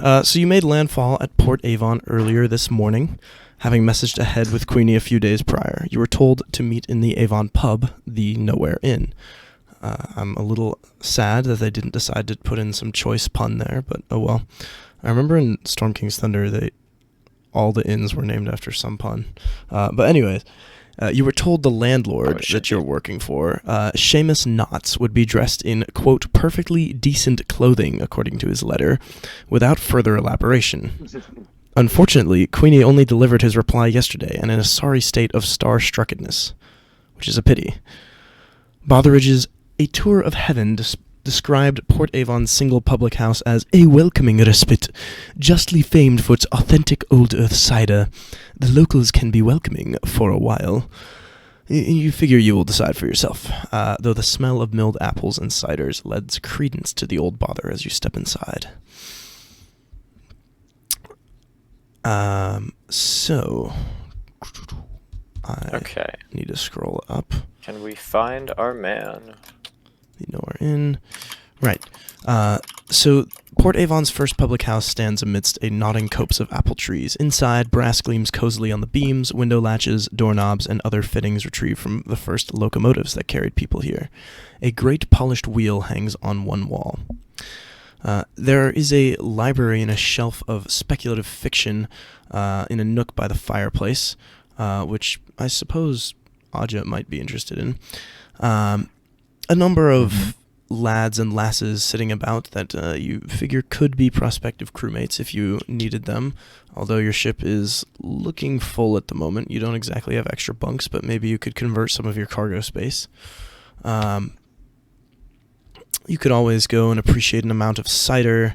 So you made landfall at Port Avon earlier this morning, having messaged ahead with Queenie a few days prior. You were told to meet in the Avon pub, the Nowhere Inn. I'm a little sad that they didn't decide to put in some choice pun there, but oh well. I remember in Storm King's Thunder, all the inns were named after some pun. But anyways, you were told the landlord that you're working for, Seamus Knotts, would be dressed in, quote, perfectly decent clothing, according to his letter, without further elaboration. Unfortunately, Queenie only delivered his reply yesterday, and in a sorry state of star-struckedness, which is a pity. Botheridge's A Tour of Heaven described Port Avon's single public house as a welcoming respite, justly famed for its authentic Old Earth cider. The locals can be welcoming for a while. You figure you will decide for yourself, though the smell of milled apples and ciders lends credence to the old bother as you step inside. So I need to scroll up. Can we find our man? You know we're in. Right. So Port Avon's first public house stands amidst a nodding copse of apple trees. Inside, brass gleams cozily on the beams, window latches, doorknobs, and other fittings retrieved from the first locomotives that carried people here. A great polished wheel hangs on one wall. There is a library and a shelf of speculative fiction in a nook by the fireplace, which I suppose Aja might be interested in. A number of lads and lasses sitting about that you figure could be prospective crewmates if you needed them, although your ship is looking full at the moment. You don't exactly have extra bunks, but maybe you could convert some of your cargo space. You could always go and appreciate an amount of cider,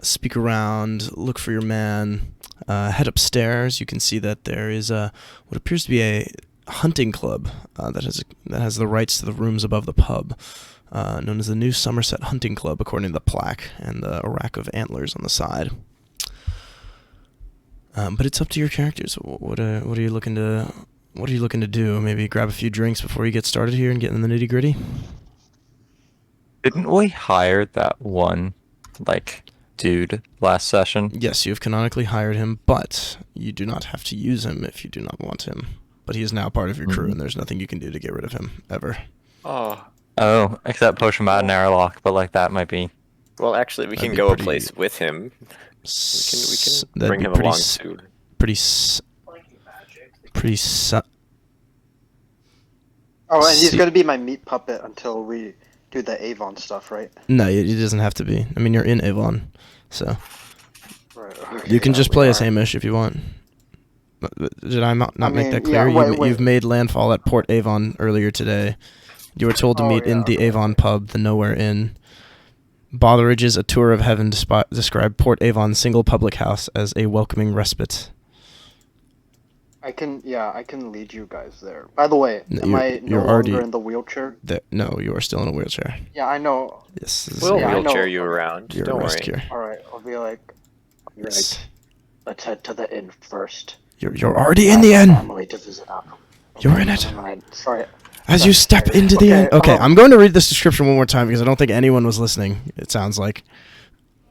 speak around, look for your man, head upstairs. You can see that there is what appears to be a hunting club that has the rights to the rooms above the pub, known as the New Somerset Hunting Club, according to the plaque and a rack of antlers on the side. But it's up to your characters. What are you looking to do? Maybe grab a few drinks before you get started here and get in the nitty gritty. Didn't we hire that one, dude last session? Yes, you have canonically hired him, but you do not have to use him if you do not want him. But he is now part of your crew, and there's nothing you can do to get rid of him, ever. Oh, except push him out an airlock, but that might be... Well, actually, we can go a place with him. We can bring him along too. Oh, and he's gonna be my meat puppet until we do the Avon stuff, right? No, it doesn't have to be. I mean, you're in Avon, so... Right, okay, you can just play as Hamish if you want. Did I not make that clear? Yeah, you've made landfall at Port Avon earlier today. You were told to meet in the Avon pub, the Nowhere Inn. Botheridge's A Tour of Heaven described Port Avon's single public house as a welcoming respite. I can lead you guys there. By the way, am I no longer in the wheelchair? No, you are still in a wheelchair. Yeah, I know. Yes. We'll wheelchair you around. You're Don't a worry. rescuer. Alright, I'll be like, Yes. right, let's head to the inn first. You're already in the inn. Family to visit up. You're in it. Sorry. As you step into the inn. Okay, I'm going to read this description one more time because I don't think anyone was listening. It sounds like.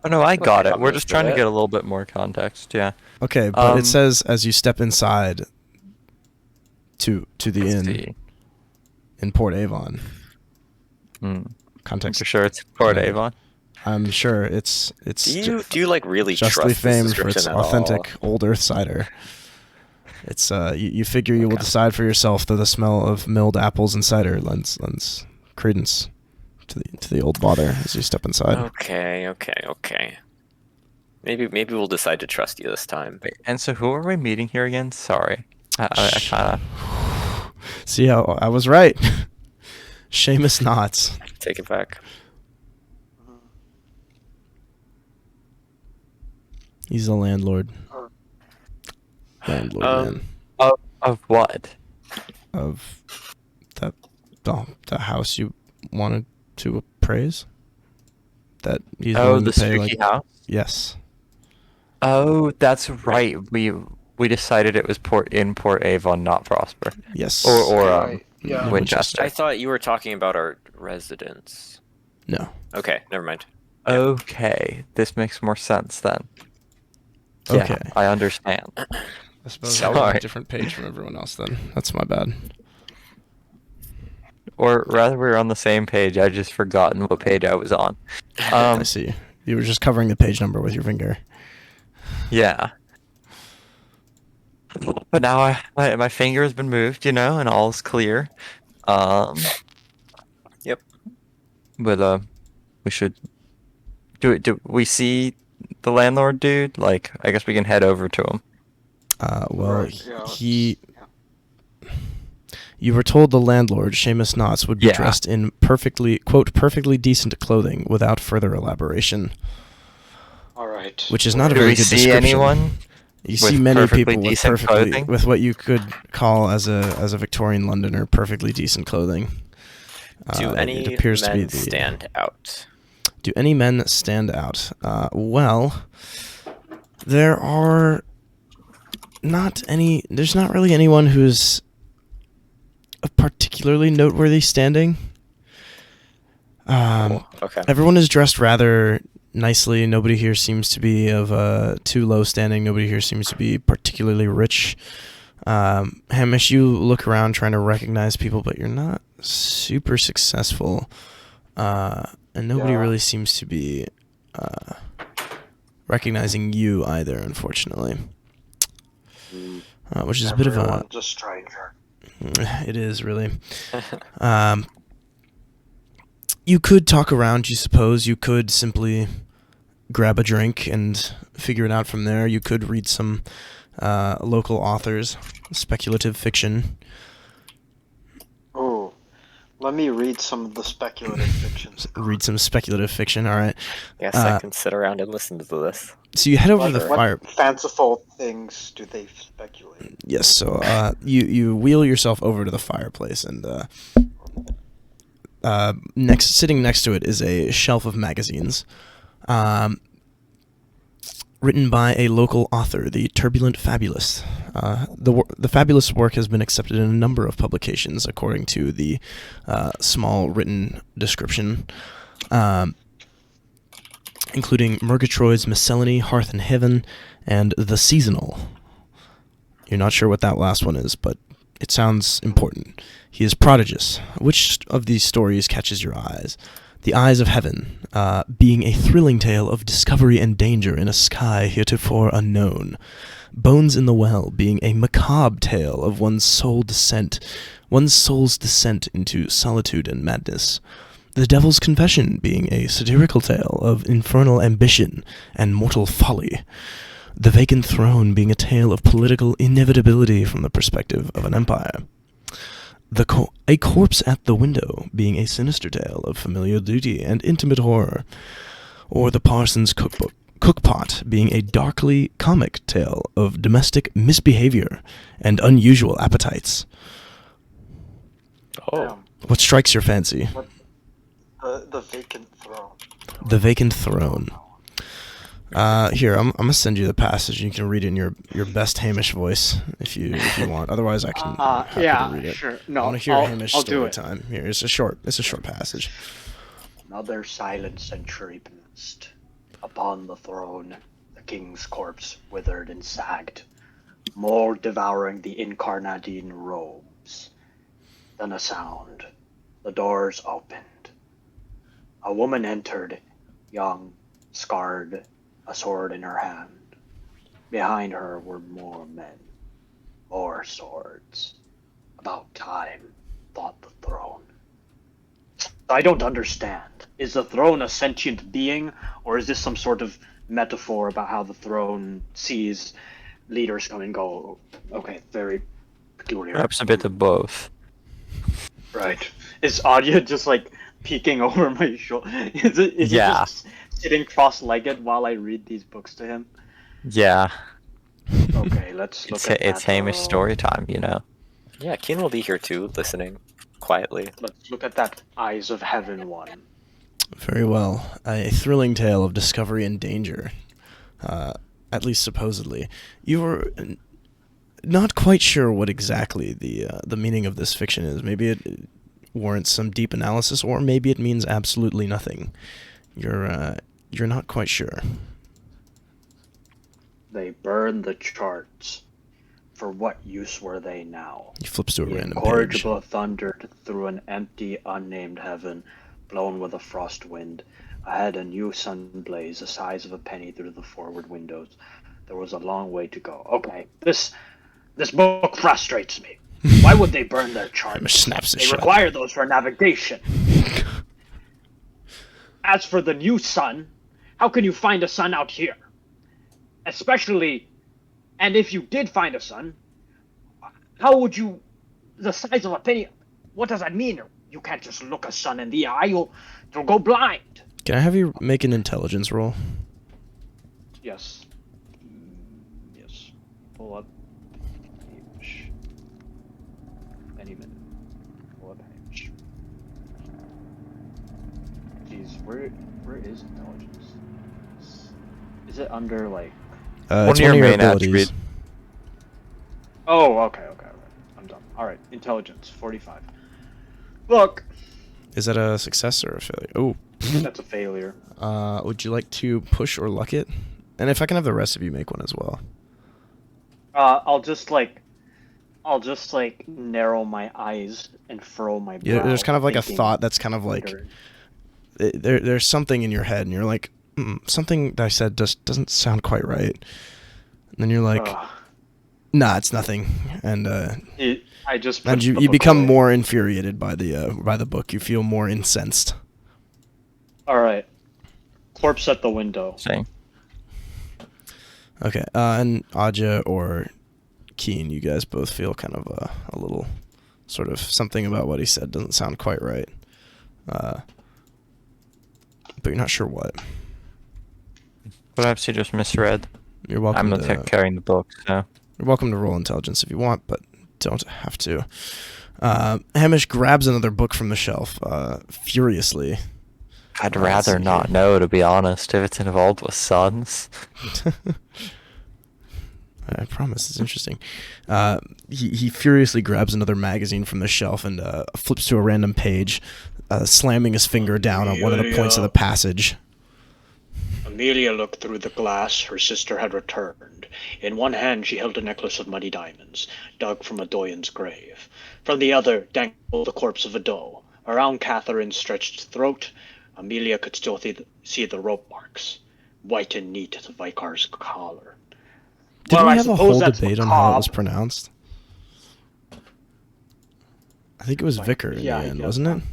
Oh no, I got it. We're just trying to get a little bit more context. Yeah. Okay, but it says as you step inside to the inn in Port Avon. Context. You're sure it's Port Avon? I'm sure it's. Do you like really justly trust famed this for its description at authentic Old Earth cider. It's you figure you will decide for yourself that the smell of milled apples and cider lends credence to the old bother as you step inside. Okay. Maybe we'll decide to trust you this time. Wait, and so who are we meeting here again? Sorry. I kind of... See how I was right. Seamus Knotts. Take it back. He's the landlord. Man. Of what? Of the house you wanted to appraise? That he's willing the to pay, spooky house? Yes. Oh, that's right. We decided it was Port Avon, not Prosper. Yes. Or Winchester. I thought you were talking about our residence. No. Okay, never mind. Okay, this makes more sense then. Okay. Yeah, I understand. I suppose I'm on a different page from everyone else then. That's my bad. Or rather, we were on the same page. I just forgotten what page I was on. I see. You were just covering the page number with your finger. Yeah. But now my finger has been moved, and all's clear. Yep. But we should do we see the landlord dude? Like, I guess we can head over to him. You were told the landlord, Seamus Knotts, would be dressed in perfectly decent clothing without further elaboration. All right. Which is not a very good description. Do we see anyone? You see many people with what you could call as a Victorian Londoner perfectly decent clothing. Do any men stand out? Do any men stand out? Well, there are not any. There's not really anyone who's a particularly noteworthy standing. Okay. Everyone is dressed rather nicely. Nobody here seems to be of too low standing. Nobody here seems to be particularly rich. Hamish, you look around trying to recognize people, but you're not super successful. And nobody really seems to be recognizing you either, unfortunately. Which is a bit of a stranger. It is, really. You could talk around, you suppose. You could simply grab a drink and figure it out from there. You could read some local authors, speculative fiction. Oh, let me read some of the speculative fiction. Read some speculative fiction, all right. Yes, I can sit around and listen to this. So you head over to the fire. What fanciful things do they speculate? Yes, so you wheel yourself over to the fireplace, and sitting next to it is a shelf of magazines, written by a local author, the Turbulent Fabulist. The fabulous work has been accepted in a number of publications, according to the small written description, including Murgatroyd's Miscellany, Hearth and Heaven, and The Seasonal. You're not sure what that last one is, but it sounds important. He is prodigious. Which of these stories catches your eyes? The Eyes of Heaven, being a thrilling tale of discovery and danger in a sky heretofore unknown. Bones in the Well, being a macabre tale of one's soul's descent into solitude and madness. The Devil's Confession, being a satirical tale of infernal ambition and mortal folly. The Vacant Throne, being a tale of political inevitability from the perspective of an empire. A Corpse at the Window, being a sinister tale of familial duty and intimate horror. Or The Parson's Cookpot, being a darkly comic tale of domestic misbehavior and unusual appetites. Oh. What strikes your fancy? The Vacant Throne. The Vacant Throne. Here, I'm gonna send you the passage. You can read it in your best Hamish voice if you want. Otherwise, I can happy to read it. Sure. No, I want to hear Hamish story time. Here, it's a short passage. Another silent century passed. Upon the throne, the king's corpse withered and sagged, mold devouring the incarnadine robes. Then a sound. The doors opened. A woman entered, young, scarred, a sword in her hand. Behind her were more men, more swords. About time, thought the throne. I don't understand. Is the throne a sentient being, or is this some sort of metaphor about how the throne sees leaders come and go? Okay, very peculiar. Perhaps a bit of both. Right. Is Audia just like peeking over my shoulder? Is he just sitting cross-legged while I read these books to him? Yeah. Okay, let's look at It's Hamish story time, Yeah, Keen will be here too, listening quietly. Let's look at that Eyes of Heaven one. Very well. A thrilling tale of discovery and danger. At least supposedly. You were not quite sure what exactly the meaning of this fiction is. Maybe it warrants some deep analysis, or maybe it means absolutely nothing. You're you're not quite sure. They burned the charts. For what use were they now? He flips to a random page. The incorrigible thundered through an empty, unnamed heaven, blown with a frost wind. Ahead, a new sun blazed the size of a penny through the forward windows. There was a long way to go. Okay, this book frustrates me. Why would they burn their charts? Snaps his They shut. require those for navigation. As for the new sun, how can you find a sun out here? Especially, and if you did find a sun, how would you, the size of a penny, what does that mean? You can't just look a sun in the eye, you'll go blind. Can I have you make an intelligence roll? Yes. Yes. Pull up Hamish. Any minute. Pull up Hamish. Jeez, where is intelligence? Is it under, like... It's one of your abilities. Oh, okay. I'm done. Alright, intelligence, 45. Look! Is that a success or a failure? Oh. That's a failure. Would you like to push or luck it? And if I can have the rest of you make one as well. I'll just narrow my eyes and furrow my brow. Yeah, there's kind of like a thought that's kind of like... There's something in your head, and you're like, something that I said just doesn't sound quite right. And then you're like, nah, it's nothing. And you become more infuriated by the book. You feel more incensed. All right. Corpse at the window. Same. Okay. And Aja or Keen, you guys both feel kind of a little sort of something about what he said doesn't sound quite right. But you're not sure what. Perhaps you just misread. You're welcome. I'm not carrying the book, so. You're welcome to roll intelligence if you want, but don't have to. Hamish grabs another book from the shelf, furiously. I'd rather not know, to be honest, if it's involved with suns. I promise, it's interesting. He furiously grabs another magazine from the shelf and flips to a random page, slamming his finger down on one of the points of the passage. Amelia looked through the glass. Her sister had returned. In one hand she held a necklace of muddy diamonds, dug from a Doyen's grave. From the other dangled the corpse of a doe. Around Catherine's stretched throat, Amelia could still see the rope marks. White and neat as a Vicar's collar. Didn't we have a whole debate on how it was pronounced? I think it was Vicar in the end, wasn't it?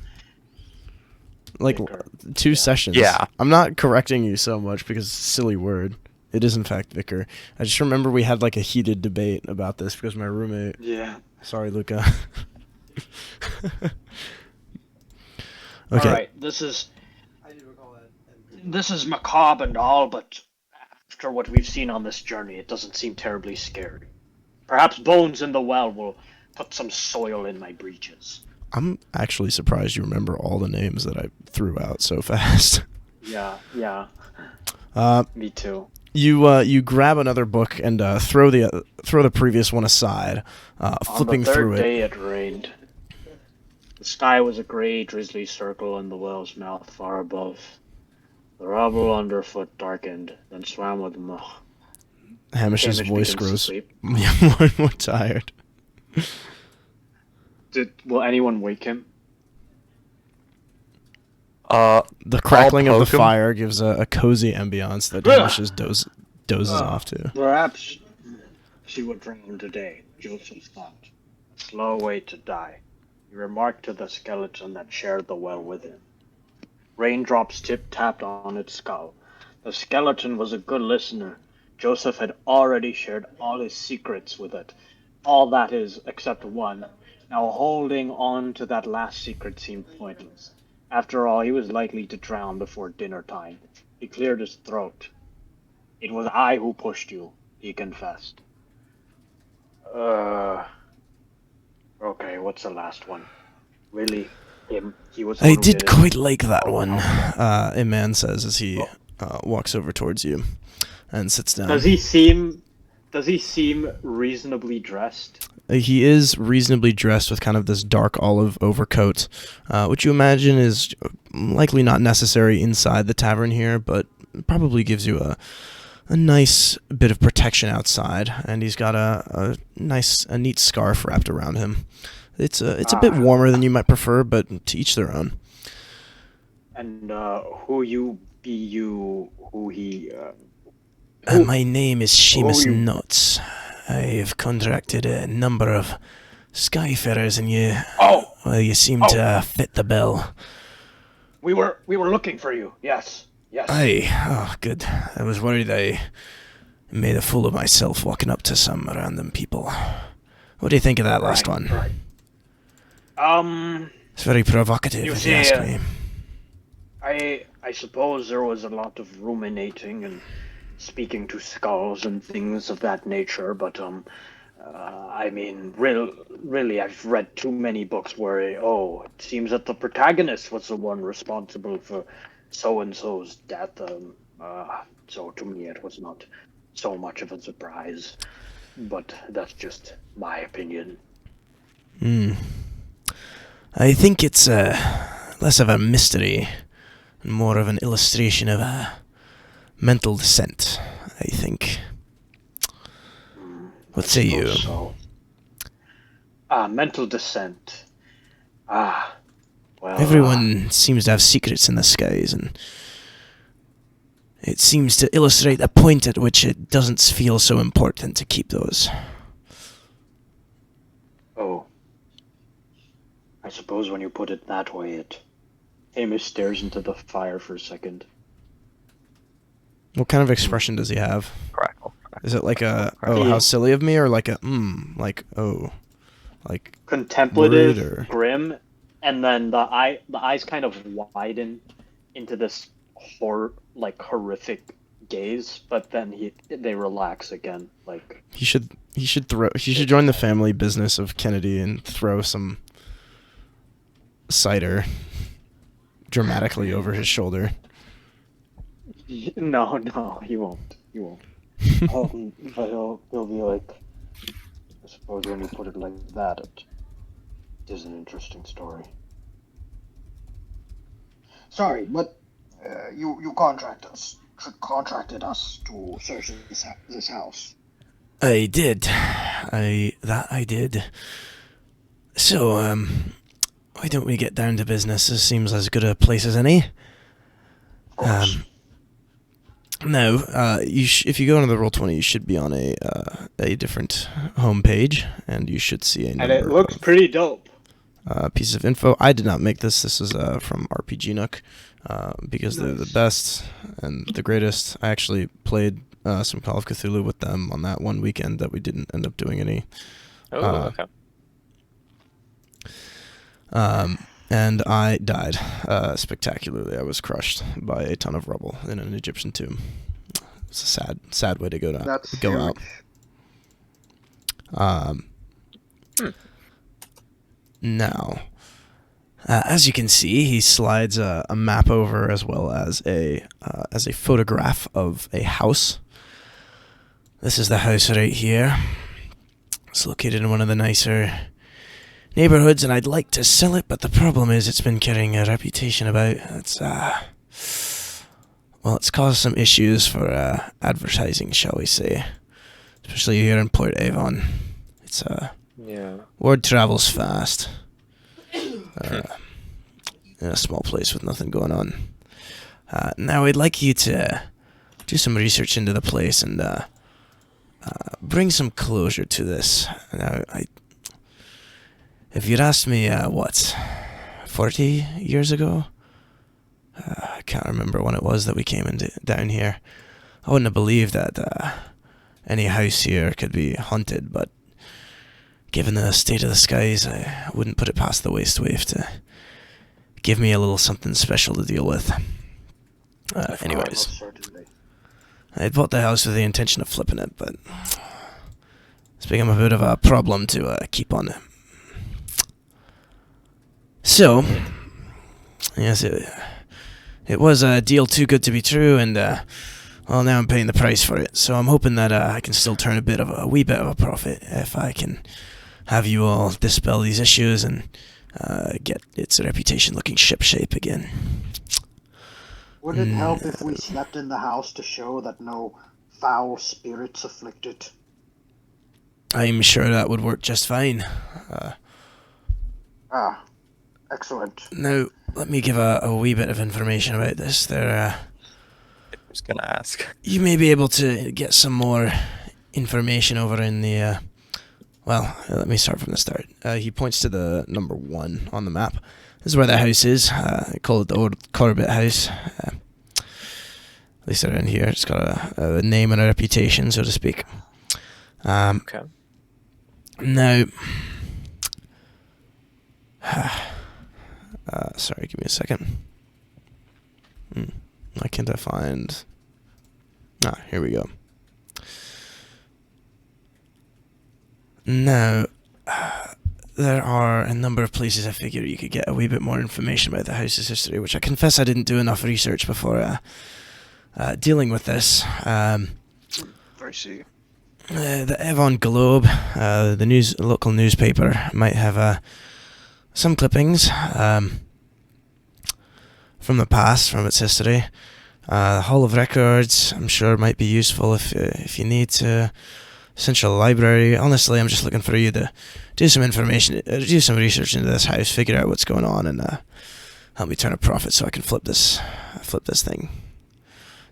Like, Vicar. 2 sessions. Yeah. I'm not correcting you so much because it's a silly word. It is, in fact, Vicar. I just remember we had, like, a heated debate about this because my roommate... Yeah. Sorry, Luca. Okay. All right, this is macabre and all, but after what we've seen on this journey, it doesn't seem terribly scary. Perhaps bones in the well will put some soil in my breeches. I'm actually surprised you remember all the names that I threw out so fast. Yeah. Me too. You grab another book and throw the previous one aside, flipping through it. On the third day it rained. The sky was a grey, drizzly circle in the well's mouth far above. The rubble underfoot darkened, then swam with them. Hamish's voice grows more and more tired. Will anyone wake him? The crackling of the fire gives a cozy ambiance that Hamish dozes off to. Perhaps she would drown today, Joseph thought. A slow way to die. He remarked to the skeleton that shared the well with him. Raindrops tip-tapped on its skull. The skeleton was a good listener. Joseph had already shared all his secrets with it. All that is, except one. Now holding on to that last secret seemed pointless. After all, he was likely to drown before dinner time. He cleared his throat. It was I who pushed you, he confessed. Okay, what's the last one? Really? Him? He was. I did quite like that one, a man says as he walks over towards you and sits down. Does he seem reasonably dressed? He is reasonably dressed with kind of this dark olive overcoat, which you imagine is likely not necessary inside the tavern here, but probably gives you a nice bit of protection outside, and he's got a neat scarf wrapped around him. It's a bit warmer than you might prefer, but to each their own. And who he? My name is Seamus Knotts. I've contracted a number of Skyfarers, and you seem to fit the bill. We were looking for you. Yes. Aye. Oh, good. I was worried I made a fool of myself walking up to some random people. What do you think of that last one? Right. It's very provocative, if you ask me. I suppose there was a lot of ruminating and speaking to skulls and things of that nature, but I mean, really, I've read too many books where it seems that the protagonist was the one responsible for so-and-so's death. So to me, it was not so much of a surprise, but that's just my opinion. I think it's less of a mystery and more of an illustration of a mental descent, I think. What say you? So. Mental descent. Well... Everyone seems to have secrets in the skies, and it seems to illustrate the point at which it doesn't feel so important to keep those. Oh. I suppose when you put it that way, Hamish stares into the fire for a second. What kind of expression does he have? Crackle. Is it like how silly of me, or like like contemplative, or... grim, and then the eyes kind of widen into this horrific gaze, but then they relax again. Like he should join the family business of Kennedy and throw some cider dramatically over his shoulder. No, he won't. But he'll be like, I suppose when you put it like that, it is an interesting story. Sorry, but you contracted us to search this house. I did. I did. So, why don't we get down to business? This seems as good a place as any. No, if you go into the Roll20, you should be on a different homepage, and you should see a number. And it looks pretty dope. Pieces of info. I did not make this. This is from RPG Nook, because they're the best and the greatest. I actually played some Call of Cthulhu with them on that one weekend that we didn't end up doing any. Okay. And I died spectacularly. I was crushed by a ton of rubble in an Egyptian tomb. It's a sad way to go out. Now, as you can see, he slides a map over as well as a photograph of a house. This is the house right here. It's located in one of the nicer neighborhoods, and I'd like to sell it, but the problem is it's been carrying a reputation about. It's caused some issues for advertising, shall we say, especially here in Port Avon. It's word travels fast. In a small place with nothing going on. Now I'd like you to do some research into the place and bring some closure to this. Now, if you'd asked me, 40 years ago? I can't remember when it was that we came down here. I wouldn't have believed that any house here could be haunted, but given the state of the skies, I wouldn't put it past the waste wave to give me a little something special to deal with. Anyways, I bought the house with the intention of flipping it, but it's become a bit of a problem to keep on it. So, yes, it was a deal too good to be true, and well, now I'm paying the price for it. So I'm hoping that I can still turn a wee bit of a profit if I can have you all dispel these issues and get its reputation looking shipshape again. Would it help if we slept in the house to show that no foul spirits afflict it? I'm sure that would work just fine. Excellent. Now, let me give a wee bit of information about this. I was gonna ask. You may be able to get some more information over in the... well, let me start from the start. He points to the number 1 on the map. This is where the house is. They call it the Old Corbett House. At least around here. It's got a name and a reputation, so to speak. Okay. Now... sorry, give me a second. Why can't I find... here we go. Now, there are a number of places I figure you could get a wee bit more information about the house's history, which I confess I didn't do enough research before dealing with this. I see. The Avon Globe, the local newspaper, might have some clippings from the past, from its history. The Hall of Records, I'm sure, might be useful if you need to. Central Library. Honestly, I'm just looking for you to do some research into this house, figure out what's going on, and help me turn a profit so I can flip this thing.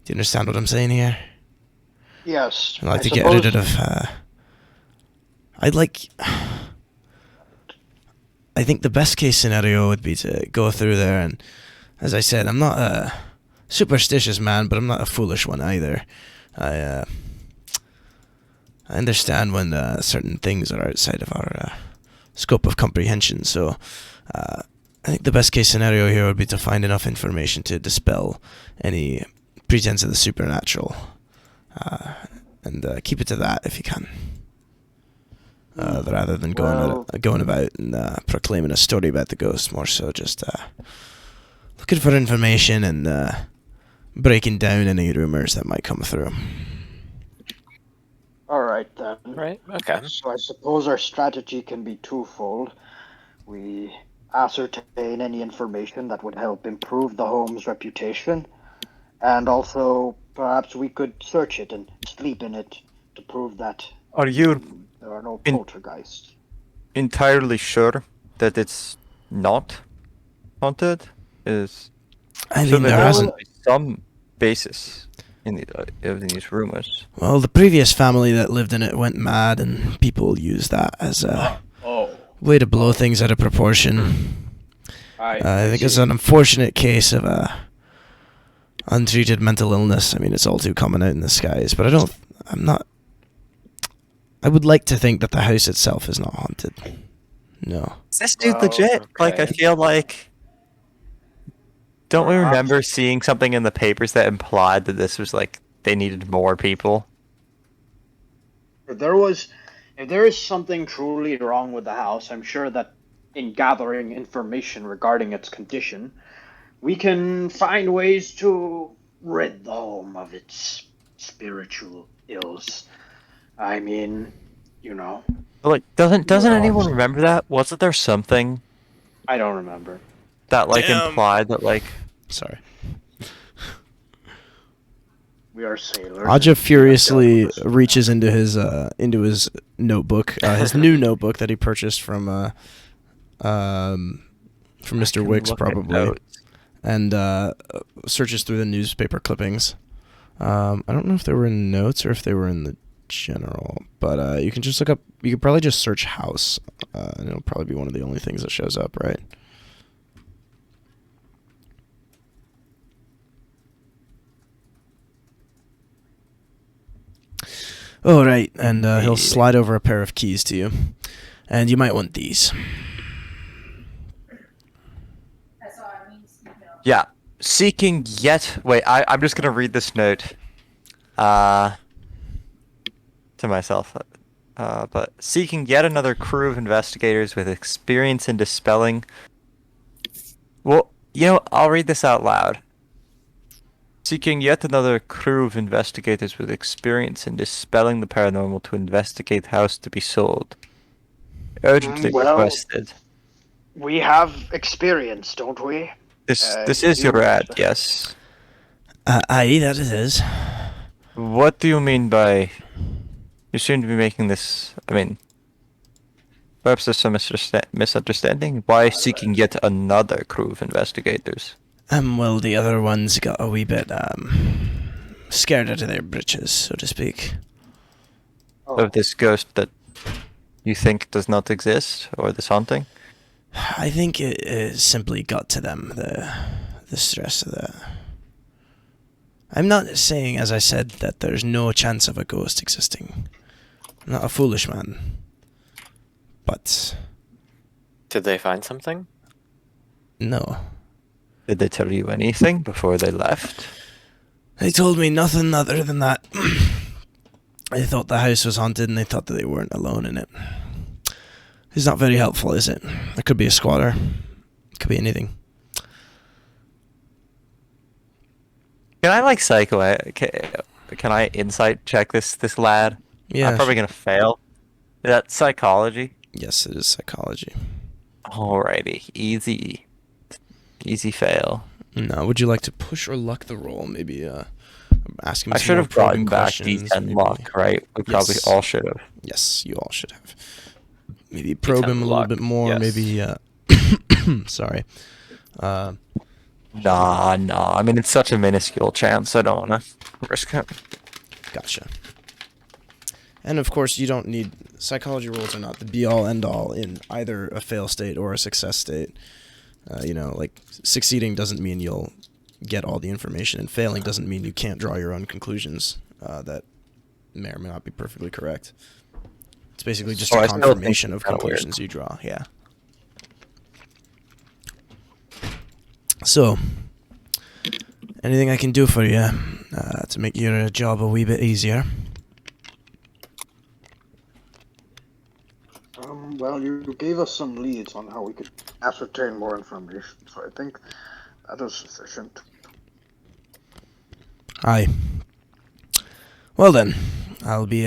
Do you understand what I'm saying here? Yes. I'd like to get rid of... I think the best case scenario would be to go through there, and as I said, I'm not a superstitious man, but I'm not a foolish one either. I understand when certain things are outside of our scope of comprehension, so I think the best case scenario here would be to find enough information to dispel any pretense of the supernatural, and keep it to that if you can, rather than going about and proclaiming a story about the ghost. More so just looking for information and breaking down any rumours that might come through. Alright then. Right, okay. So I suppose our strategy can be twofold. We ascertain any information that would help improve the home's reputation, and also perhaps we could search it and sleep in it to prove that Are you there are no poltergeists. entirely sure that it's not haunted? I mean, there hasn't be some basis in these rumors. Well, the previous family that lived in it went mad, and people used that as a way to blow things out of proportion. I think it's an unfortunate case of untreated mental illness. I mean, it's all too common out in the skies, but I would like to think that the house itself is not haunted. No. Is this dude legit? Okay. Like, I feel like... Don't we remember seeing something in the papers that implied that this was like they needed more people? If there is something truly wrong with the house, I'm sure that in gathering information regarding its condition, we can find ways to rid the home of its spiritual ills. I mean, But like, doesn't anyone remember that? Wasn't there something I don't remember. that like implied that like... Sorry. We are sailors. Aja furiously reaches into his notebook, his new notebook that he purchased from Mr. Wicks probably, and searches through the newspaper clippings. I don't know if they were in notes or if they were in the general, but you can just look up. You could probably just search house, and it'll probably be one of the only things that shows up, right? Oh, right, and he'll slide over a pair of keys to you, and you might want these. Yeah, seeking yet... Wait, I'm just gonna read this note to myself. But seeking yet another crew of investigators with experience in dispelling... Well, I'll read this out loud. Seeking yet another crew of investigators with experience in dispelling the paranormal to investigate the house to be sold. Urgently requested. We have experience, don't we? This is your ad, yes. Aye, that it is. What do you mean by... You seem to be making this... I mean... Perhaps there's some misunderstanding. Why seeking yet another crew of investigators? Well, the other ones got a wee bit, scared out of their britches, so to speak. Of this ghost that you think does not exist, or this haunting? I think it simply got to them, the stress of that. I'm not saying, as I said, that there's no chance of a ghost existing. I'm not a foolish man. But... Did they find something? No. Did they tell you anything before they left? They told me nothing other than that. They thought the house was haunted and they thought that they weren't alone in it. It's not very helpful, is it? There could be a squatter. It could be anything. Can I like psycho? Can I insight check this lad? Yeah. I'm probably gonna fail. Is that psychology? Yes, it is psychology. Alrighty, easy fail. No, would you like to push or luck the roll? Maybe ask him. I should have gotten back D10 luck, right? We probably all should have. Yes, you all should have. Maybe probe him a little luck, bit more. yes. Maybe. Sorry. Nah. I mean, it's such a minuscule chance. I don't want to risk it. Gotcha. And of course, you don't need... Psychology rolls are not the be-all, end-all in either a fail state or a success state. Like, succeeding doesn't mean you'll get all the information, and failing doesn't mean you can't draw your own conclusions that may or may not be perfectly correct. It's basically just a confirmation of conclusions you draw, yeah. So, anything I can do for you to make your job a wee bit easier? Well, you gave us some leads on how we could ascertain more information, so I think that is sufficient. Aye. Well then, I'll be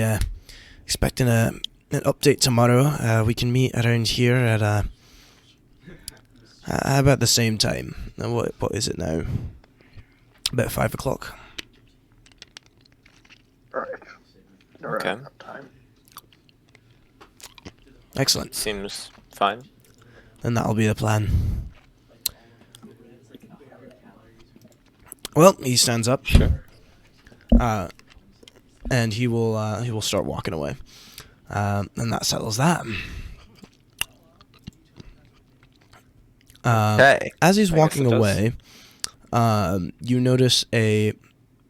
expecting an update tomorrow. We can meet around here at about the same time. What is it now? About 5 o'clock. Right. Okay. That time. Excellent. Seems fine. Then that'll be the plan. Well, he stands up. Sure. And he will start walking away. And that settles that. Okay. As he's I walking guess it away, you notice a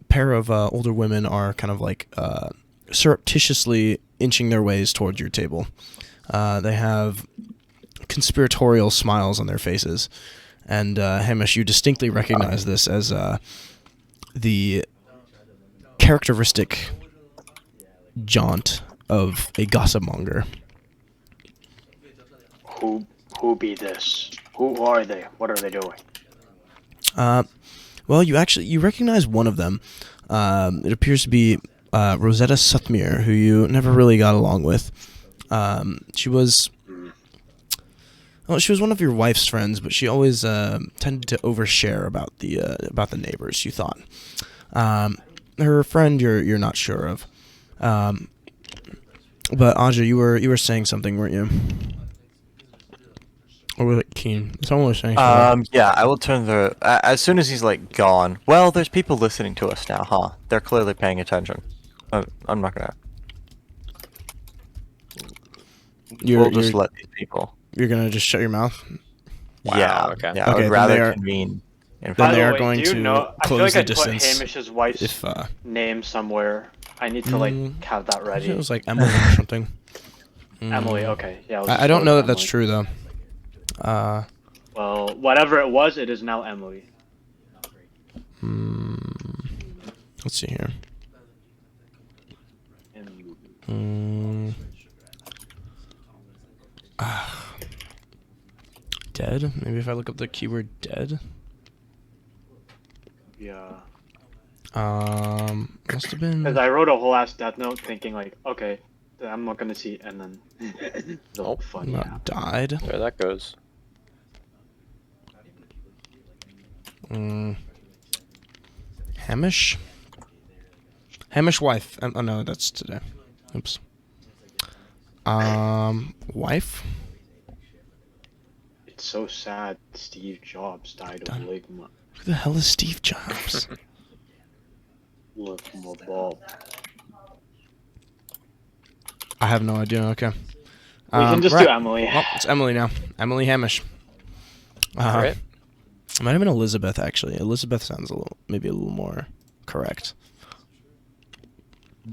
pair of older women are kind of like surreptitiously inching their ways towards your table. They have conspiratorial smiles on their faces. And Hamish, you distinctly recognize this as the characteristic jaunt of a gossipmonger. Who be this? Who are they? What are they doing? Well, you recognize one of them. It appears to be Rosetta Sutmere, who you never really got along with. She was one of your wife's friends, but she always tended to overshare about the neighbors, you thought. Her friend you're not sure of. But Aja, you were saying something, weren't you? Or was it Keen? Someone was saying something. Yeah, I will turn as soon as he's like gone. Well, there's people listening to us now, huh? They're clearly paying attention. I'm not gonna. We'll just let these people. You're gonna just shut your mouth? Wow, Yeah, okay. yeah. I Okay, would rather convene. Then By they the are way, going do you to know, I feel close like the I put distance. Hamish's wife's If name somewhere. I need to have that ready. it was like Emily or something. Emily, okay. Yeah. I don't know that that's true though. Well, whatever it was, it is now Emily. Let's see here. Dead? Maybe if I look up the keyword dead? Yeah. Must have been... Because I wrote a whole ass death note thinking like, okay, I'm not gonna see, and then the funny Not happened. died. There that goes. Hamish? Hamish wife. Oh no, that's today. Oops. Wife? It's so sad Steve Jobs died of ligma. Who the hell is Steve Jobs? Look from above. I have no idea. Okay. We can just do Emily. Well, it's Emily now. Emily Hamish. Alright. It might have been Elizabeth, actually. Elizabeth sounds maybe a little more correct.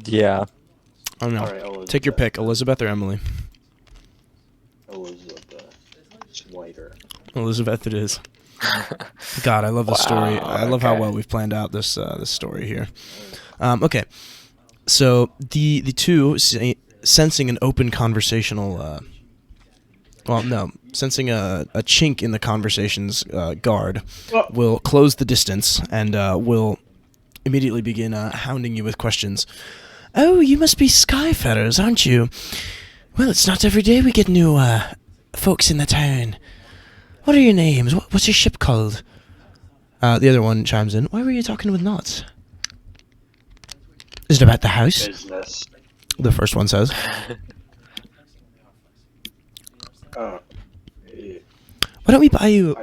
Yeah. I don't know. Alright, Take your pick, Elizabeth or Emily. Elizabeth. It's whiter. Elizabeth it is. God, I love the story. I love how okay. well we've planned out this story here. Okay. So the two sensing an open conversational sensing a chink in the conversation's guard will close the distance and will immediately begin hounding you with questions. Oh, you must be Skyfarers, aren't you? Well, it's not every day we get new folks in the town. What are your names? What's your ship called? The other one chimes in. Why were you talking with Knots? Is it about the house? Business. The first one says. Yeah. Why don't we buy you?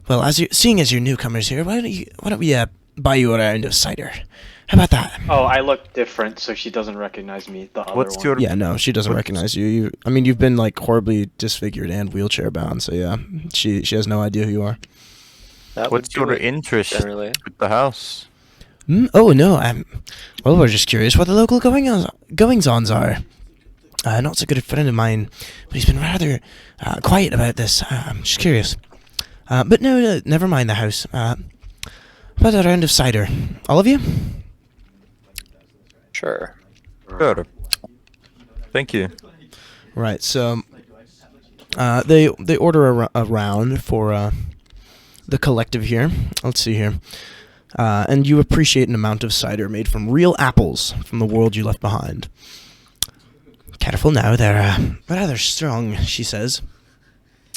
Well, seeing as you're newcomers here, why don't we buy you a round of cider? How about that? Oh, I look different, so she doesn't recognize me. The other What's one. your Yeah, no, she doesn't recognize you. You've been like horribly disfigured and wheelchair bound, so yeah, she has no idea who you are. What's your interest generally with the house? Oh no, well, we're just curious what the local goings-ons are. Not so good a friend of mine, but he's been rather quiet about this. I'm just curious. But no, never mind the house. About a round of cider. All of you? Sure. Good. Thank you. Right, so they order a round for the collective here. Let's see here. And you appreciate an amount of cider made from real apples from the world you left behind. Careful now, they're rather strong, she says.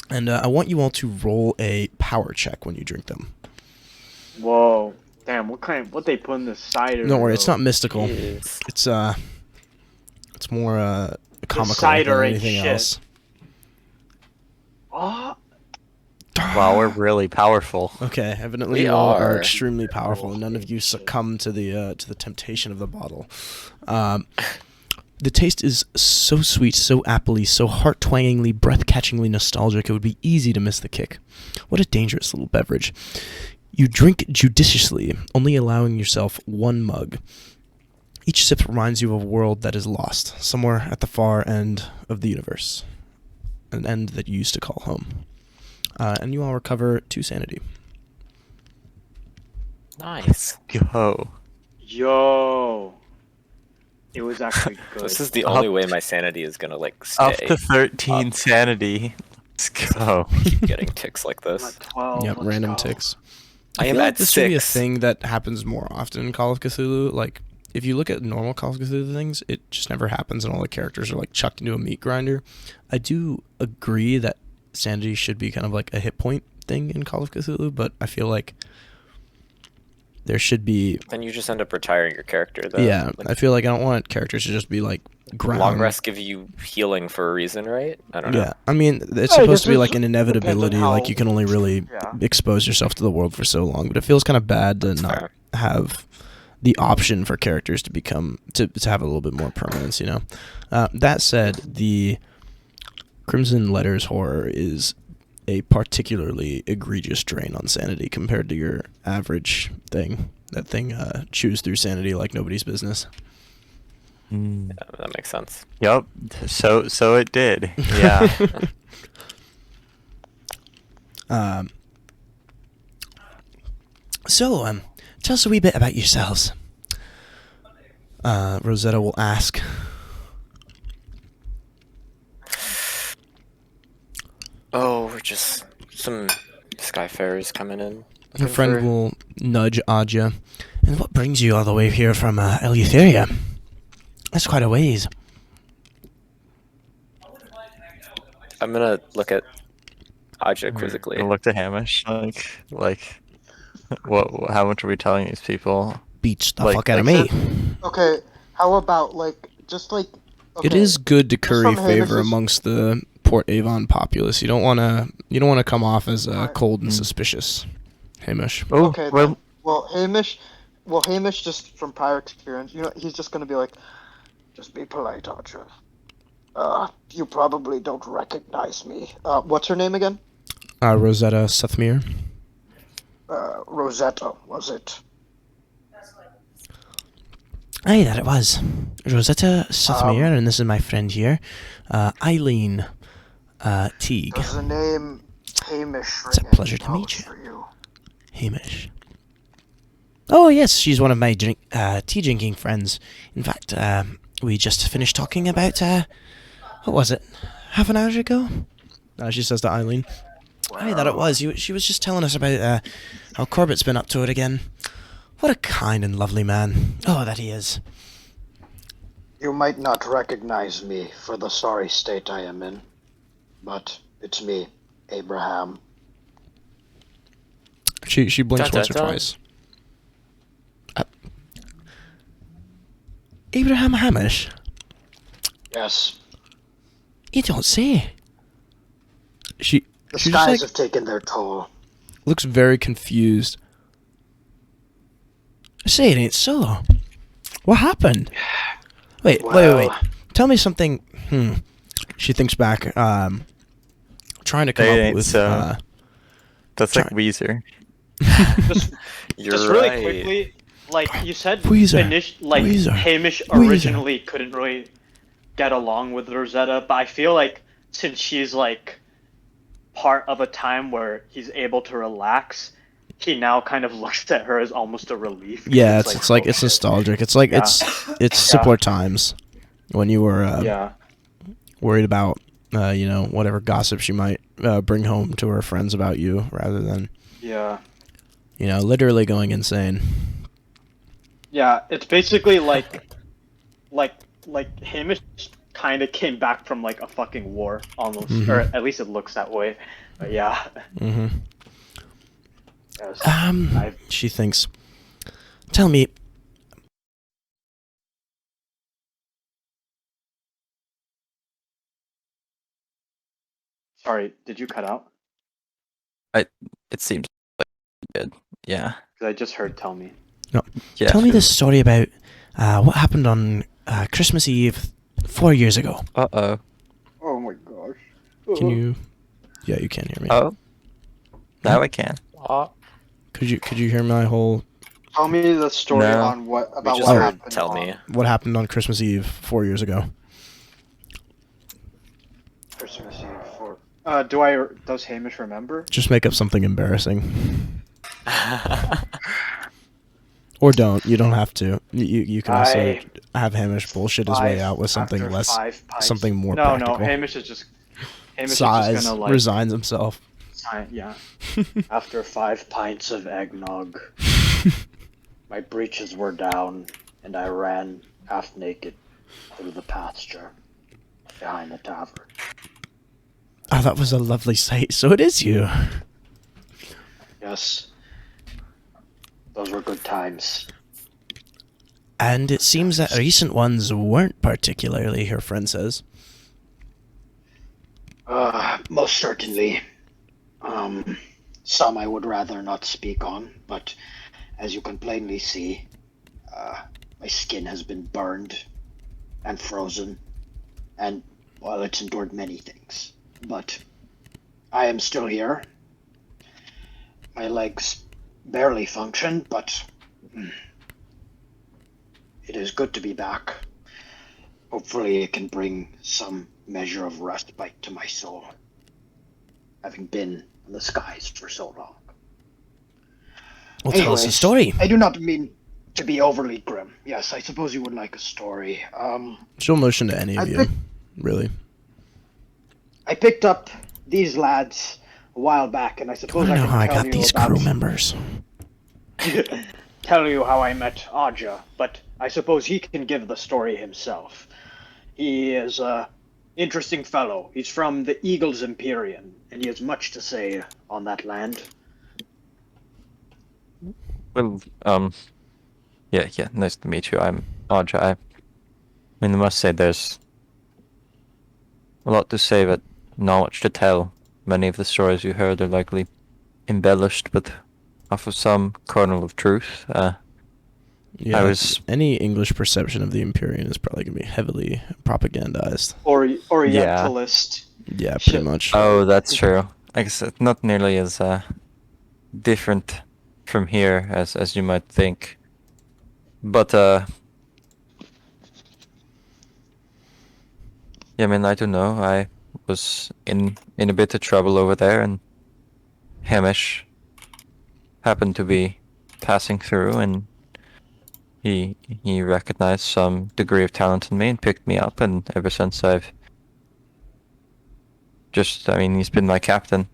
And I want you all to roll a power check when you drink them. Whoa. Damn, what they put in the cider? Don't worry, it's not mystical. Jeez. It's more comical cider than ain't anything shit. else. Oh, Wow, we're really powerful. Okay, evidently We you all are. are extremely powerful, and none of you succumb to the temptation of the bottle. The taste is so sweet, so appley, so heart-twangingly, breath-catchingly nostalgic, it would be easy to miss the kick. What a dangerous little beverage. You drink judiciously, only allowing yourself one mug. Each sip reminds you of a world that is lost, somewhere at the far end of the universe. An end that you used to call home. And you all recover 2 sanity. Nice. Yo. yo. It was actually good. This is the only way my sanity is gonna stay. Up to 13 sanity. Let's go. Keep getting ticks like I'm this. at 12. Yep, let's random go. ticks. I am feel like at this should be a 6. thing that happens more often in Call of Cthulhu. Like, if you look at normal Call of Cthulhu things, it just never happens, and all the characters are chucked into a meat grinder. I do agree that sanity should be kind of like a hit point thing in Call of Cthulhu, but I feel like there should be. Then you just end up retiring your character, though. Yeah, I feel like I don't want characters to just be ground. Long rests give you healing for a reason, right? I don't know. Yeah, I mean, it's I supposed guess to be it like an inevitability, depends on like you can only really expose yourself to the world for so long, but it feels kind of bad to not fair. have the option for characters to become, to have a little bit more permanence, you know? That said, the Crimson Letters horror is a particularly egregious drain on sanity compared to your average thing. That thing chews through sanity like nobody's business. Mm. Yeah, that makes sense. Yep. So it did. Yeah. So, tell us a wee bit about yourselves. Rosetta will ask. Oh, we're just some Skyfarers coming in. Her looking friend for- will nudge Adja. And what brings you all the way here from Eleutheria? That's quite a ways. I'm gonna look at Aja quizzically. I looked at Hamish like How much are we telling these people? Beats the fuck out of me. Okay, how about just okay, It is good to just curry from favor Hamish's- amongst the Port Avon populace. You don't want to come off as Right. cold and suspicious, Hamish. Oh, Okay, well, then. Well, Hamish, just from prior experience, he's just gonna be like, just be polite, Archer. You probably don't recognize me. What's her name again? Rosetta Sethmere. Rosetta, was it? Aye, that it was. Rosetta Sethmere, and this is my friend here, Eileen Teague. Does the name Hamish It's a ring pleasure any to meet bells you. for you? Hamish. Oh, yes, she's one of my tea drinking friends. In fact, we just finished talking about, what was it, half an hour ago? She says to Eileen. Aye, that it was. She was just telling us about how Corbett's been up to it again. What a kind and lovely man. Oh, that he is. You might not recognize me for the sorry state I am in, but it's me, Abraham. She blinks once or Da-da-da. twice. Abraham Hamish? Yes, You don't say. the She just skies have taken their toll. looks very confused. Say it ain't so. What happened? Wait. Tell me something. She thinks back, trying to come It up ain't with. so. That's like Try- Weezer. You're Just right. really quickly, like you said, Weezer. Weezer. Hamish Weezer. originally couldn't really get along with Rosetta, but I feel like since she's like part of a time where he's able to relax, he now kind of looks at her as almost a relief. 'cause Yeah, it's oh, it's shit. nostalgic. It's like Yeah. it's simpler times when you were Yeah. worried about whatever gossip she might bring home to her friends about you, rather than Yeah. literally going insane. Yeah, it's basically like Hamish kind of came back from like a fucking war almost, or at least it looks that way. But yeah. Mm-hmm. Yes. She thinks. Tell me. Sorry, did you cut out? It seems like it did. Yeah. Because I just heard tell me. No. Yeah. Tell me this story about what happened on Christmas Eve 4 years ago. Uh-oh. Oh my gosh. Can you? Yeah, you can hear me. Oh. Now I can. Could you hear my whole Tell me the story No. on what We about just what heard happened. tell me. what happened on Christmas Eve 4 years ago? Christmas Eve for. Does Hamish remember? Just make up something embarrassing. Or don't. You don't have to. You can also have Hamish bullshit his way out with something After less, 5 pints. something more no, practical. No, Hamish is just Sighs, gonna like resigns himself. yeah. After 5 pints of eggnog, my breeches were down, and I ran half naked through the pasture behind the tavern. Oh, that was a lovely sight. So it is you. Yes, those were good times. And it seems that recent ones weren't particularly, her friend says. Most certainly. Some I would rather not speak on, but as you can plainly see, my skin has been burned and frozen, and, well, it's endured many things. But I am still here. My legs barely function, but it is good to be back. Hopefully it can bring some measure of respite to my soul, having been in the skies for so long. Well, tell us a Anyways, story. I do not mean to be overly grim. Yes, I suppose you would like a story. She'll motion to any of I you, pick- really. I picked up these lads a while back, and I I suppose don't I know can how I tell got you these about crew members. Tell you how I met Aja, but I suppose he can give the story himself. He is a interesting fellow. He's from the Eagles Empyrean, and he has much to say on that land. Well, yeah, nice to meet you. I'm Audra. I mean, I must say there's a lot to say, but not much to tell. Many of the stories you heard are likely embellished, but off of some kernel of truth. Yeah, I was... any English perception of the Empyrean is probably going to be heavily propagandized. Orientalist. Yeah, pretty Shit. much. Oh, that's true. I guess it's not nearly as different from here as you might think. But yeah, I mean, I don't know. I was in a bit of trouble over there, and Hamish happened to be passing through, and he recognized some degree of talent in me and picked me up, and ever since I've just, I mean, he's been my captain,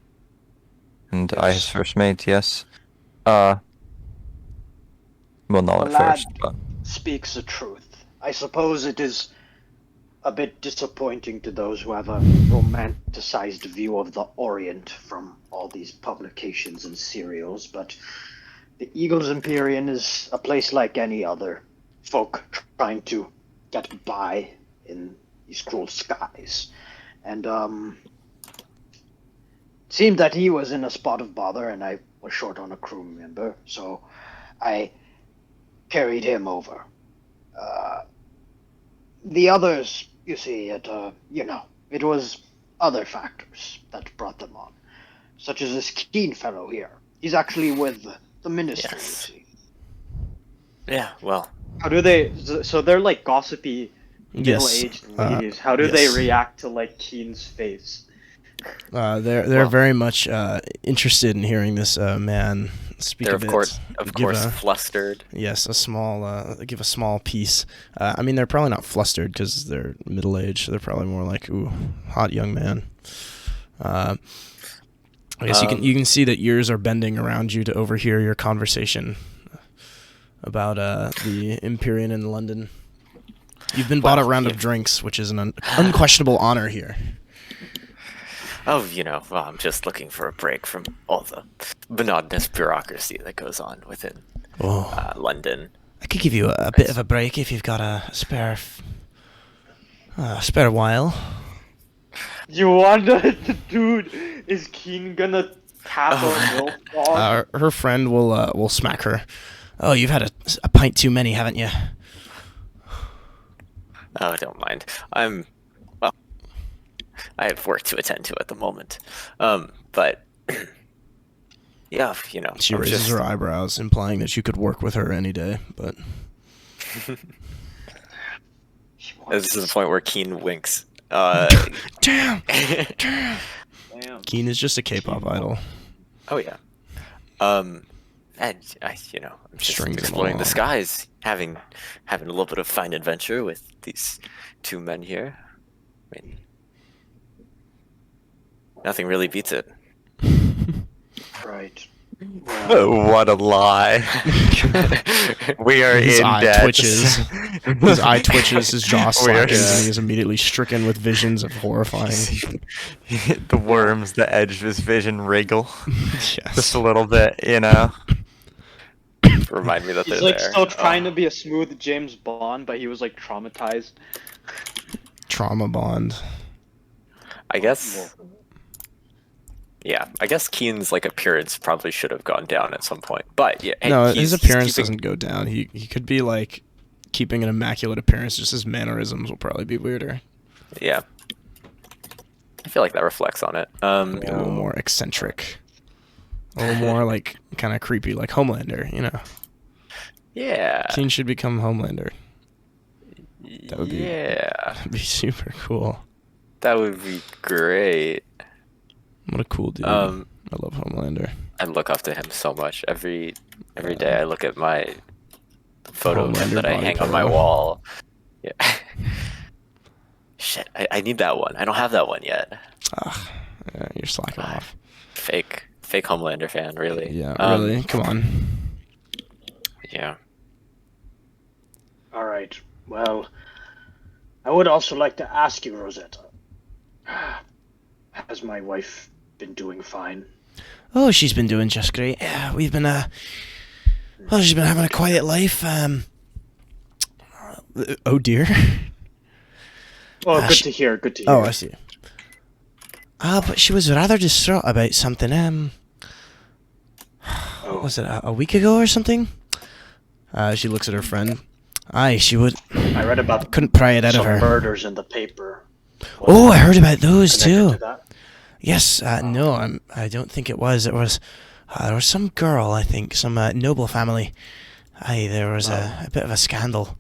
and I his first mate, yes. Well, not The at lad first, but speaks the truth. I suppose it is a bit disappointing to those who have a romanticized view of the Orient from all these publications and serials, but the Eagle's Empyrean is a place like any other. Folk trying to get by in these cruel skies. And, it seemed that he was in a spot of bother, and I was short on a crew member, so I carried him over. The others, you see, it was other factors that brought them on, such as this Keen fellow here. He's actually with the ministry, Yes. you see. Yeah, well, How do they? So they're like gossipy, Yes, middle-aged ladies. How do they react to like Keen's face? They're very much interested in hearing this man speak they're a bit. of course flustered. Yes, give a small piece. I mean, they're probably not flustered because they're middle-aged. So they're probably more like, "Ooh, hot young man." I guess you can see that ears are bending around you to overhear your conversation about the Empyrean in London. You've been bought a round of drinks, which is an unquestionable honor here. Oh, well, I'm just looking for a break from all the monotonous bureaucracy that goes on within London. I could give you a bit of a break if you've got a spare while. You wonder, dude, is Keen gonna tap a milk dog? Her friend will smack her. Oh, you've had a pint too many, haven't you? Oh, don't mind. I have work to attend to at the moment. But yeah, She raises her eyebrows, implying that you could work with her any day, but this is the point where Keen winks. Damn. Keen is just a K-pop idol. Oh yeah. And I'm just exploring the skies, having a little bit of fine adventure with these two men here. I mean, nothing really beats it. Right. what a lie. We are his in eye debt. twitches. His eye twitches, his jaw slackens, and he is immediately stricken with visions of horrifying. The worms, the edge of his vision wriggle. Yes. Just a little bit, Remind me that He's they're like there. still trying to be a smooth James Bond, but he was like traumatized. Trauma bond. I guess. Yeah, I guess Keen's appearance probably should have gone down at some point, but yeah. No, his appearance doesn't go down. He could be keeping an immaculate appearance. Just his mannerisms will probably be weirder. Yeah, I feel like that reflects on it. Be a little more eccentric, a little more kind of creepy, like Homelander. Yeah. Keen should become Homelander. That would be that'd be super cool. That would be great. What a cool dude. I love Homelander. I look up to him so much. Every day I look at my photo of him Homelander that I body hang on my pillow. wall. Yeah. Shit, I need that one. I don't have that one yet. Yeah, you're slacking off. Fake Homelander fan, really. Yeah, really? Come on. Yeah. All right. Well, I would also like to ask you, Rosetta. Has my wife been doing fine? Oh, she's been doing just great. We've been Well, she's been having a quiet life. Oh dear. Oh, good to hear. Good to hear. Oh, I see. But she was rather distraught about something. What was it, a week ago or something? She looks at her friend. Aye, she would. I read about Couldn't pry it out of some her. murders in the paper. Oh, I heard about those Connected too. to that? Yes, no, I don't think it was. There was some girl, I think, some noble family. Aye, there was a bit of a scandal.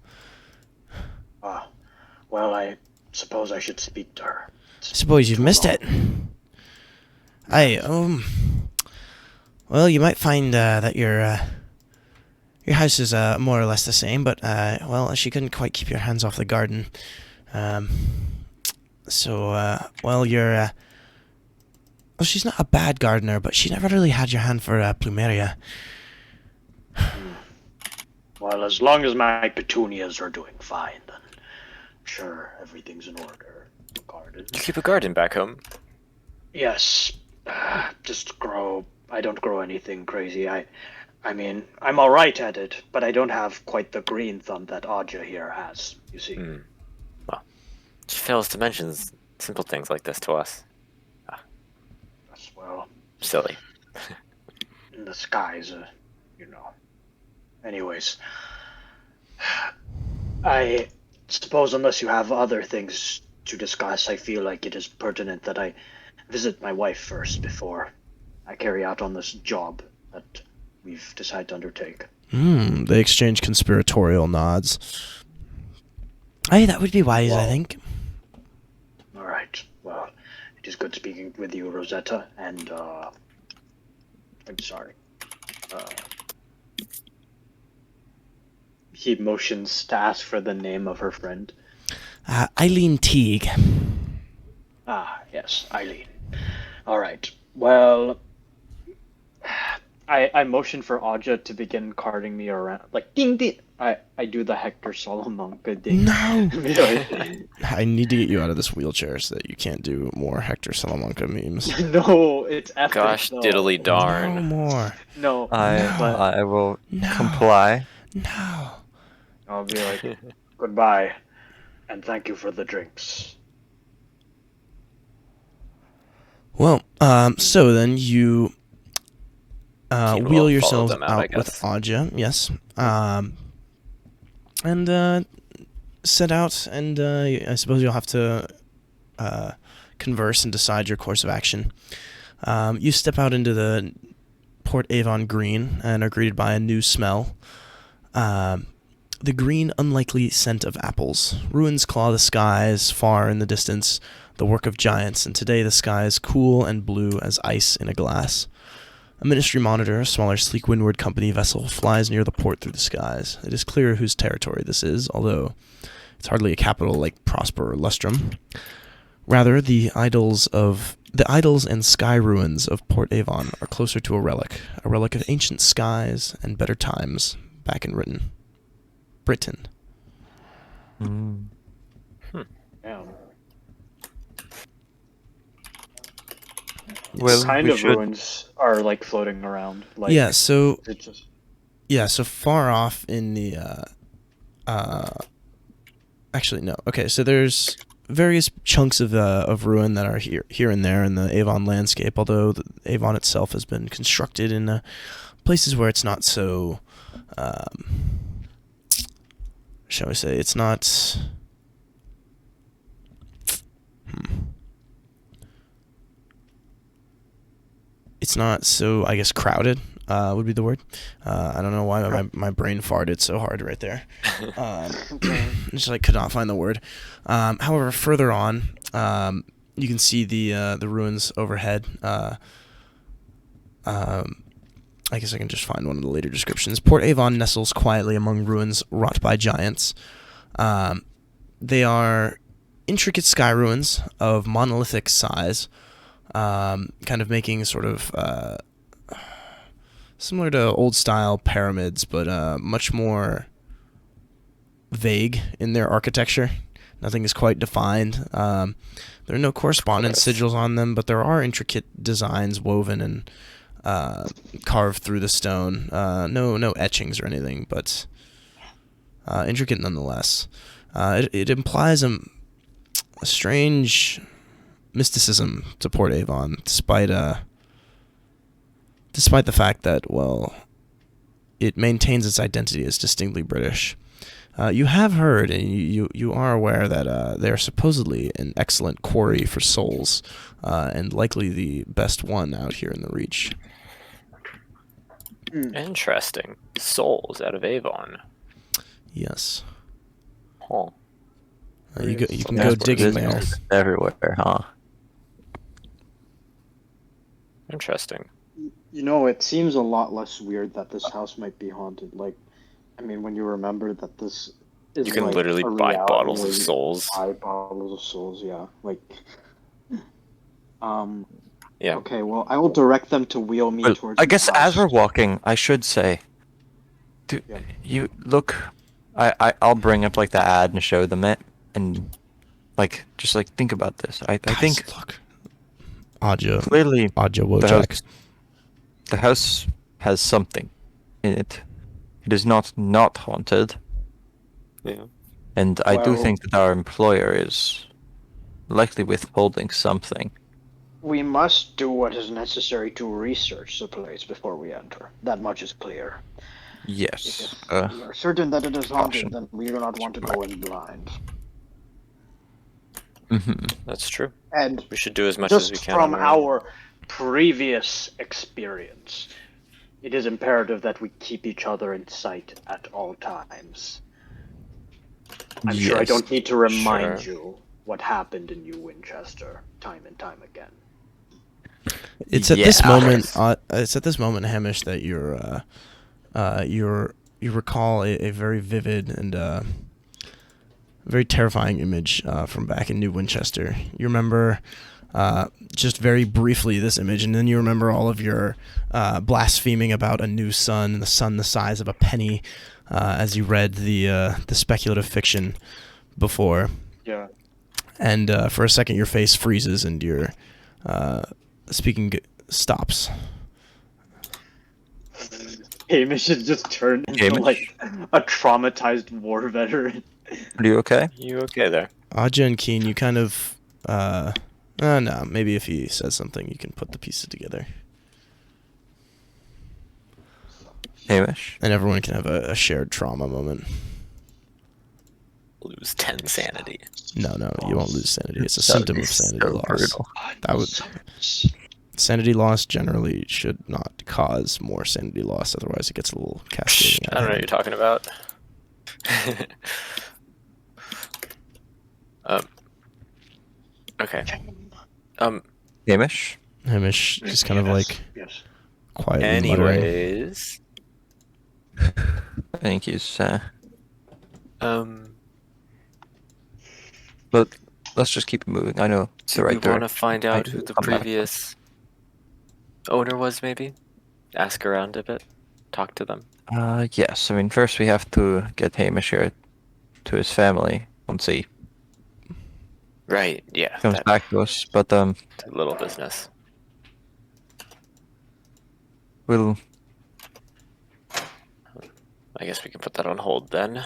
Well, I suppose I should speak to her. Suppose you've missed it. Aye, well, you might find that your house is more or less the same, but well, she couldn't quite keep your hands off the garden. Well, you're well, she's not a bad gardener, but she never really had your hand for plumeria. Well, as long as my petunias are doing fine, then sure, everything's in order. Garden. You keep a garden back home? Yes, I don't grow anything crazy. I mean, I'm all right at it, but I don't have quite the green thumb that Aja here has. You see. Well, she fails to mention simple things like this to us. Well, Silly. in the skies, Anyways, I suppose unless you have other things to discuss, I feel like it is pertinent that I visit my wife first before I carry out on this job that we've decided to undertake. They exchange conspiratorial nods. Aye, that would be wise, I think. All right. Well, it is good speaking with you, Rosetta, and I'm sorry. He motions to ask for the name of her friend. Eileen Teague. Ah, yes, Eileen. All right. Well, I motion for Aja to begin carting me around. Like, ding, ding. I do the Hector Salamanca ding. No! I need to get you out of this wheelchair so that you can't do more Hector Salamanca memes. No, it's epic. Gosh, though. diddly darn. No more. No. I will comply. No. I'll be like, goodbye, and thank you for the drinks. Well, so then you Teen will wheel follow yourselves them out, I out with guess. Aja, yes. And set out, and I suppose you'll have to converse and decide your course of action. You step out into the Port Avon Green and are greeted by a new smell. The green, unlikely scent of apples. Ruins claw the skies far in the distance, the work of giants, and today the sky is cool and blue as ice in a glass. A ministry monitor, a smaller, sleek Windward Company vessel, flies near the port through the skies. It is clear whose territory this is, although it's hardly a capital like Prosper or Lustrum. Rather, the idols and sky ruins of Port Avon are closer to a relic of ancient skies and better times back in Britain. Yeah. Well, What kind we of should- ruins are like floating around? Like, Yeah, so is it just so far off in the actually no. Okay, so there's various chunks of ruin that are here and there in the Avon landscape, although the Avon itself has been constructed in places where it's not so shall we say, it's not it's not so, I guess, crowded would be the word. I don't know why my brain farted so hard right there. Just like could not find the word. However, further on, you can see the ruins overhead. I guess I can just find one of the later descriptions. Port Avon nestles quietly among ruins wrought by giants. They are intricate sky ruins of monolithic size, kind of making sort of similar to old-style pyramids, but much more vague in their architecture. Nothing is quite defined. There are no correspondence sigils on them, but there are intricate designs woven and carved through the stone. No etchings or anything, but intricate nonetheless. It implies a strange mysticism to Port Avon, despite the fact that, well, it maintains its identity as distinctly British. You have heard, and you are aware that they are supposedly an excellent quarry for souls, and likely the best one out here in the Reach. Interesting. Souls out of Avon. Yes. Huh. You can go digging there. Everywhere, huh? Interesting. It seems a lot less weird that this house might be haunted. Like, I mean, when you remember that this is You can like literally a buy reality bottles where of you souls. buy bottles of souls, yeah. Like, Yeah. okay, well, I will direct them to wheel me Well, towards I the guess house. as we're walking, I should say, Yeah. you look. I'll bring up like the ad and show them it, and like just like think about this. I think Look. Aja clearly Wojak. the house has something in it. It is not haunted, Yeah. and I do Well- think that our employer is likely withholding something. We must do what is necessary to research the place before we enter. That much is clear. Yes. If we are certain that it is haunted, caution. then we do not want to go in blind. That's true. And We should do as much as we just can. from on our own. our previous experience, it is imperative that we keep each other in sight at all times. I'm sure I Yes. don't need to remind Sure. you what happened in New Winchester time and time again. It's at this Yeah. moment. It's at this moment, Hamish, that you recall a very vivid and very terrifying image from back in New Winchester. You remember just very briefly this image, and then you remember all of your blaspheming about a new sun and the sun the size of a penny as you read the speculative fiction before. Yeah. And for a second, your face freezes and your speaking stops. Hamish has just turned into Hamish? like a traumatized war veteran. Are you okay? You okay there? Aja and Keen, you kind of... no, maybe if he says something, you can put the pieces together. Hamish? And everyone can have a shared trauma moment. Lose 10 sanity. No, you won't lose sanity. It's a That would symptom be of sanity so loss. brutal. That would... Sanity loss generally should not cause more sanity loss, otherwise it gets a little cascading. I don't know what you're talking about. Okay. Hamish? Hamish just kind of like Yes. quietly muttering. Anyways, I think he's. um, But let's just keep it moving. I know it's do the we right want to direction. find out I who do. the I'm back. previous owner was, maybe? Ask around a bit? Talk to them? Yes. I mean, first we have to get Hamish here to his family once he Right, yeah. comes That back to us. But little business. we'll. I guess we can put that on hold then.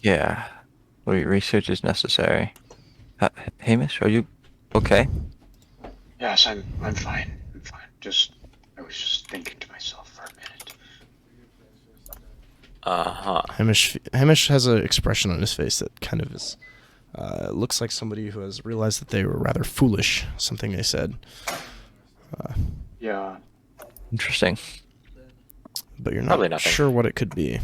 Yeah. Research is necessary. Hamish, are you okay? Yes, I'm fine. I'm fine. I was just thinking to myself for a minute. Uh-huh. Hamish has an expression on his face that kind of is looks like somebody who has realized that they were rather foolish, something they said. Yeah. Interesting. But you're Probably not nothing. sure what it could be.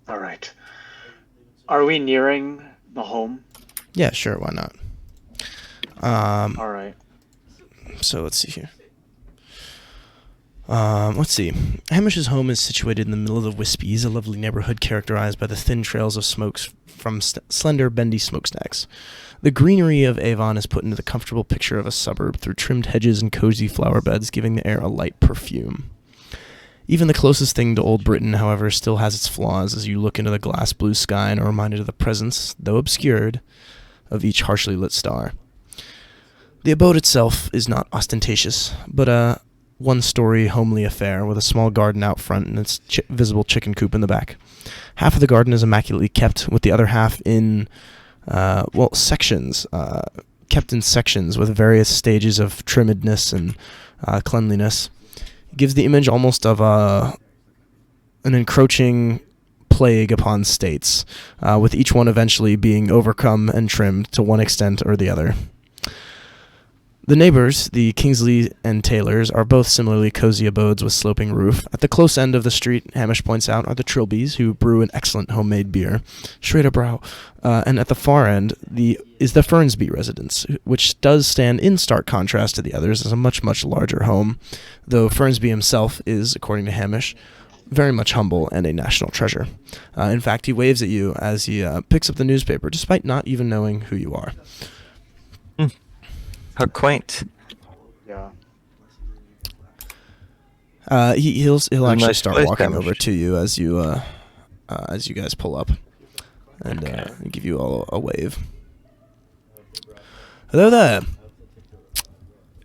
All right. Are we nearing the home? Yeah, sure, why not? All right. So let's see here. Let's see. Hamish's home is situated in the middle of the Wispies, a lovely neighborhood characterized by the thin trails of smokes from slender, bendy smokestacks. The greenery of Avon is put into the comfortable picture of a suburb through trimmed hedges and cozy flower beds, giving the air a light perfume. Even the closest thing to Old Britain, however, still has its flaws as you look into the glass blue sky and are reminded of the presence, though obscured, of each harshly lit star. The abode itself is not ostentatious, but a one-story homely affair with a small garden out front and its visible chicken coop in the back. Half of the garden is immaculately kept, with the other half in, sections, kept in sections with various stages of trimmedness and cleanliness. It gives the image almost of an encroaching plague upon states, with each one eventually being overcome and trimmed to one extent or the other. The neighbors, the Kingsley and Taylors, are both similarly cozy abodes with sloping roof. At the close end of the street, Hamish points out, are the Trilbys, who brew an excellent homemade beer. Straight brow. And at the far end is the Fernsby residence, which does stand in stark contrast to the others as a much, much larger home, though Fernsby himself is, according to Hamish, very much humble and a national treasure. In fact, he waves at you as he picks up the newspaper, despite not even knowing who you are. How quaint. Yeah. He'll actually nice start place, walking Hamish. over to you as you guys pull up, and give you all a wave. Hello there.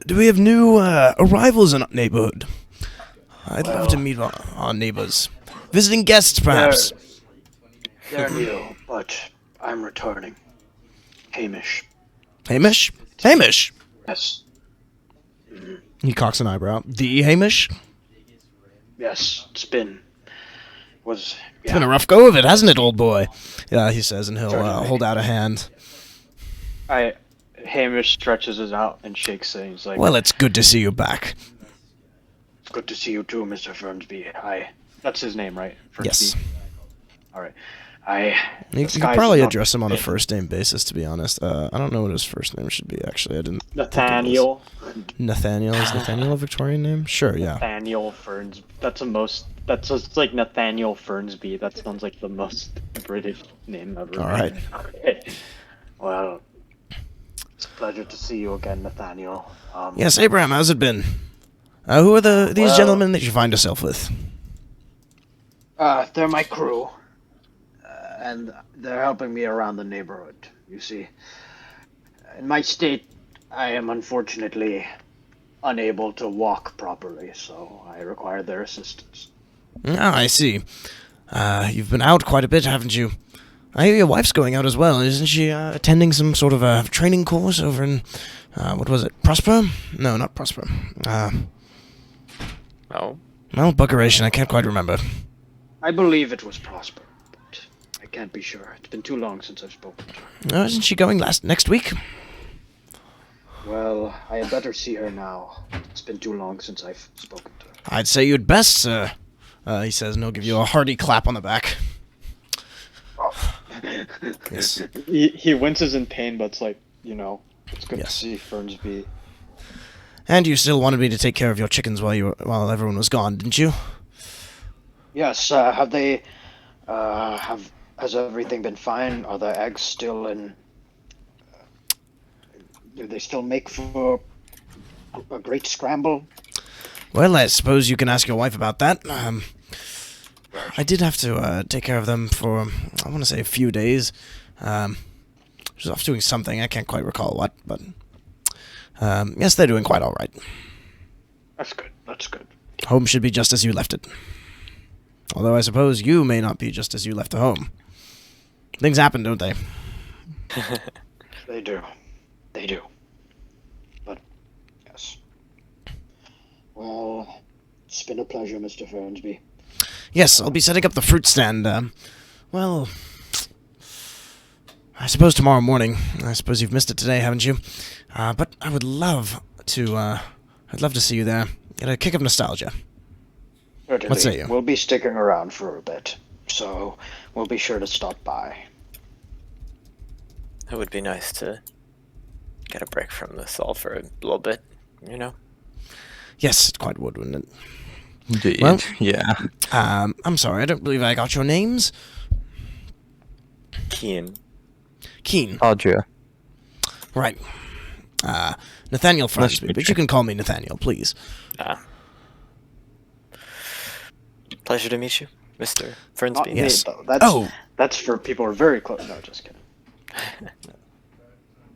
Do we have new arrivals in our neighborhood? I'd love to meet our neighbors. Visiting guests, perhaps. They're new, but I'm returning. Hamish. Hamish? Hamish! Yes. He cocks an eyebrow. The Hamish? Yes, it's been It's been a rough go of it, hasn't it, old boy? Yeah, he says, and he'll Certainly. hold out a hand. Hamish stretches it out and shakes it. He's like, Well, it's good to see you back. It's good to see you too, Mr. Fernsby. that's his name, right? Yes. All right. You could probably address him on a first-name basis, to be honest. I don't know what his first name should be, actually. I didn't. Nathaniel. Nathaniel? Is Nathaniel a Victorian name? Sure, yeah. Nathaniel Ferns. That's just like Nathaniel Fernsby. That sounds like the most British name ever. All right. Okay. Well, it's a pleasure to see you again, Nathaniel. Yes, Abraham, how's it been? Who are these Well- gentlemen that you find yourself with? They're my crew. And they're helping me around the neighborhood, you see. In my state, I am unfortunately unable to walk properly, so I require their assistance. Ah, I see. You've been out quite a bit, haven't you? I hear your wife's going out as well. Isn't she attending some sort of a training course over in, what was it, Prosper? No, not Prosper. Oh. Well, Buckeration, I can't quite remember. I believe it was Prosper, but I can't be sure. It's been too long since I've spoken to her. Isn't she going next week? Well, I had better see her now. It's been too long since I've spoken to her. I'd say you'd best, sir. He says, and he'll give you a hearty clap on the back. Yes. He winces in pain, but it's like, it's good Yes. to see Fernsby. And you still wanted me to take care of your chickens while everyone was gone, didn't you? Yes, has everything been fine? Are the eggs still in... do they still make for a great scramble? Well, I suppose you can ask your wife about that. I did have to take care of them for, I want to say, a few days. She was off doing something, I can't quite recall what, but... yes, they're doing quite all right. That's good, that's good. Home should be just as you left it. Although I suppose you may not be just as you left the home. Things happen, don't they? They do. They do. But, yes. Well, it's been a pleasure, Mr. Fernsby. Yes, I'll be setting up the fruit stand, well... I suppose tomorrow morning. I suppose you've missed it today, haven't you? But I would love to, I'd love to see you there. Get a kick of nostalgia. Certainly. What say you? We'll be sticking around for a bit, so we'll be sure to stop by. It would be nice to get a break from this all for a little bit, Yes, it quite would, wouldn't it? Indeed. Well- yeah. I'm sorry, I don't believe I got your names. Keen. Keen. Audra. Right. Nathaniel Nice to Fransby, meet but you. you can call me Nathaniel, please. Pleasure to meet you, Mr. Not Fernsby. me, Yes. though. That's Oh. that's for people who are very close. No, just kidding.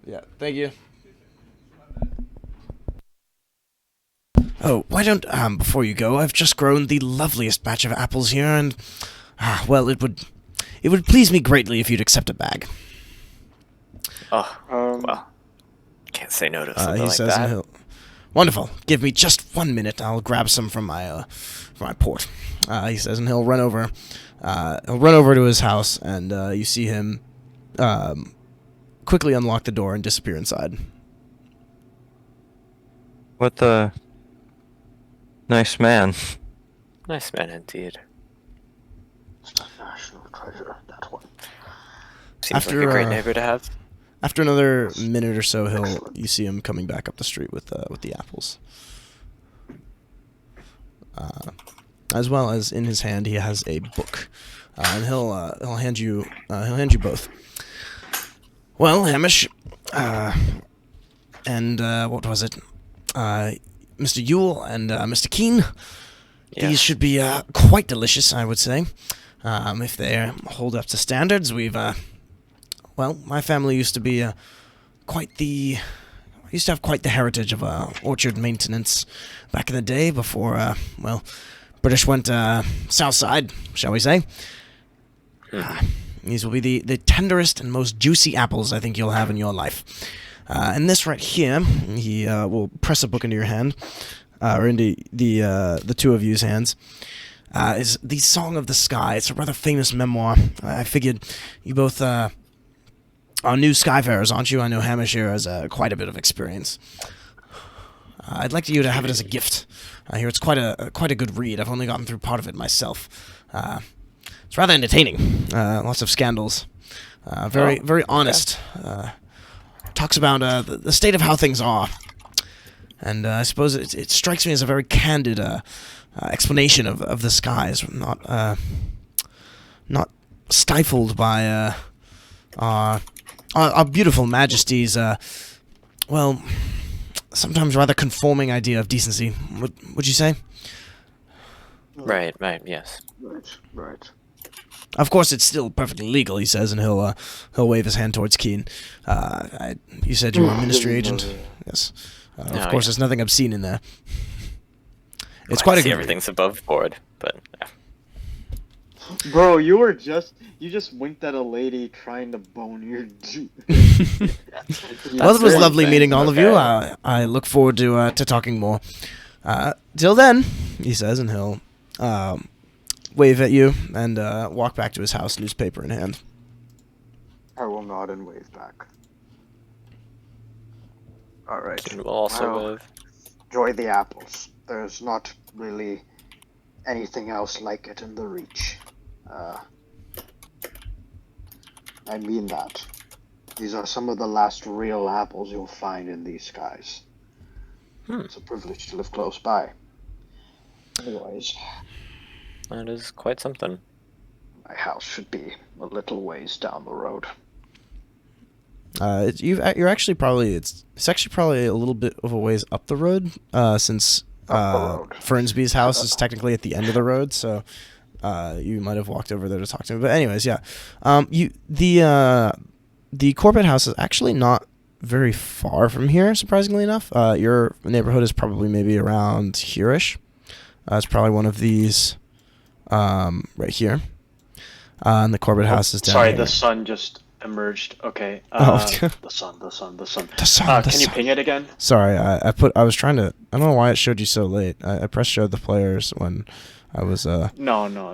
Yeah, thank you. Oh, why don't, before you go, I've just grown the loveliest batch of apples here, and, well, it would please me greatly if you'd accept a bag. Oh, Um, well, can't say no to something He like says, that. and he'll... Wonderful. Give me just 1 minute. I'll grab some from my port. He says, and he'll run over to his house, and you see him quickly unlock the door and disappear inside. What the... Nice man. Nice man indeed. national treasure, that one. Seems After, like a great neighbor to have. After another minute or so, you see him coming back up the street with the apples. As well as in his hand, he has a book, and he'll hand you both. Well, Hamish, and what was it? Mr. Yule and Mr. Keene. Yes. These should be quite delicious, I would say, if they hold up to standards. Well, my family used to be used to have quite the heritage of orchard maintenance back in the day before, British went south side, shall we say. These will be the tenderest and most juicy apples I think you'll have in your life. And this right here, he will press a book into your hand, or into the two of you's hands, is The Song of the Sky. It's a rather famous memoir. I figured you both are new skyfarers, aren't you? I know Hamish here has quite a bit of experience. I'd like you to have it as a gift. I hear it's quite a good read. I've only gotten through part of it myself. It's rather entertaining. Lots of scandals. Very honest. Talks about the state of how things are. And I suppose it strikes me as a very candid explanation of the skies, not stifled by our beautiful majesty's, sometimes rather conforming idea of decency. Would you say? Right, yes. Right. Of course, it's still perfectly legal, he says, and he'll wave his hand towards Keene. You said you were a ministry agent? Yes. Of course, there's nothing obscene in there. It's quite a good... Everything's above board, but... Bro, you just winked at a lady trying to bone your dude. Well, it was lovely meeting all of you. I look forward to talking more. Till then, he says, and he'll wave at you and walk back to his house, newspaper in hand. I will nod and wave back. All right. And we'll also wave. Enjoy the apples. There's not really anything else like it in the Reach. I mean that. These are some of the last real apples you'll find in these skies. It's a privilege to live close by. Anyways, That is quite something. my house should be a little ways down the road. You're actually probably it's actually probably a little bit of a ways up the road, since Up the road. Fernsby's house is technically at the end of the road, so you might have walked over there to talk to him. But anyways, yeah, the Corbett house is actually not very far from here, surprisingly enough. Your neighborhood is probably maybe around here-ish. It's probably one of these right here. And the Corbett house is down Sorry, here. the sun just emerged. Okay. Oh. The sun. The sun, Can you ping it again? Sorry, I was trying to... I don't know why it showed you so late. I pressed showed the players when I was No.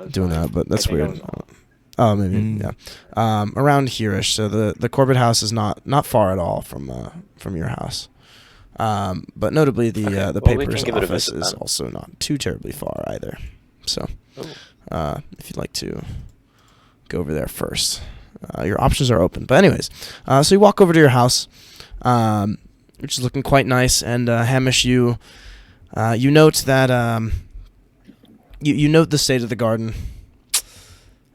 it's doing fine. that, but that's I think I weird. was- Oh, maybe, yeah. Around here-ish, so the Corbett house is not far at all from your house. But notably, the well, we paper's can give it a office visit is then. also not too terribly far either. So, if you'd like to go over there first, your options are open. But anyways, so you walk over to your house, which is looking quite nice, and Hamish, you note that you note the state of the garden.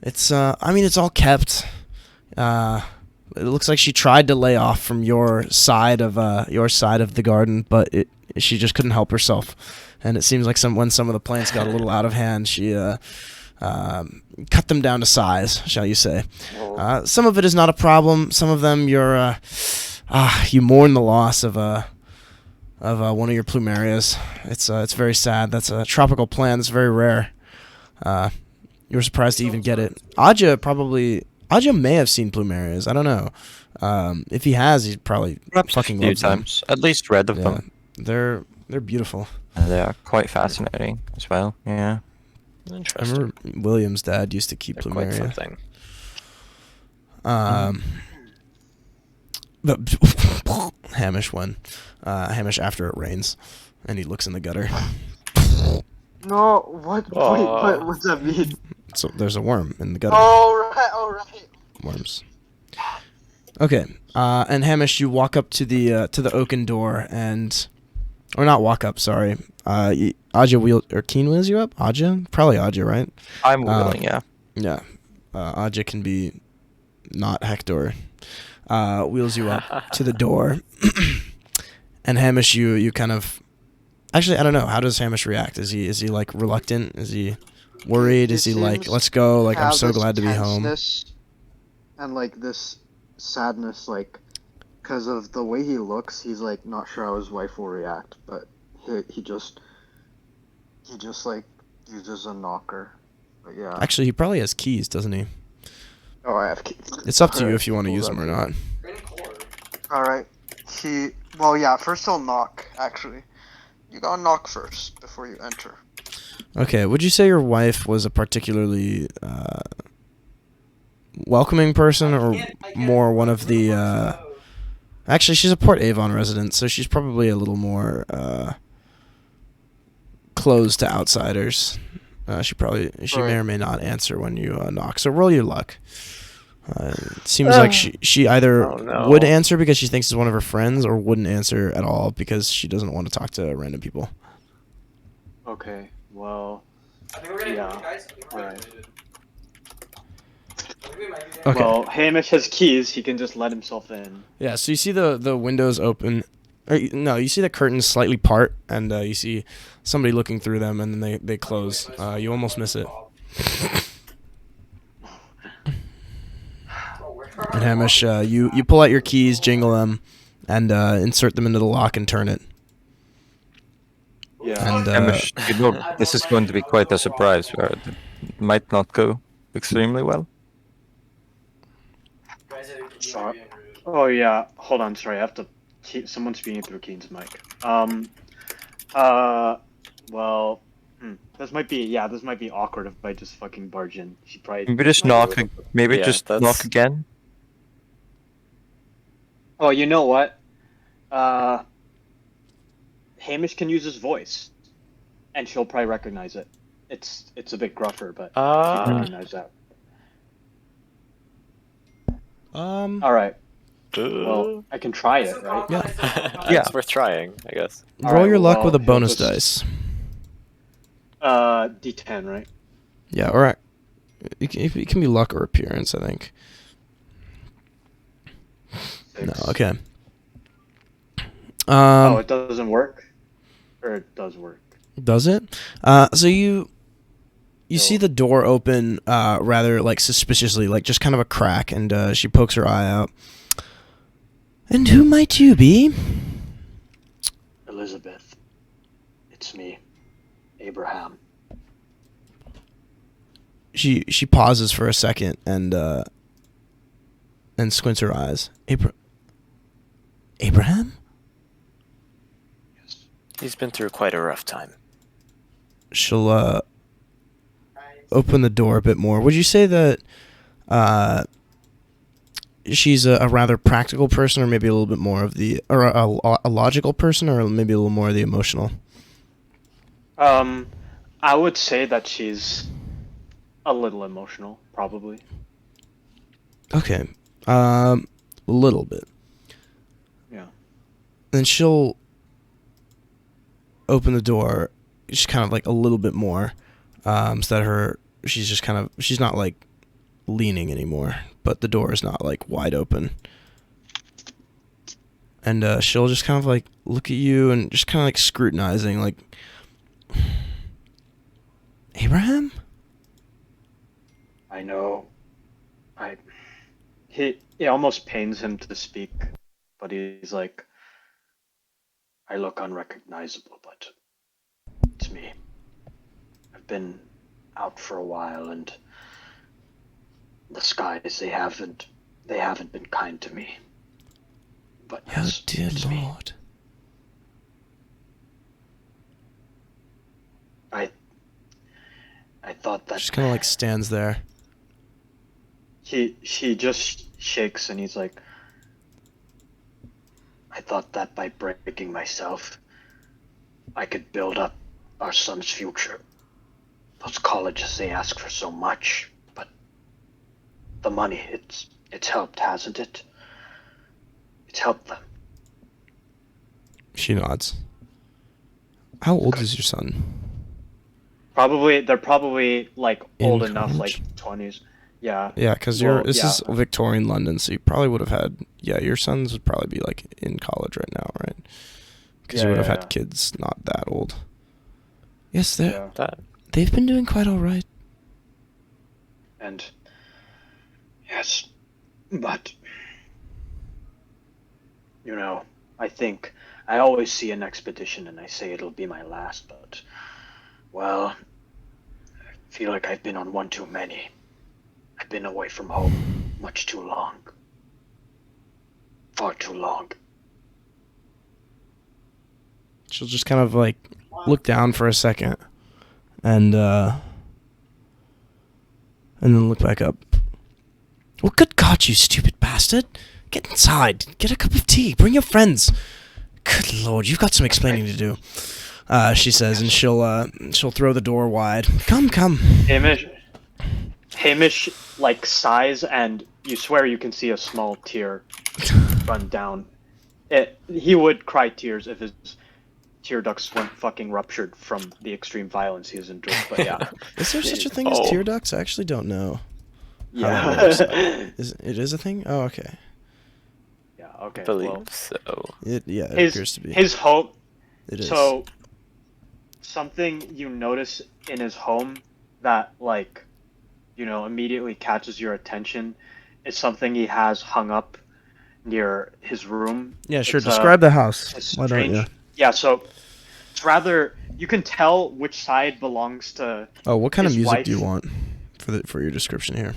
It's it's all kept. It looks like she tried to lay off from your side of the garden, but she just couldn't help herself. And it seems like when some of the plants got a little out of hand, she cut them down to size, shall you say. Some of it is not a problem. Some of them you mourn the loss of one of your plumerias. It's very sad. That's a tropical plant. It's very rare. You were surprised to even get it. Aja may have seen plumerias. I don't know. If he has, he probably Perhaps fucking a few loves them. times. At least read of them. They're beautiful. They are quite fascinating as well. Yeah. I Interesting. remember William's dad used to keep They're quite plumeria. something. But Hamish when Hamish after it rains, and he looks in the gutter. No, what? Aw. Wait, what does that mean? So there's a worm in the gutter. All right. Worms. Okay, and Hamish, you walk up to the oaken door, or not walk up. Sorry, Keen wheels you up. Probably Aja, right? I'm willing, yeah. Yeah, Aja can be not Hector. Wheels you up to the door, and Hamish, you kind of. Actually, I don't know. How does Hamish react? Is he like reluctant? Is he worried? Is he like, seems let's go? Like, I'm have so this glad to be home. tenseness And like this sadness, like, because of the way he looks, he's like not sure how his wife will react, but he just like uses a knocker. But yeah. Actually, he probably has keys, doesn't he? Oh, I have keys. It's up to you Alright, if you want to hold use them or on. not. All right. Well, yeah. First he'll knock. Actually, you gotta knock first before you enter. Okay, would you say your wife was a particularly welcoming person, or more one of the... Actually, she's a Port Avon resident, so she's probably a little more closed to outsiders. She may or may not answer when you knock, so roll your luck. It seems like she either would answer because she thinks it's one of her friends, or wouldn't answer at all because she doesn't want to talk to random people. Okay, well, I think we're gonna yeah, go, guys. alright. Okay. Well, Hamish has keys. He can just let himself in. Yeah, so you see the windows open. No, you see the curtains slightly part, and you see somebody looking through them, and then they close. You almost miss it. And Hamish, you pull out your keys, jingle them, and insert them into the lock and turn it. Yeah. And Hamish, you know, this is going to be quite a surprise. Where it might not go extremely well. Sorry. Oh yeah. Hold on. Sorry, I have to. Someone's speaking through Keen's mic. Well. This might be awkward if I just fucking barge in. She probably. Maybe just knock. Maybe Yeah, just that's- knock again. Oh, you know what? Hamish can use his voice, and she'll probably recognize it. It's a bit gruffer, but she can recognize that. All right. Well, I can try it, right? Yeah. It's worth trying, I guess. roll Alright, your luck well, with a he'll bonus just- dice. D10, right? Yeah, all right. It can be luck or appearance, I think. No, Six. okay. Oh, it doesn't work, or it does work. Does it? So you see the door open rather like suspiciously, like just kind of a crack, and she pokes her eye out. And who might you be? Elizabeth, it's me, Abraham. She pauses for a second and squints her eyes. Abraham? He's been through quite a rough time. She'll open the door a bit more. Would you say that she's a rather practical person, or maybe a little bit more of a logical person, or maybe a little more of the emotional? I would say that she's a little emotional, probably. Okay, a little bit. Yeah. Then she'll open the door, just kind of like a little bit more, so that she's not like leaning anymore, but the door is not like wide open. And she'll just kind of like look at you and just kind of like scrutinizing, like, Abraham? I know. It almost pains him to speak, but he's like, I look unrecognizable, but it's me. I've been out for a while, and the skies, they haven't been kind to me. But yes, Oh dear it's me. Lord. I thought that Just kind of like stands there. he just shakes and he's like, I thought that by breaking myself, I could build up our son's future. Those colleges, they ask for so much, but the money, it's helped, hasn't it? It's helped them. She nods. How old is your son? They're probably like In old enough, college? like 20s. Yeah. Yeah, because Well, this yeah. is Victorian London, so you probably would have had. Yeah, your sons would probably be like in college right now, right? Because you would have had kids not that old. Yes, they've been doing quite all right. And yes, but I think I always see an expedition and I say it'll be my last, but well, I feel like I've been on one too many. I've been away from home much too long. Far too long. She'll just kind of like look down for a second, and then look back up. Well, good God, you stupid bastard! Get inside. Get a cup of tea. Bring your friends. Good Lord, you've got some explaining to do. She says, and she'll throw the door wide. Come. Hamish like sighs, and you swear you can see a small tear run down. He would cry tears if his tear ducts weren't fucking ruptured from the extreme violence he has endured. But yeah, Is there such a thing as tear ducts? I actually don't know. yeah, It is a thing? Oh, okay. yeah. Okay, I believe well, so. It his appears to be. his home. It is. So something you notice in his home that like, immediately catches your attention is something he has hung up near his room. Yeah, sure. It's, Describe the house. it's Why don't you? Yeah, so it's rather, you can tell which side belongs to Oh, what kind of his music wife. do you want for your description here?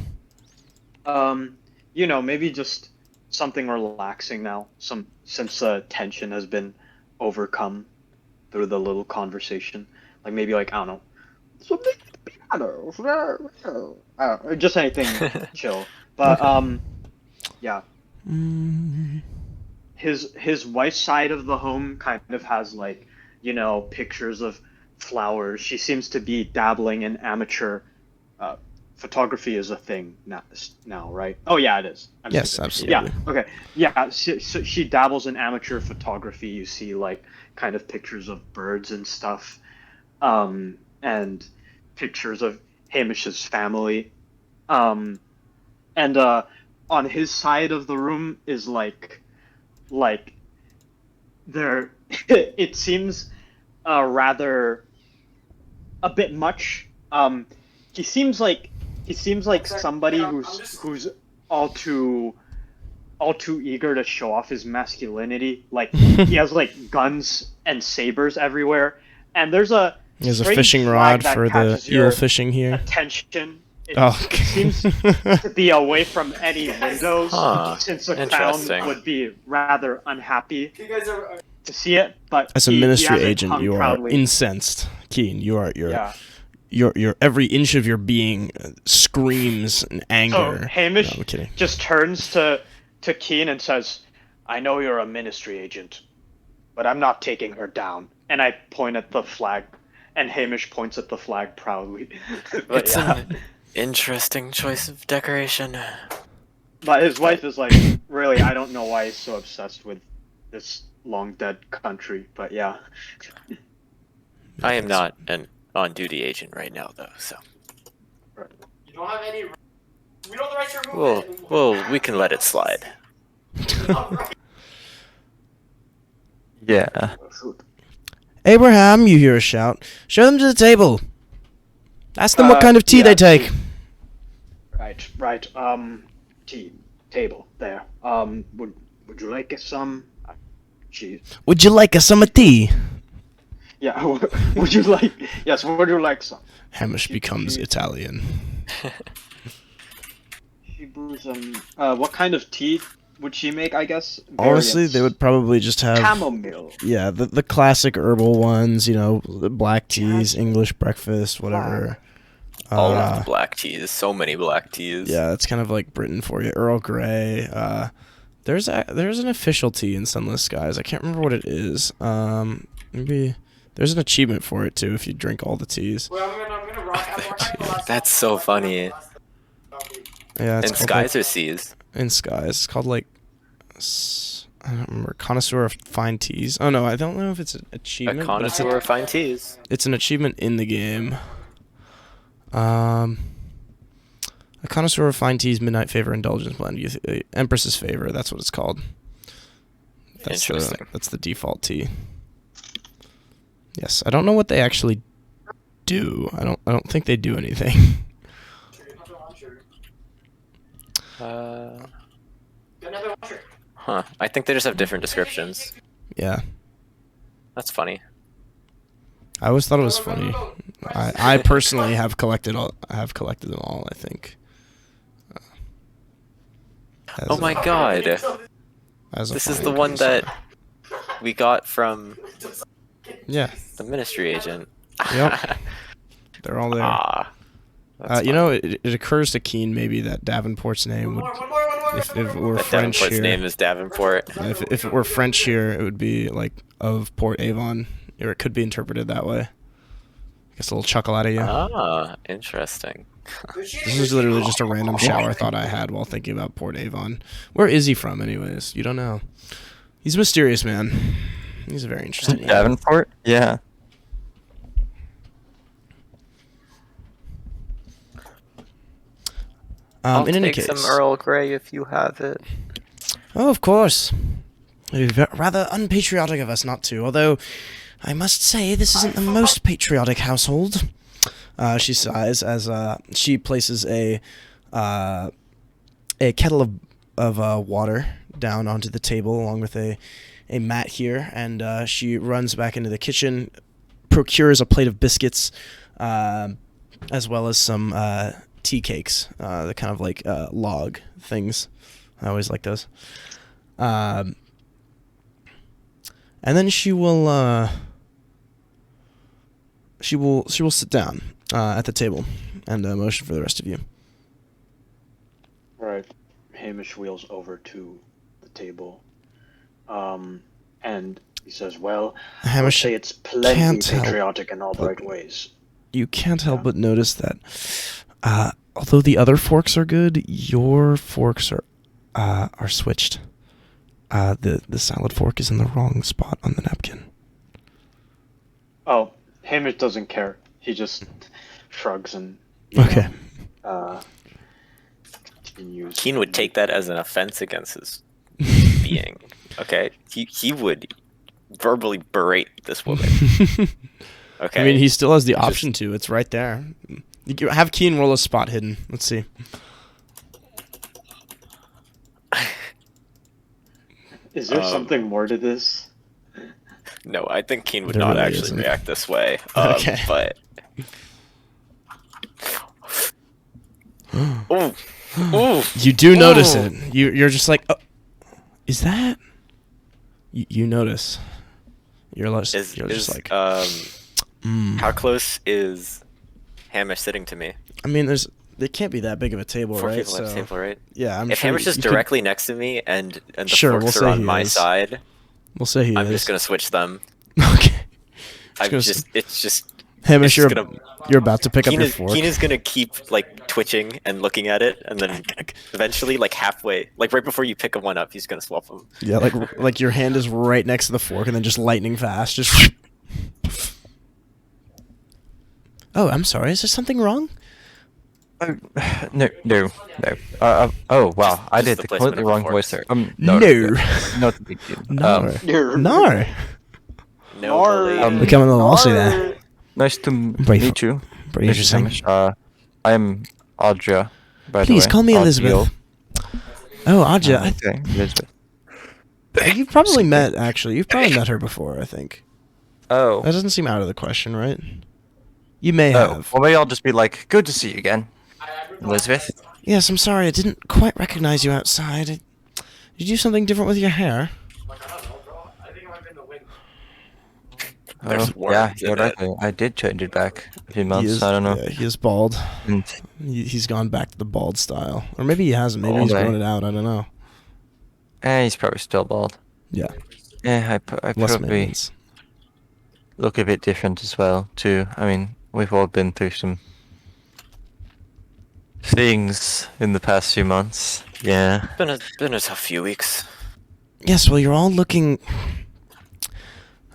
Maybe just something relaxing now, since the tension has been overcome through the little conversation. Like maybe like, I don't know, something piano. I don't know, just anything chill. But yeah. His wife's side of the home kind of has like, pictures of flowers. She seems to be dabbling in amateur photography is a thing now, right? Oh yeah, it is. Yes, absolutely. Yeah. Okay. Yeah. So she dabbles in amateur photography. You see like kind of pictures of birds and stuff, and pictures of Hamish's family, and on his side of the room is like there. It seems rather a bit much. He seems like somebody who's all too eager to show off his masculinity. Like he has like guns and sabers everywhere, and there's a fishing rod for the eel fishing here. Attention. It seems to be away from any windows, since a clown would be rather unhappy to see it. But as a ministry agent, you are incensed, Keen. Your every inch of your being screams in anger. So Hamish No, I'm kidding. just turns to Keen and says, "I know you're a ministry agent, but I'm not taking her down." And I point at the flag, and Hamish points at the flag proudly. But It's an interesting choice of decoration. But his wife is like, really, I don't know why he's so obsessed with this long dead country, but yeah. I am not an on-duty agent right now, though, so. You don't have any. We don't have the right to remove it. Well, we can let it slide. Yeah. Abraham, you hear a shout. Show them to the table. Ask them what kind of tea they take. Right. Tea table there. Would you like some? Cheese. Would you like a some tea? Yeah. Would you like? Yes. Would you like some? Hamish becomes Italian. She brews what kind of tea would she make? I guess. Honestly, they would probably just have chamomile. Yeah, the classic herbal ones. You know, the black teas, English breakfast, whatever. All of the black teas. So many black teas. Yeah, that's kind of like Britain for you. Earl Grey. There's an official tea in Sunless Skies. I can't remember what it is. Maybe there's an achievement for it too if you drink all the teas. Well, I'm gonna rock. That's so funny. Yeah, it's in called, Skies like, or Seas? In Skies. It's called like I don't remember. Connoisseur of Fine Teas. Oh no, I don't know if it's an achievement. A connoisseur of fine teas. It's an achievement in the game. A connoisseur of fine teas, midnight favor, indulgence blend, Empress's favor. That's what it's called. Interesting. That's the default tea. Yes, I don't know what they actually do. I don't think they do anything. Huh. I think they just have different descriptions. Yeah. That's funny. I always thought it was funny. I personally have collected them all, I think. Oh my god. This is the one that we got from the ministry agent. Yep. They're all there. You know, it occurs to Keen maybe that Davenport's name would, if it were French Davenport's here. name is Davenport. If it were French here, it would be like of Port Avon, or it could be interpreted that way. I guess a little chuckle out of you. Ah, interesting. This is literally just a random shower thought I had while thinking about Port Avon. Where is he from, anyways? You don't know. He's a mysterious man. He's a very interesting man. Davenport? Yeah. I'll in any take case, some Earl Grey if you have it. Oh, of course. It'd be rather unpatriotic of us not to, although I must say this isn't the most patriotic household. She sighs as she places a kettle of water down onto the table along with a mat here, and she runs back into the kitchen, procures a plate of biscuits, as well as some tea cakes, the kind of like log things. I always like those. And then she will sit down at the table and motion for the rest of you. Right. Hamish wheels over to the table, and he says, "Well, Hamish, I would say it's plenty can't help patriotic in all the right ways." You can't help but notice that, although the other forks are good, your forks are switched. The salad fork is in the wrong spot on the napkin. Oh, Hamish doesn't care. He just shrugs and Okay. continues. Keen would take that as an offense against his being. Okay, he would verbally berate this woman. Okay. I mean, he still has the option to. It's right there. You can have Keen roll a spot hidden. Let's see. Is there something more to this? No, I think Keen would There not really actually isn't. react this way. Okay. But. Ooh. Ooh. You do notice it. You're just like, oh, is that? You notice. You're just like. How close is Hamish sitting to me? I mean, it can't be that big of a table, Four right? people at the table, right? Yeah, I'm if sure Hamish is you could- directly next to me and the Sure, forks we'll are say on he my is. side, We'll say he I'm is. just gonna switch them. Okay. It's just. Hamish, it's you're about to pick up Keen your is, fork. Keen is gonna keep like twitching and looking at it, and then eventually, like halfway, like right before you pick one up, he's gonna swap them. Yeah, like your hand is right next to the fork, and then just lightning fast, just. Oh, I'm sorry. Is there something wrong? No. Oh wow, I did the the placement completely of wrong the voice forks. there. No. Not the big deal. No. No. No. Becoming a little lossy there. Nice to Pretty meet you. Pretty This is interesting. Hamish. I'm Audra. by Please the way. call me Audrey. Elizabeth. Oh, Aja. Okay, Elizabeth. You've probably met, actually. You've probably met her before, I think. Oh. That doesn't seem out of the question, right? You may have. Well, maybe I'll just be like, good to see you again, Elizabeth. Yes, I'm sorry. I didn't quite recognize you outside. Did you do something different with your hair? There's Yeah, words in you're right. it. I did change it back a few He months. is, I don't know. Yeah, he is bald. And He's gone back to the bald style. Or maybe he hasn't. Maybe Bald, he's eh? grown it out. I don't know. he's probably still bald. Yeah. Yeah, I Less probably maintenance. look a bit different as well, too. I mean, we've all been through some things in the past few months. Yeah. Been a tough few weeks. Yes, well, you're all looking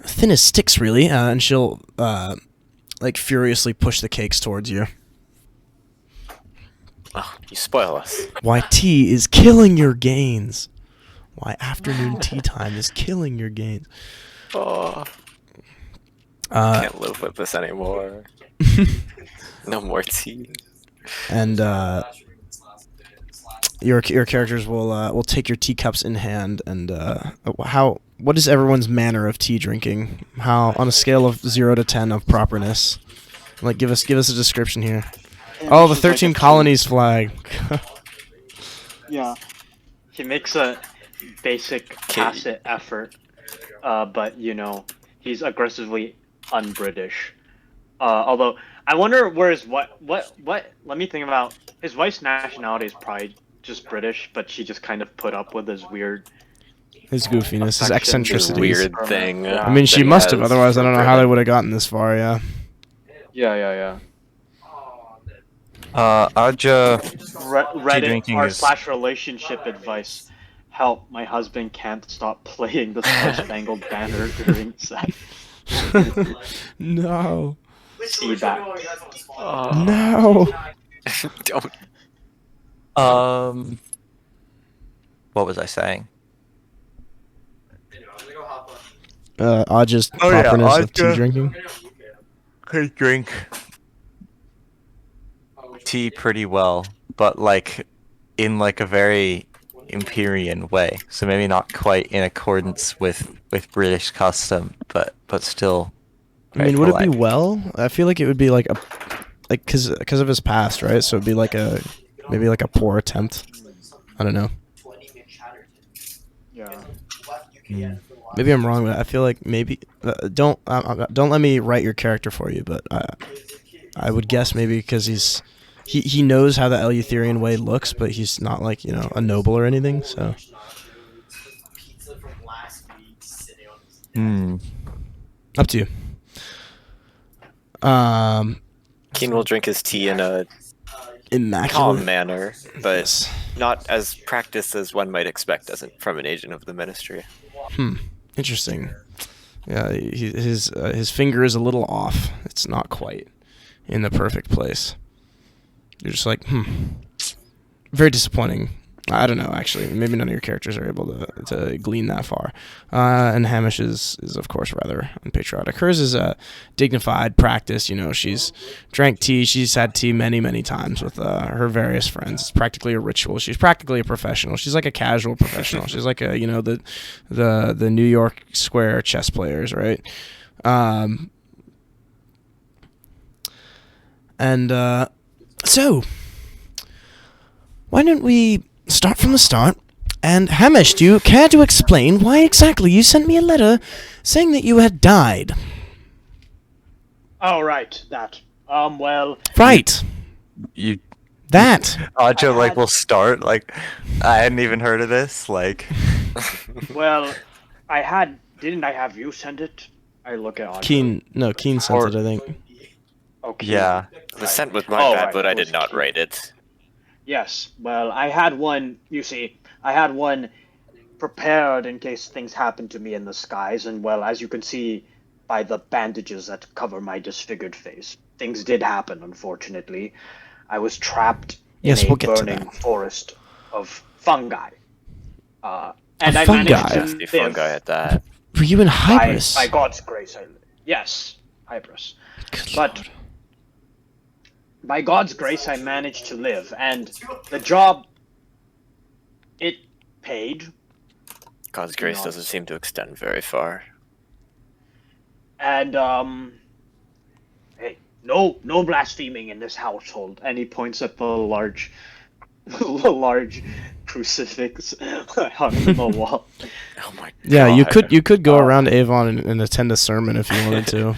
thin as sticks, really. And she'll, like, furiously push the cakes towards you. Oh, you spoil us. Why tea is killing your gains. Why afternoon tea time is killing your gains. Oh, Uh, can't live with this anymore. No more tea. and your characters will take your teacups in hand and what is everyone's manner of tea drinking? How on a scale of 0 to 10 of properness? Like give us a description here. Oh, the 13 colonies flag. Yeah. He makes a basic tacit effort, but he's aggressively un-British. Although I wonder where his what let me think about his wife's nationality is probably just British, but she just kind of put up with his weird His goofiness, his affection, eccentricities. Weird thing. Yeah. I mean, she that he must have, has otherwise I for don't know how Britain. they would have gotten this far, yeah. Yeah. Arja, Reddit drinking r is- slash relationship advice. Help, my husband can't stop playing the Star Spangled Banner during sex. No. See that. No. Don't. what was I saying? Aja's Oh, yeah, properness of tea Aja. drinking. I drink tea pretty well, but like in like a very Empyrean way. So maybe not quite in accordance with British custom, but still. I mean, would it be well? I feel like it would be like because of his past, right? So it'd be like maybe like a poor attempt. I don't know. Yeah. Maybe I'm wrong, but I feel like maybe don't let me write your character for you, but I would guess maybe because he knows how the Eleutherian way looks, but he's not like a noble or anything. So up to you. Keen will drink his tea in a Immaculate calm manner, but Yes. not as practiced as one might expect from an agent of the ministry. Interesting. Yeah, his finger is a little off. It's not quite in the perfect place. You're just like, very disappointing. I don't know, actually. Maybe none of your characters are able to glean that far. And Hamish is of course rather unpatriotic. Hers is a dignified practice. She's drank tea. She's had tea many, many times with her various friends. It's practically a ritual. She's practically a professional. She's like a casual professional. She's like the New York Square chess players, right? So why don't we start from the start? And Hamish, do you care to explain why exactly you sent me a letter saying that you had died? Oh, right, that. Well, Right. You That. Arja will start like I hadn't even heard of this. Like well, didn't I have you send it? I look at Audrey. Keen sent it, I think. Okay. yeah. The scent was my Oh, bad, right, but I it was did not Keen. write it. Yes, well, I had one prepared in case things happen to me in the skies, and well, as you can see by the bandages that cover my disfigured face, things did happen, unfortunately. I was trapped Yes, in a we'll get to burning that. forest of fungi. And I fungi? managed to Nasty live fungi at that. Were you in by Hybris? God's grace. Yes, Hybris. Good But Lord. by God's grace, I managed to live, and the job, it paid. God's grace doesn't seem to extend very far. And, hey, no blaspheming in this household. And he points at the large crucifix hung on the wall. Oh my god. Yeah, you could go around Avon and attend a sermon if you wanted to.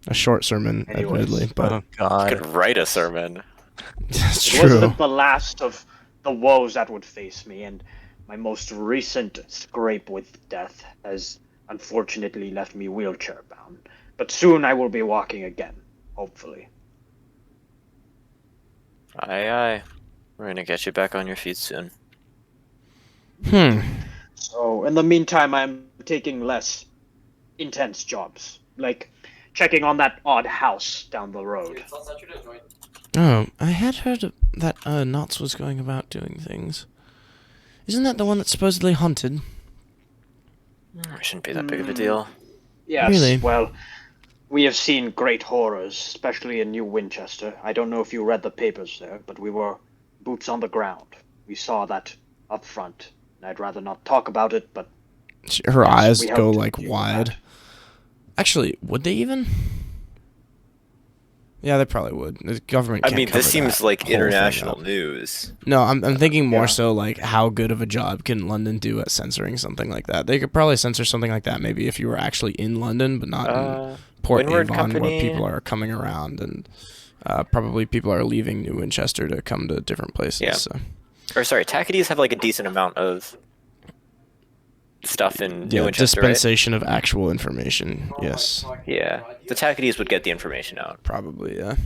A short sermon, admittedly, but Oh God. You could write a sermon. that's It true. wasn't the last of the woes that would face me, and my most recent scrape with death has unfortunately left me wheelchair bound. But soon I will be walking again, hopefully. Aye. We're gonna get you back on your feet soon. So, in the meantime, I'm taking less intense jobs, like checking on that odd house down the road. Oh, I had heard that Knots was going about doing things. Isn't that the one that's supposedly haunted? It shouldn't be that big of a deal. Yes, Really? well, we have seen great horrors, especially in New Winchester. I don't know if you read the papers there, but we were boots on the ground. We saw that up front. I'd rather not talk about it, but Her eyes we go helped like you with wide. that. Actually, would they even? Yeah, they probably would. The government. I Can't mean, cover this seems that like whole thing international up. news. No, I'm thinking more Yeah. so like how good of a job can London do at censoring something like that? They could probably censor something like that maybe if you were actually in London, but not in Port Windward Avon Company. where people are coming around and probably people are leaving New Winchester to come to different places. Yeah. So. Or sorry, Tackities have like a decent amount of stuff in New Yeah, Winchester, right? dispensation of actual information. Yes, Yeah, the Tackities would get the information out. probably. Yeah.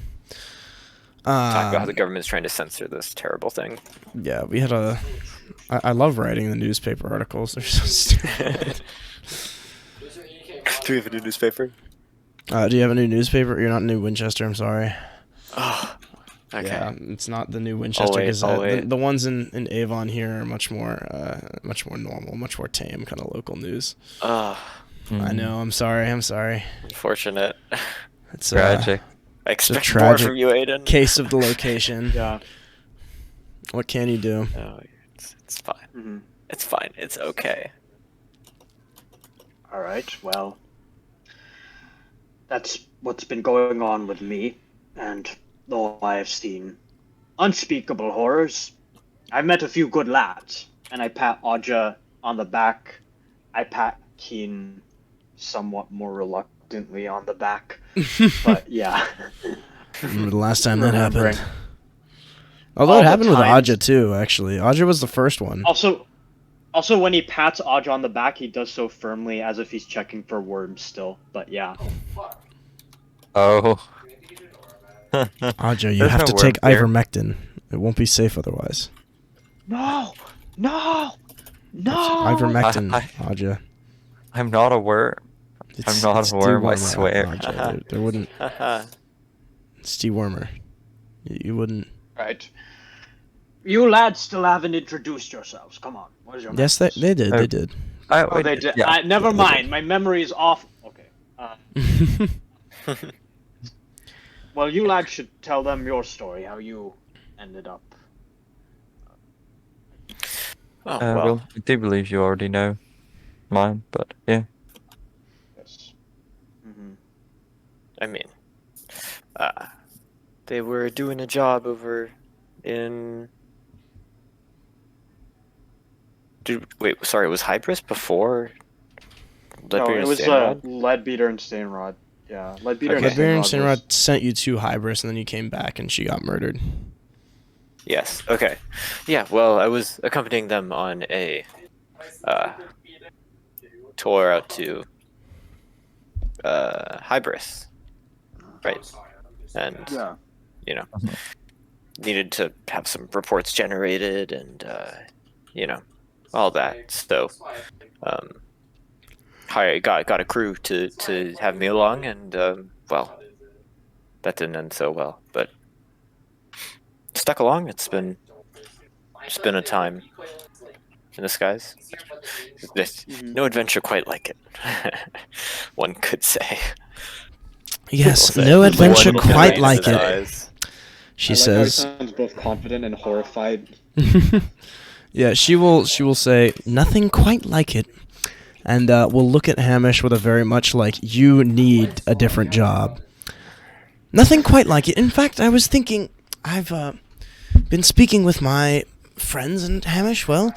Talk about how the government's trying to censor this terrible thing. Yeah, we had a. I love writing the newspaper articles. They're so stupid. Do we have a new newspaper? Do you have a new newspaper? You're not New Winchester. I'm sorry. Oh, okay. Yeah, it's not the New Winchester wait, Gazette. I'll wait. The ones in Avon here are much more normal, much more tame, kind of local news. I know. I'm sorry. Unfortunate. It's Tragic. I expect more tragic from you, Aiden. case of the location. Yeah. What can you do? No, it's fine. Mhm. It's fine. It's okay. All right, well, that's what's been going on with me, and though I have seen unspeakable horrors, I've met a few good lads, and I pat Aja on the back. I pat Keen somewhat more reluctantly on the back, but yeah. Remember the last time that Remembering. happened? Although All it the happened with times. Aja too, actually. Aja was the first one. Also, when he pats Aja on the back, he does so firmly as if he's checking for worms still, but yeah. Oh. Aja, you There's have no to worm take here. ivermectin. It won't be safe otherwise. No! Ivermectin, I- Aja. I'm not a worm. It's not a worm, I dewormer, swear. Aja. There wouldn't. It's dewormer. You wouldn't. Right. You lads still haven't introduced yourselves. Come on. What is your Yes, names? they did. Oh. They did. Oh, they did. Yeah. Never mind. My memory is off. Okay. Well, you lads should tell them your story, how you ended up. Oh, Well, I do believe you already know mine, but yeah. Yes. Mm-hmm. I mean, they were doing a job over in. Wait, sorry, was Hybris before? No, Leadbeater it and was Stainrod? Leadbeater and Stainrod. Yeah, Leadbeater Okay. and Leadbeater and Stainrod. Sinrod sent you to Hybris, and then you came back, and she got murdered. Yes. Okay. Yeah. Well, I was accompanying them on a tour out to Hybris, right? And Yeah. you know, needed to have some reports generated, and you know, all that. So, I got a crew to have me along, and well, that didn't end so well, but stuck along. It's been a time in the skies. There's no adventure quite like it. One could say. Yes, We'll say. no adventure One quite Rain like in it. his eyes. She I like how he says, sounds both confident and horrified. yeah, she will say, nothing quite like it. And we'll look at Hamish with a very much like, you need a different job. Nothing quite like it. In fact, I was thinking, I've been speaking with my friends, and Hamish, well,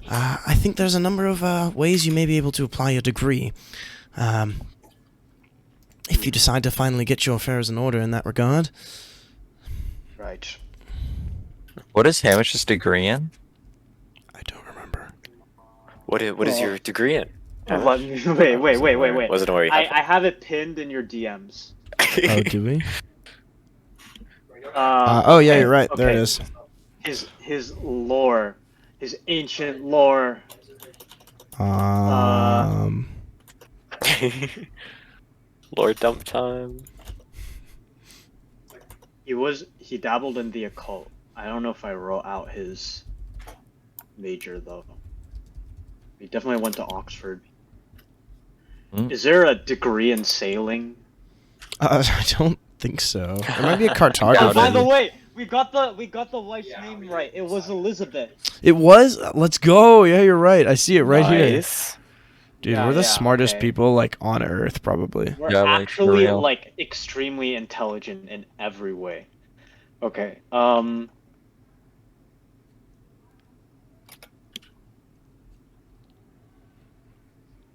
I think there's a number of ways you may be able to apply your degree. If you decide to finally get your affairs in order in that regard. Right. What is Hamish's degree in? I don't remember. What is your degree in? Wait. Wasn't aware you had I have it pinned in your DMs. Oh, do we? Oh yeah, you're right. There it is. His lore, his ancient lore. Lord dump time. He dabbled in the occult. I don't know if I wrote out his major though. He definitely went to Oxford. Is there a degree in sailing? I don't think so. There might be a cartography. By the way, we got the wife's name right. It was Elizabeth. It was? Let's go. Yeah, you're right. I see it right here. Nice. Dude, Yeah, we're the yeah, smartest okay. people, like, on Earth, probably. We're Yeah, like, for actually real. like extremely intelligent in every way. Okay.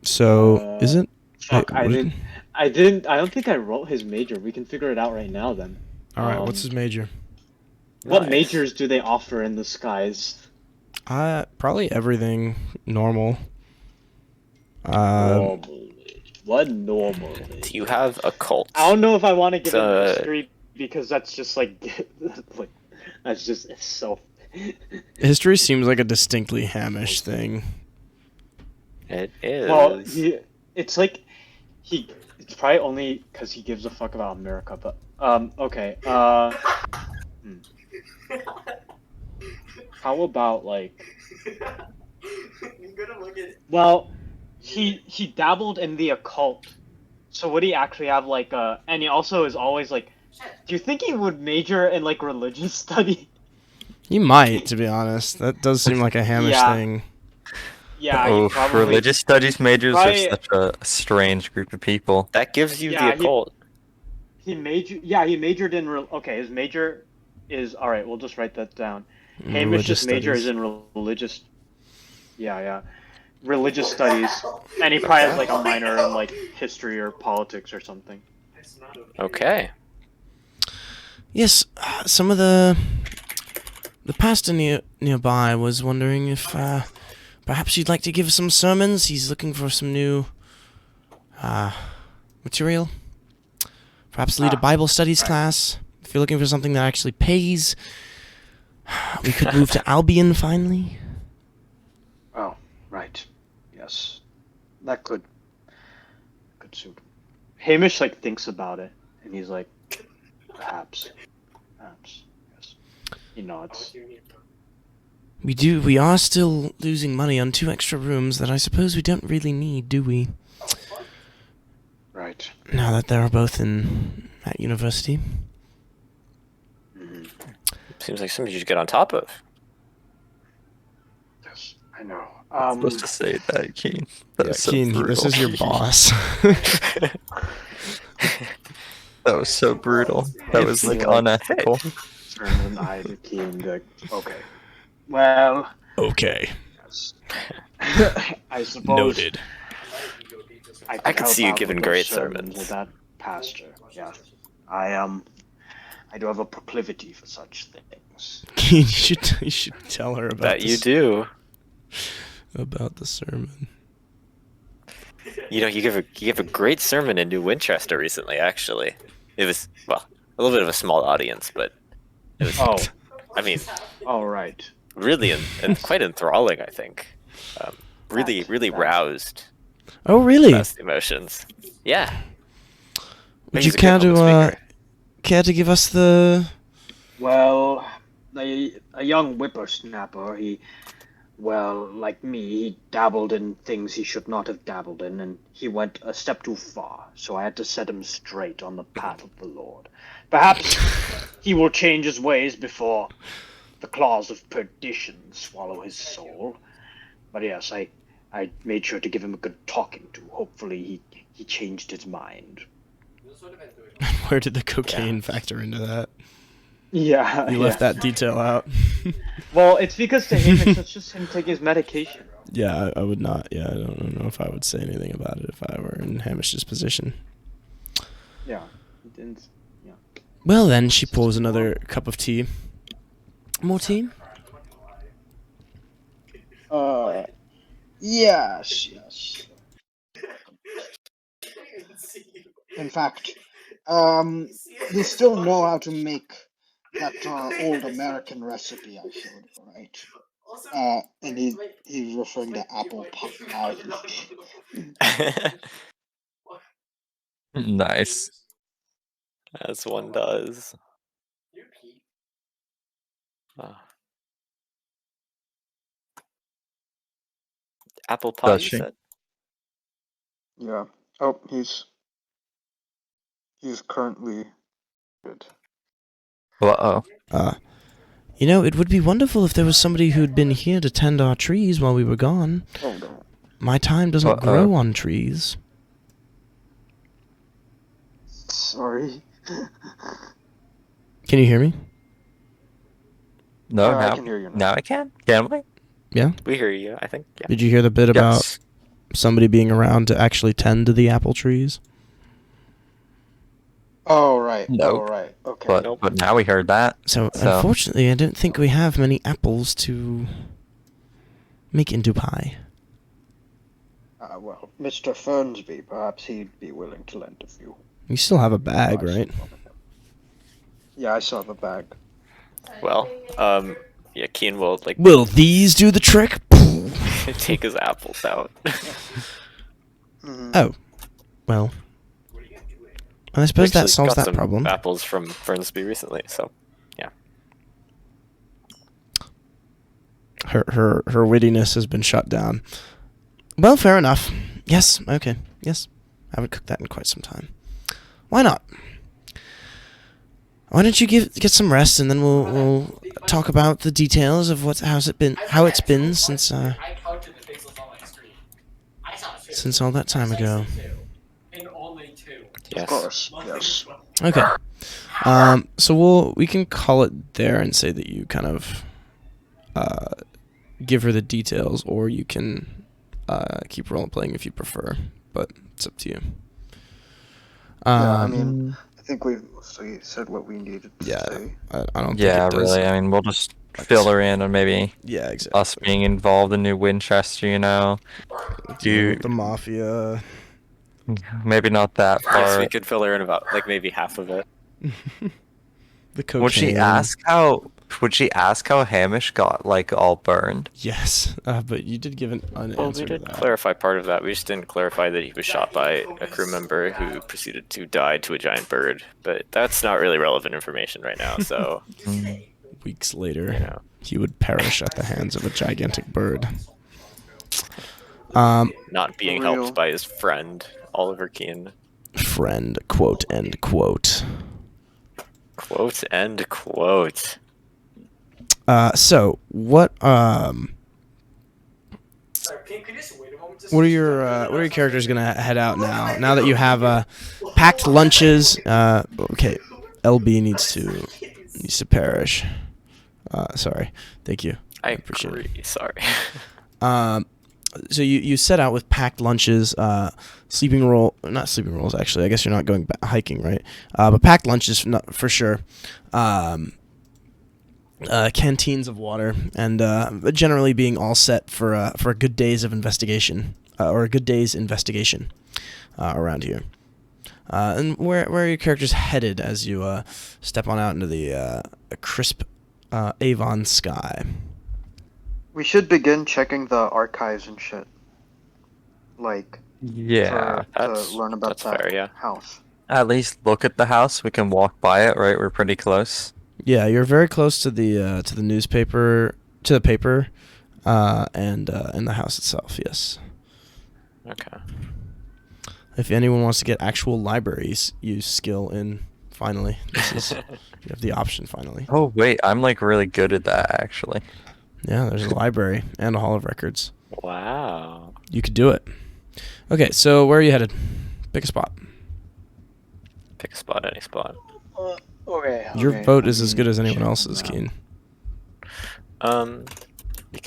So, is it? Fuck, wait, I don't think I wrote his major. We can figure it out right now then. Alright, what's his major? What Nice. majors do they offer in the skies? Probably everything normal. Normally. What normally? Do you have a cult? I don't know if I want to give So- it history because that's just like, like that's just it's so. History seems like a distinctly Hamish thing. It is. Well, it's like it's probably only because he gives a fuck about America. But okay. How about like? Well, he dabbled in the occult. So would he actually have like and he also is always like, do you think he would major in like religious study? He might, to be honest. That does seem like a Hamish Yeah. thing. Yeah, he Oh, probably. religious studies majors Probably- are such a strange group of people. that gives you Yeah, the occult. He majored in okay. His major is all right. We'll just write that down. Hamish's major is in religious. Yeah. Religious studies, and he probably has like a minor in like history or politics or something. Okay. Yes, some of the pastor nearby was wondering if perhaps you'd like to give some sermons. He's looking for some new material. Perhaps lead a Bible studies class. If you're looking for something that actually pays, we could move to Albion finally. Oh, right. Yes, that could suit. Hamish like thinks about it, and he's like, perhaps, yes. He nods. We are still losing money on 2 extra rooms that I suppose we don't really need, do we? Right. Now that they're both at university. Seems like something you should get on top of. Yes, I know. I'm supposed to say that, Keen. That was so Keen, brutal. this is your boss. That was so brutal. That was like unethical. Turns an eye to Key and be like, okay. Well, Okay. yes. I suppose. I could see you giving great sermons. With that pastor, yeah. I do have a proclivity for such things. Keen, you should tell her about That you this- do. about the sermon. You know, you gave a great sermon in New Winchester recently. Actually, it was a little bit of a small audience, but it was. Oh, I mean, all right. really and quite enthralling. I think. Really That- roused Oh, really? best emotions. Yeah. Would He's you a good care to public speaker. give us the? Well, a young whippersnapper, like me, he dabbled in things he should not have dabbled in, and he went a step too far, so I had to set him straight on the path of the Lord. Perhaps he will change his ways before the claws of perdition swallow his soul. But yes, I made sure to give him a good talking to. Hopefully he changed his mind. Where did the cocaine factor into that? Yeah. You left that detail out. Well, it's because to him it's just him taking his medication. Yeah, I would not. Yeah, I don't know if I would say anything about it if I were in Hamish's position. Yeah. He didn't. Yeah. Well, then she pours another cup of tea. More tea? Yes. In fact, you still know how to make that old American recipe I showed you, right? And he's referring to apple pie. Nice. As one does. Apple pie, Does you she? said? Yeah. Oh, he's currently good. Uh-oh. It would be wonderful if there was somebody who'd been here to tend our trees while we were gone. Oh no. My time doesn't grow on trees. Sorry. Can you hear me? No, I now, can hear you now. now I can? Can we? Yeah? We hear you, I think. Yeah. Did you hear the bit about Yes. somebody being around to actually tend to the apple trees? Oh right. Nope. Oh right. Okay. But now we heard that. So, unfortunately, I don't think we have many apples to make into pie. Well, Mr. Fernsby, perhaps he'd be willing to lend a few. You still have a bag, right? Yeah, I still have a bag. Well, yeah, Keen will, like, Will these do the trick? take his apples out. Oh. Well. I suppose Actually that solves got that some problem. apples from Fernsby recently, so, yeah. Her wittiness has been shut down. Well, fair enough. Yes, okay. Yes. I haven't cooked that in quite some time. Why not? Why don't you get some rest, and then we'll talk about the details of how it's been since since all that time ago. Yes. Of course. Yes. Okay. So we can call it there and say that you kind of give her the details, or you can keep role playing if you prefer, but it's up to you. Yeah, I mean, I think we said what we needed to say. I don't think Yeah, it does. really. I mean, we'll just fill her in on maybe Yeah, exactly. us being involved in New Winchester, The mafia. Maybe not that Yes, far. we could fill her in about, like, maybe half of it. The cocaine. Would she ask how Hamish got, like, all burned? Yes, but you did give an Well, we unanswer to did that. clarify part of that. We just didn't clarify that he was shot by a crew member who proceeded to die to a giant bird. But that's not really relevant information right now, so... Weeks later, You know. he would perish at the hands of a gigantic bird. Not being Real. helped by his friend, Oliver Keane. Friend, quote, end quote. Quote, end quote. So what what are your characters gonna head out now? Now that you have packed lunches, okay, LB needs to perish. Sorry, thank you. I appreciate it. agree, sorry. So you set out with packed lunches, not sleeping rolls actually. I guess you're not going hiking, right? But packed lunches for sure. Canteens of water, and generally being all set for a good day's of investigation, or a good day's investigation around here. And where are your characters headed as you step on out into the crisp Avon sky? We should begin checking the archives and shit. Like, Yeah. to learn about that's that fair, yeah. house. At least look at the house. We can walk by it, right? We're pretty close. Yeah, you're very close to the newspaper, to the paper, and the house itself. Yes. Okay. If anyone wants to get actual libraries use skill in Finally, you have the option finally. Oh wait, I'm like really good at that actually. Yeah, there's a library and a hall of records. Wow. You could do it. Okay, so where are you headed? Pick a spot. Pick a spot, any spot. Okay. Your okay, vote let is as me good as anyone check else's, that. Keen.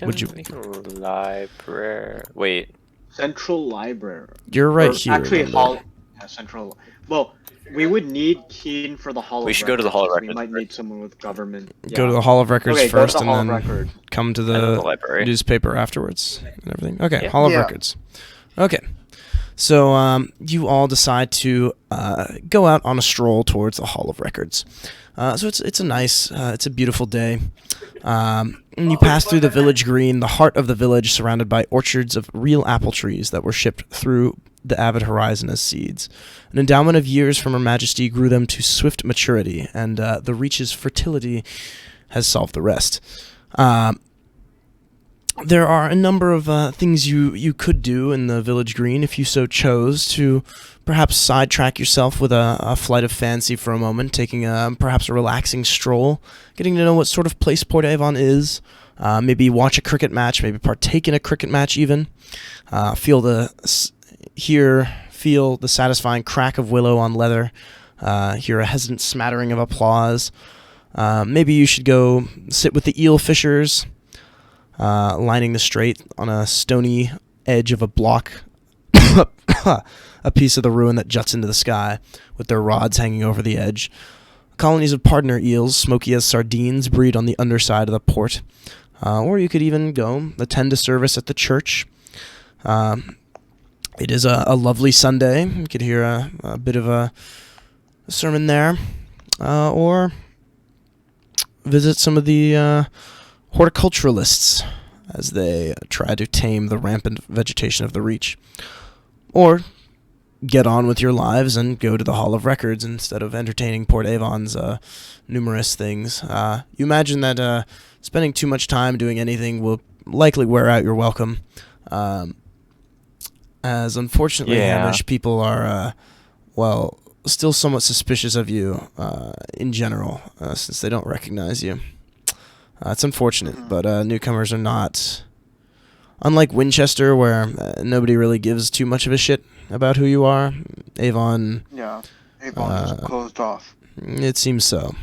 We Would you- can library. Wait. Central Library. You're right Or here. Actually, remember? Central. Well, we would need Keen for the Hall We of should go to the Hall of Records. We Records might first. need someone with government. Go to the Hall of Records Okay, go to first, the and Hall of then Records. come to And then the the library. newspaper afterwards and everything. Okay, Yeah. Hall of Yeah. Records. Okay, so you all decide to go out on a stroll towards the Hall of Records. So it's a nice, it's a beautiful day. And you pass through the village green, the heart of the village, surrounded by orchards of real apple trees that were shipped through the avid horizon as seeds. An endowment of years from Her Majesty grew them to swift maturity, and the Reach's fertility has solved the rest. There are a number of things you could do in the village green if you so chose to perhaps sidetrack yourself with a flight of fancy for a moment, taking perhaps a relaxing stroll, getting to know what sort of place Port Avon is, maybe watch a cricket match, maybe partake in a cricket match even, feel the satisfying crack of willow on leather, hear a hesitant smattering of applause. Maybe you should go sit with the eel fishers, lining the strait on a stony edge of a block, a piece of the ruin that juts into the sky, with their rods hanging over the edge. Colonies of partner eels, smoky as sardines, breed on the underside of the port. Or you could even go attend a service at the church. It is a lovely Sunday. You could hear a bit of a sermon there. Or visit some of the horticulturalists as they try to tame the rampant vegetation of the Reach. Or get on with your lives and go to the Hall of Records instead of entertaining Port Avon's numerous things. You imagine that spending too much time doing anything will likely wear out your welcome. As unfortunately, Yeah. Hamish, people are, still somewhat suspicious of you in general, since they don't recognize you. It's unfortunate, but newcomers are not. Unlike Winchester, where nobody really gives too much of a shit about who you are, Avon, Yeah, Avon is closed off. it seems so.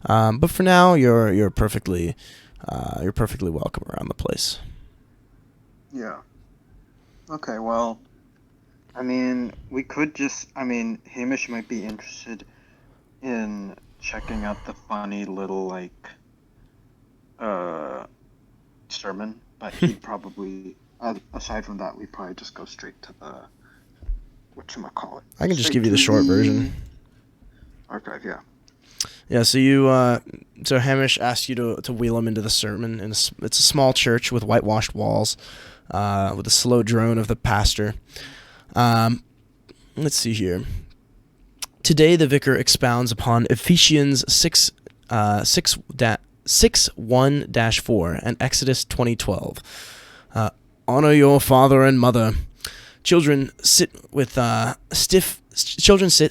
But for now, you're perfectly welcome around the place. Yeah. Okay, well, I mean, we could just, Hamish might be interested in checking out the funny little, sermon, but he'd probably, aside from that, we'd probably just go straight to the, whatchamacallit. I can just Straight give you the to short version. Archive, yeah. Yeah, so Hamish asked you to wheel him into the sermon, and it's a small church with whitewashed walls, with a slow drone of the pastor. Let's see here. Today the vicar expounds upon Ephesians 6:1-4 and Exodus 20:12. Honor your father and mother. Children sit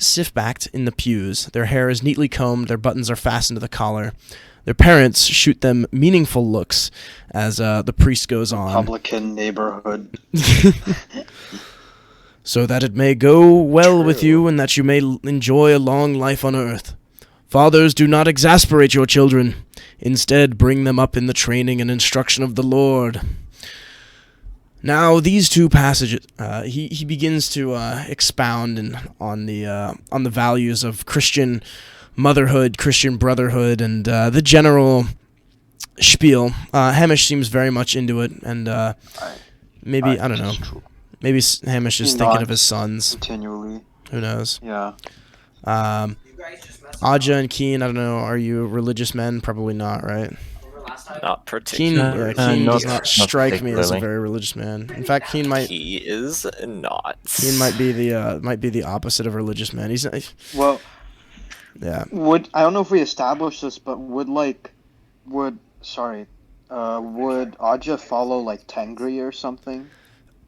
stiff-backed in the pews. Their hair is neatly combed. Their buttons are fastened to the collar. Their parents shoot them meaningful looks as the priest goes on. Republican neighborhood. So that it may go well with True. you and that you may enjoy a long life on earth. Fathers, do not exasperate your children. Instead, bring them up in the training and instruction of the Lord. Now, these two passages, he begins to expound on the values of Christian motherhood, Christian brotherhood, and the general spiel. Hamish seems very much into it, and maybe, I don't know, maybe Hamish is thinking of his sons. Continually, Who knows? yeah. Aja and Keen, I don't know, are you religious men? Probably not, right? Not Keen, particularly. Keen not- does not not strike me as a particularly. very religious man. In fact, Keen might He is not. be the opposite of religious man. He's not, Well, yeah. I don't know if we established this, but would Aja follow Tengri or something?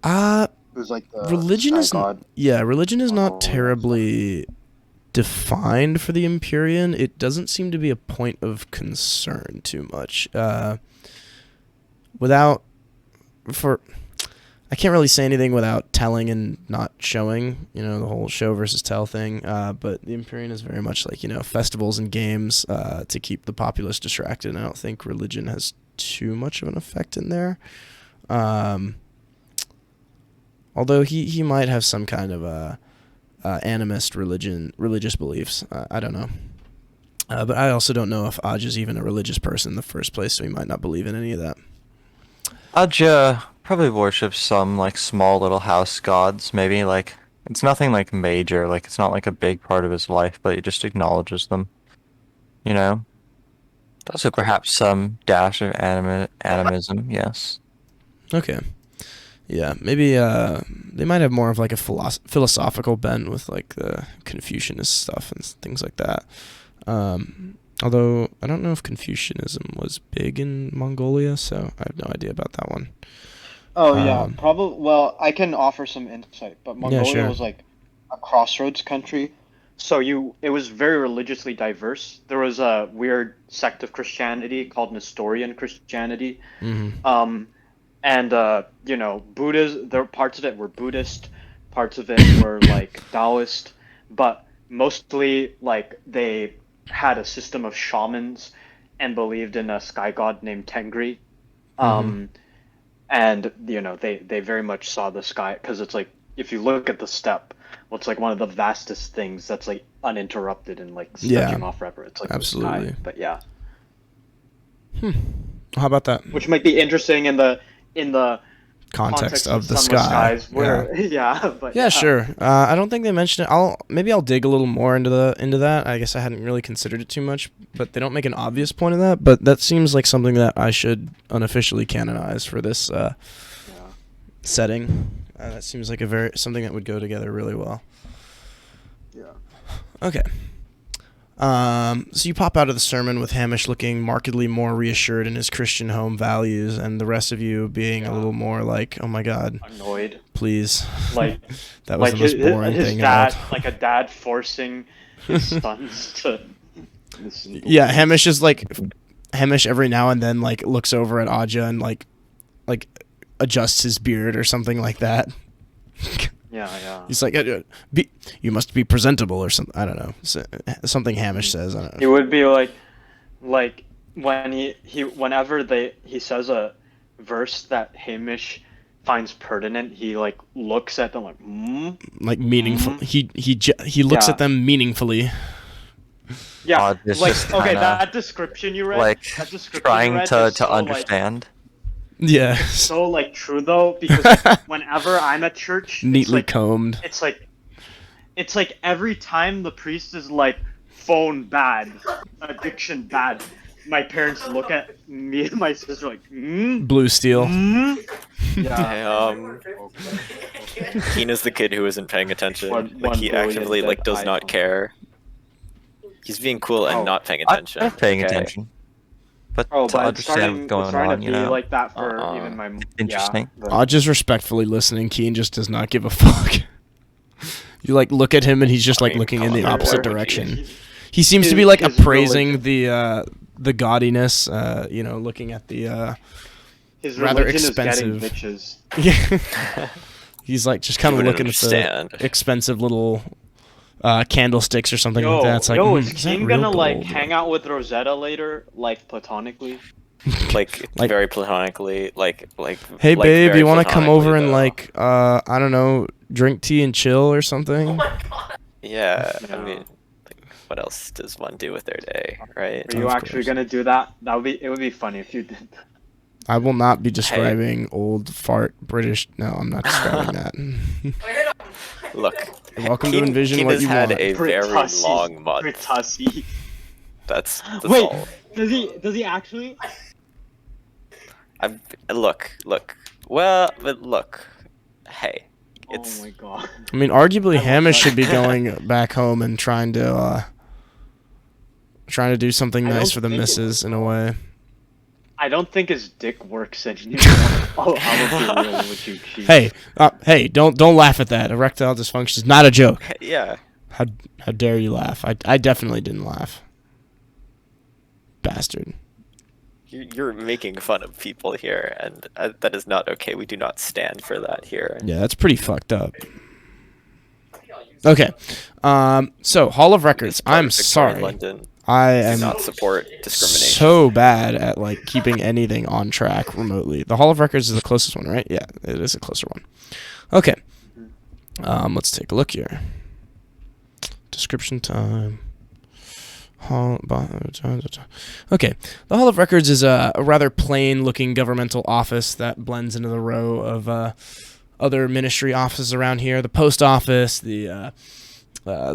Who's the Religion sky is god? religion is Oh, not terribly defined for the Empyrean, it doesn't seem to be a point of concern too much. I can't really say anything without telling and not showing, the whole show versus tell thing. But the Empyrean is very much like, festivals and games to keep the populace distracted. And I don't think religion has too much of an effect in there. Although he might have some kind of animist religious beliefs. I don't know. But I also don't know if Aj is even a religious person in the first place, so he might not believe in any of that. Aj probably worships some like small little house gods, maybe like it's nothing like major, like it's not like a big part of his life, but he just acknowledges them. So perhaps some dash of animism, yes. Okay. Yeah, maybe they might have more of like a philosophical bent with like the Confucianist stuff and things like that. Although I don't know if Confucianism was big in Mongolia, so I have no idea about that one. Oh yeah, probably. Well, I can offer some insight, but Mongolia sure. was like a crossroads country, so it was very religiously diverse. There was a weird sect of Christianity called Nestorian Christianity, Mm-hmm. and Buddhism. There parts of it were Buddhist, parts of it were like Taoist, but mostly like they had a system of shamans and believed in a sky god named Tengri. And they very much saw the sky, because it's like, if you look at the steppe, well, it's like one of the vastest things that's like uninterrupted and like stretching off forever. It's like absolutely. The sky. But yeah. How about that? Which might be interesting in the Context of the Sunless sky. Skies, where, yeah, sure. I don't think they mentioned it. Maybe I'll dig a little more into that. I guess I hadn't really considered it too much, but they don't make an obvious point of that. But that seems like something that I should unofficially canonize for this setting. That seems like something that would go together really well. Yeah. Okay. So you pop out of the sermon with Hamish looking markedly more reassured in his Christian home values, and the rest of you being a little more like, "Oh my God, annoyed, please!" Like that was like the most boring his thing. dad, like a dad forcing his sons to listen. Yeah, Hamish every now and then like looks over at Aja and like adjusts his beard or something like that. Yeah. He's like, you must be presentable or something. I don't know. Something Hamish says. I don't know. It would be like when whenever he says a verse that Hamish finds pertinent, he like looks at them like, like meaningful. He looks at them meaningfully. Yeah, like okay, that description you read, like trying to so, understand. Yeah. It's so like true though, because whenever I'm at church, neatly combed. It's like every time the priest is like, phone bad, addiction bad, my parents look at me and my sister like, Blue steel. Yeah. Keena's the kid who isn't paying attention. He actively does not care. He's being cool and not paying attention. I'm paying attention. But to understand what's going on, to be like that for even my interesting. Just respectfully listening. Keen just does not give a fuck. You like look at him and he's just like looking in the opposite direction. He seems to be like appraising the gaudiness. Looking at the his rather expensive. Is Yeah. He's like just kind of looking at the expensive little candlesticks or something like that. It's like, is King gonna like hang out with Rosetta later, like platonically? like very platonically, like. Hey, like, babe, you want to come over and though. like, I don't know, drink tea and chill or something? Oh my God. Yeah, I mean, what else does one do with their day, right? Are you actually gonna do that? It would be funny if you did. I will not be describing old fart British. No, I'm not describing that. Look, You're welcome to envision what you had want. a very long month. Britassi. That's Wait, all. does he actually? Look. Well, but look. Hey, it's. Oh my God. I mean, arguably, Hamish should be going back home and trying to do something nice for the missus in a way. I don't think his dick works anymore. I'll be real with you, Chief. Hey, don't laugh at that. Erectile dysfunction is not a joke. Yeah. How dare you laugh? I definitely didn't laugh. Bastard. You're making fun of people here, and that is not okay. We do not stand for that here. Yeah, that's pretty fucked up. Okay. So Hall of Records. This part I'm of Victorian sorry. London I do am not support discrimination. so bad at like keeping anything on track remotely. The Hall of Records is the closest one, right? Yeah, it is a closer one. Okay. Let's take a look here. Description time. Okay. The Hall of Records is a rather plain-looking governmental office that blends into the row of other ministry offices around here. The post office, the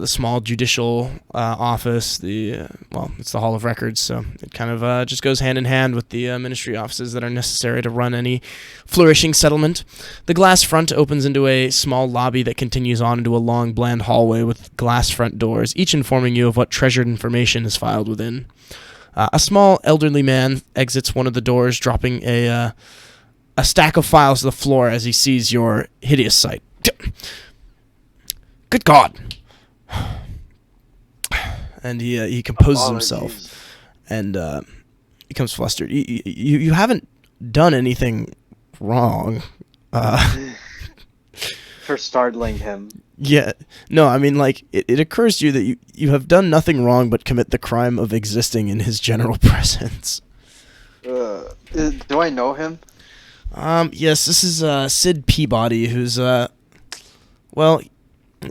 small judicial office, it's the Hall of Records, so it kind of just goes hand in hand with the ministry offices that are necessary to run any flourishing settlement. The glass front opens into a small lobby that continues on into a long, bland hallway with glass front doors, each informing you of what treasured information is filed within. A small, elderly man exits one of the doors, dropping a stack of files to the floor as he sees your hideous sight. Good God! And he composes himself, and becomes flustered. You haven't done anything wrong. For startling him. Yeah, no, I mean, like, it occurs to you that you have done nothing wrong but commit the crime of existing in his general presence. Do I know him? Yes, this is Sid Peabody, who's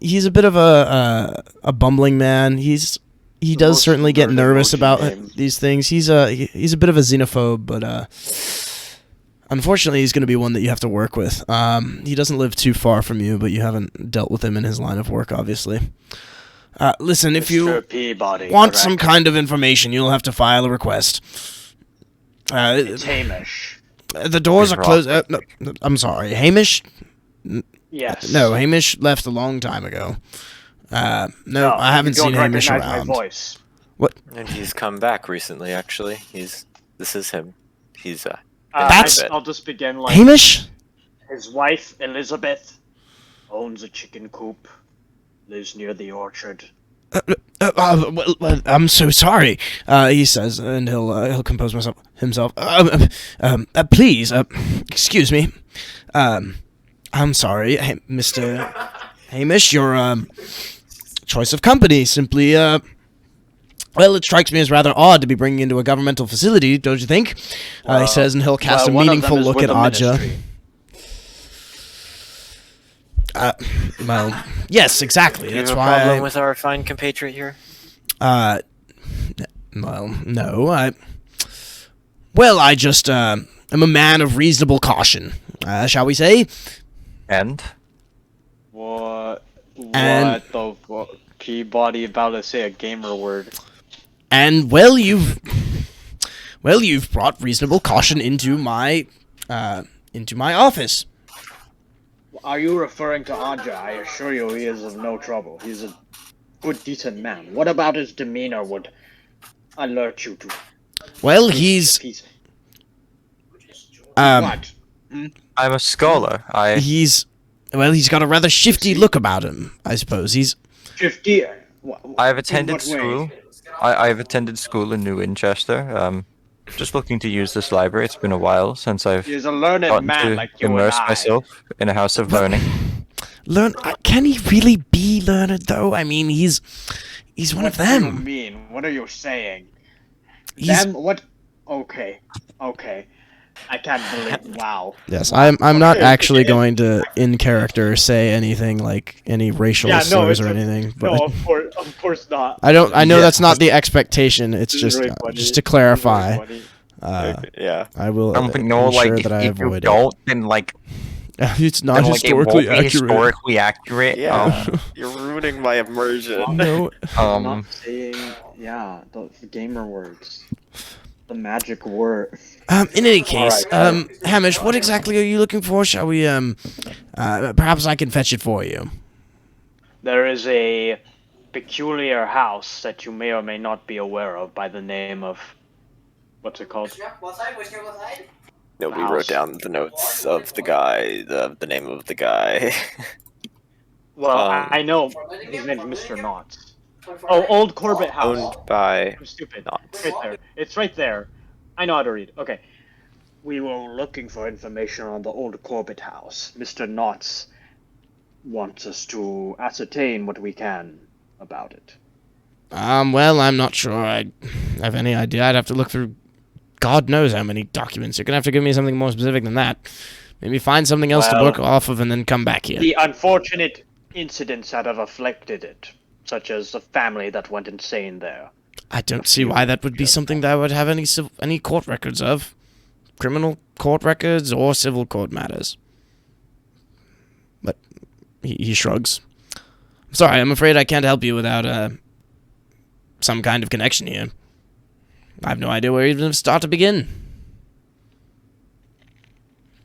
he's a bit of a bumbling man. He does certainly get nervous about these things. He's a bit of a xenophobe, but unfortunately he's going to be one that you have to work with. He doesn't live too far from you, but you haven't dealt with him in his line of work, obviously. Listen, if you want some kind of information, you'll have to file a request. It's Hamish. The doors are closed. No, I'm sorry, Hamish? Yes. No, Hamish left a long time ago. No, I haven't seen Hamish around. My voice. What? And he's come back recently, actually. This is him. He's I'll just begin like Hamish? his wife Elizabeth owns a chicken coop, lives near the orchard. Well, I'm so sorry, he says, and he'll compose himself. Please, excuse me. I'm sorry, Mr. Hamish, your choice of company simply, it strikes me as rather odd to be bringing into a governmental facility, don't you think? He says, and he'll cast a meaningful look at Aja. Yes, exactly. That's why. Do you have a problem with our fine compatriot here? No. I just am a man of reasonable caution, shall we say? And? What And- the fuck? Peabody about to say a gamer word. And you've brought reasonable caution into my office. Are you referring to Aja? I assure you he is of no trouble. He's a good, decent man. What about his demeanor would alert you to? Well, he's What? I'm a scholar. he's got a rather shifty look about him, I suppose. He's 50. I've attended what way? school. I've attended school in New Winchester. Just looking to use this library. It's been a while since I've He's a learned gotten man to like you and immerse I. myself in a house of learning. can he really be learned though? I mean, he's one of What do you them. mean? What are you saying? He's Them? What? Okay. I can't believe. Wow. yes. I'm not actually going to in character say anything like any racial slurs or anything. But No, of course not. I know Yeah. that's not the expectation. It's This is just really funny. just to clarify. This is really funny. Yeah. I will I don't think no, like ensure that I if you avoid don't, then like it. It's not then, like, it won't historically be accurate. historically accurate. Yeah. You're ruining my immersion. No. I'm not saying, the gamer words. The magic word. In any case, Alright. Hamish, what exactly are you looking for? Shall we, perhaps I can fetch it for you. There is a peculiar house that you may or may not be aware of by the name of. What's it called? No, we wrote down the notes of the guy, the name of the guy. Well, Um, I know his name's Mr. Knotts. Oh, Old Corbett House. owned by I'm stupid. Knots. Right there. It's right there. I know how to read. Okay. We were looking for information on the Old Corbett House. Mr. Knotts wants us to ascertain what we can about it. Well, I'm not sure I have any idea. I'd have to look through God knows how many documents. You're gonna have to give me something more specific than that. Maybe find something else to Well, work off of and then come back here. The unfortunate incidents that have afflicted it, such as the family that went insane there. I don't see why that would be something that I would have any court records of. Criminal court records or civil court matters. But he shrugs. I'm sorry, I'm afraid I can't help you without some kind of connection here. I have no idea where even to start to begin.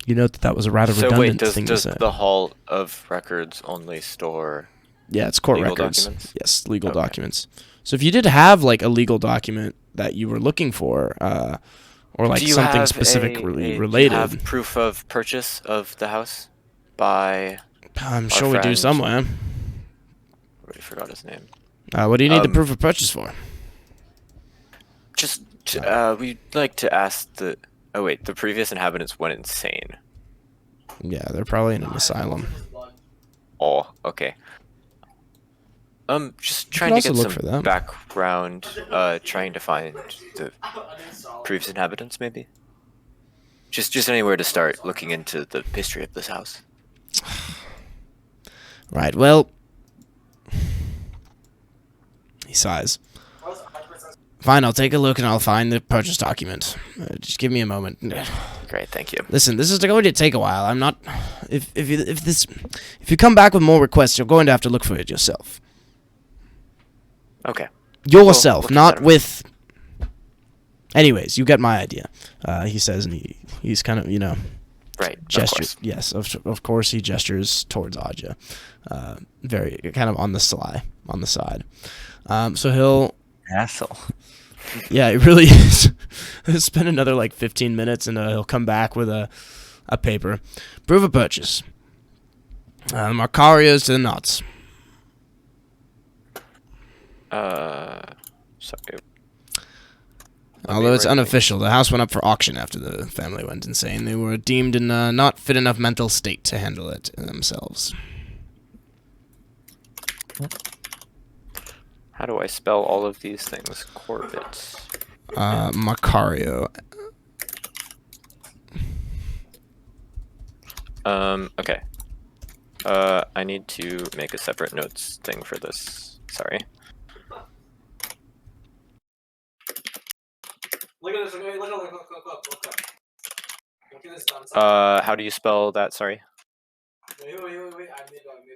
You note that was a rather So redundant wait, thing to does say. the Hall of Records only store Yeah, it's court legal records. documents? Yes, legal Okay. documents. So if you did have like a legal document that you were looking for, or like Do you something have specifically do related, you have proof of purchase of the house by I'm our sure we do friend- somewhere. I already forgot his name. What do you need the Um, proof of purchase for? Just we'd like to ask the the previous inhabitants went insane. Yeah, they're probably in an asylum. Oh, okay. Just can trying to also get look for some them. background, trying to find the previous inhabitants, maybe. Just anywhere to start looking into the history of this house. Right, well... He sighs. Fine, I'll take a look and I'll find the purchase document. Just give me a moment. Great, thank you. Listen, this is going to take a while. I'm not... If you come back with more requests, you're going to have to look for it yourself. Okay. Yourself, we'll not consider. with... Anyways, you get my idea. He says, and he's kind of, Right. gestures. Of course. Yes, of course he gestures towards Aja. Very, kind of on the side. So he'll... Asshole. Yeah, it really is. He'll spend another, 15 minutes, and he'll come back with a paper. Proof of purchase. Marcarios to the knots. Sorry. Although it's write unofficial, the house went up for auction after the family went insane. They were deemed in a not fit enough mental state to handle it themselves. How do I spell all of these things? Corbett. Macario. Okay. I need to make a separate notes thing for this. Sorry. Look at this. Look. Look at this done. How do you spell that? Sorry. Wait. I made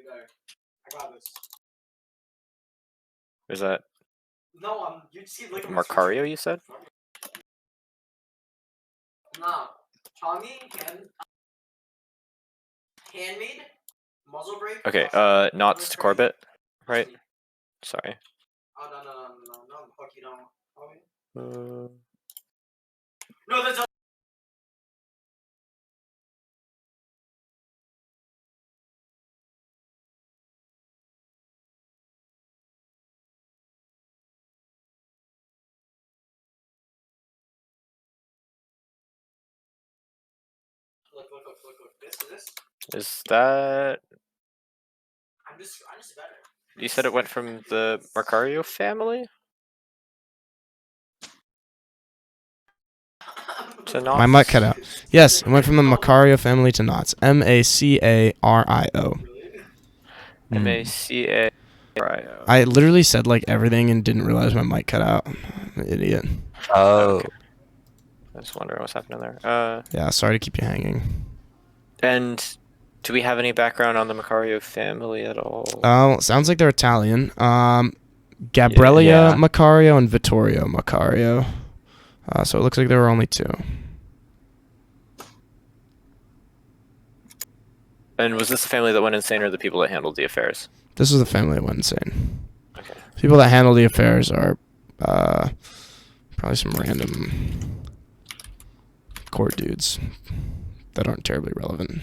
better. I got this. Is that No, you just keep looking at my Marcario, you said? Nah. Tommy handmade muzzle brake. Okay, Knots to Corbett, right? Sorry. Oh no, fuck you don't. Uh, No, that's look. This. is that... I'm just better. You said it went from the Marcario family? To Knots? My mic cut out. Yes, it went from the Macario family to Knots. Macario. M-A-C-A-R-I-O. I literally said everything and didn't realize my mic cut out. I'm an idiot. Oh. Okay. I was wondering what's happening there. Yeah, sorry to keep you hanging. And do we have any background on the Marcario family at all? Oh, sounds like they're Italian. Gabriella Yeah. Macario and Vittorio Macario. So it looks like there were only two. And was this the family that went insane or the people that handled the affairs? This was the family that went insane. Okay. People that handle the affairs are probably some random court dudes that aren't terribly relevant.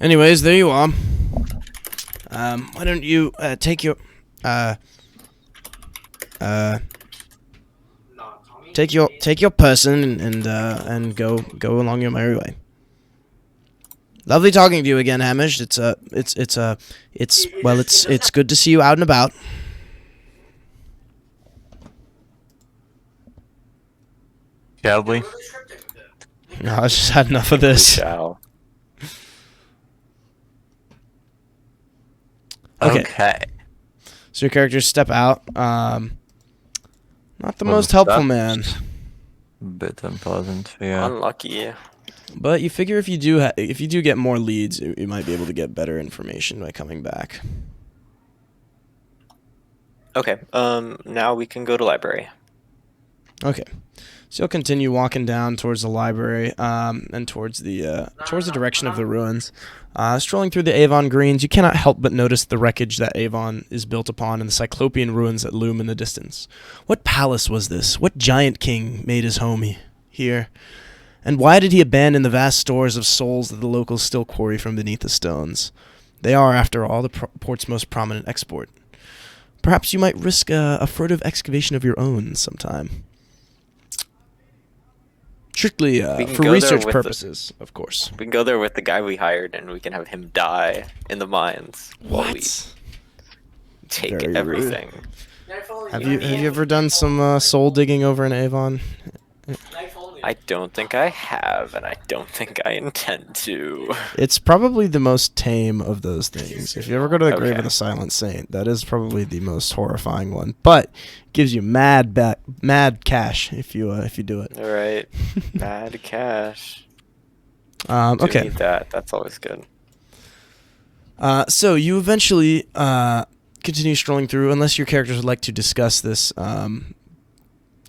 Anyways, there you are. Why don't you take your take your person and go along your merry way. Lovely talking to you again, Hamish. It's good to see you out and about. Shall we? No, I just had enough of We this. shall. Okay. So your characters step out. Not the Well, most helpful that- man, Bit unpleasant. Yeah. Unlucky. but you figure if you do get more leads, you might be able to get better information by coming back. Okay. Now we can go to library. Okay, so you'll continue walking down towards the library, and towards the direction of the ruins. Strolling through the Avon Greens, you cannot help but notice the wreckage that Avon is built upon and the Cyclopean ruins that loom in the distance. What palace was this? What giant king made his home here? And why did he abandon the vast stores of souls that the locals still quarry from beneath the stones? They are, after all, the port's most prominent export. Perhaps you might risk a furtive excavation of your own sometime. Strictly We can for go there research with purposes, of course. We can go there with the guy we hired, and we can have him die in the mines while we take Very rude. everything. Have you ever done some soul digging over in Avon? I don't think I have, and I don't think I intend to. It's probably the most tame of those things. If you ever go to the Grave Okay. of the Silent Saint, that is probably the most horrifying one. But gives you mad cash if you do it. All right, mad cash. Do Okay. need that. That's always good. So you eventually continue strolling through, unless your characters would like to discuss this.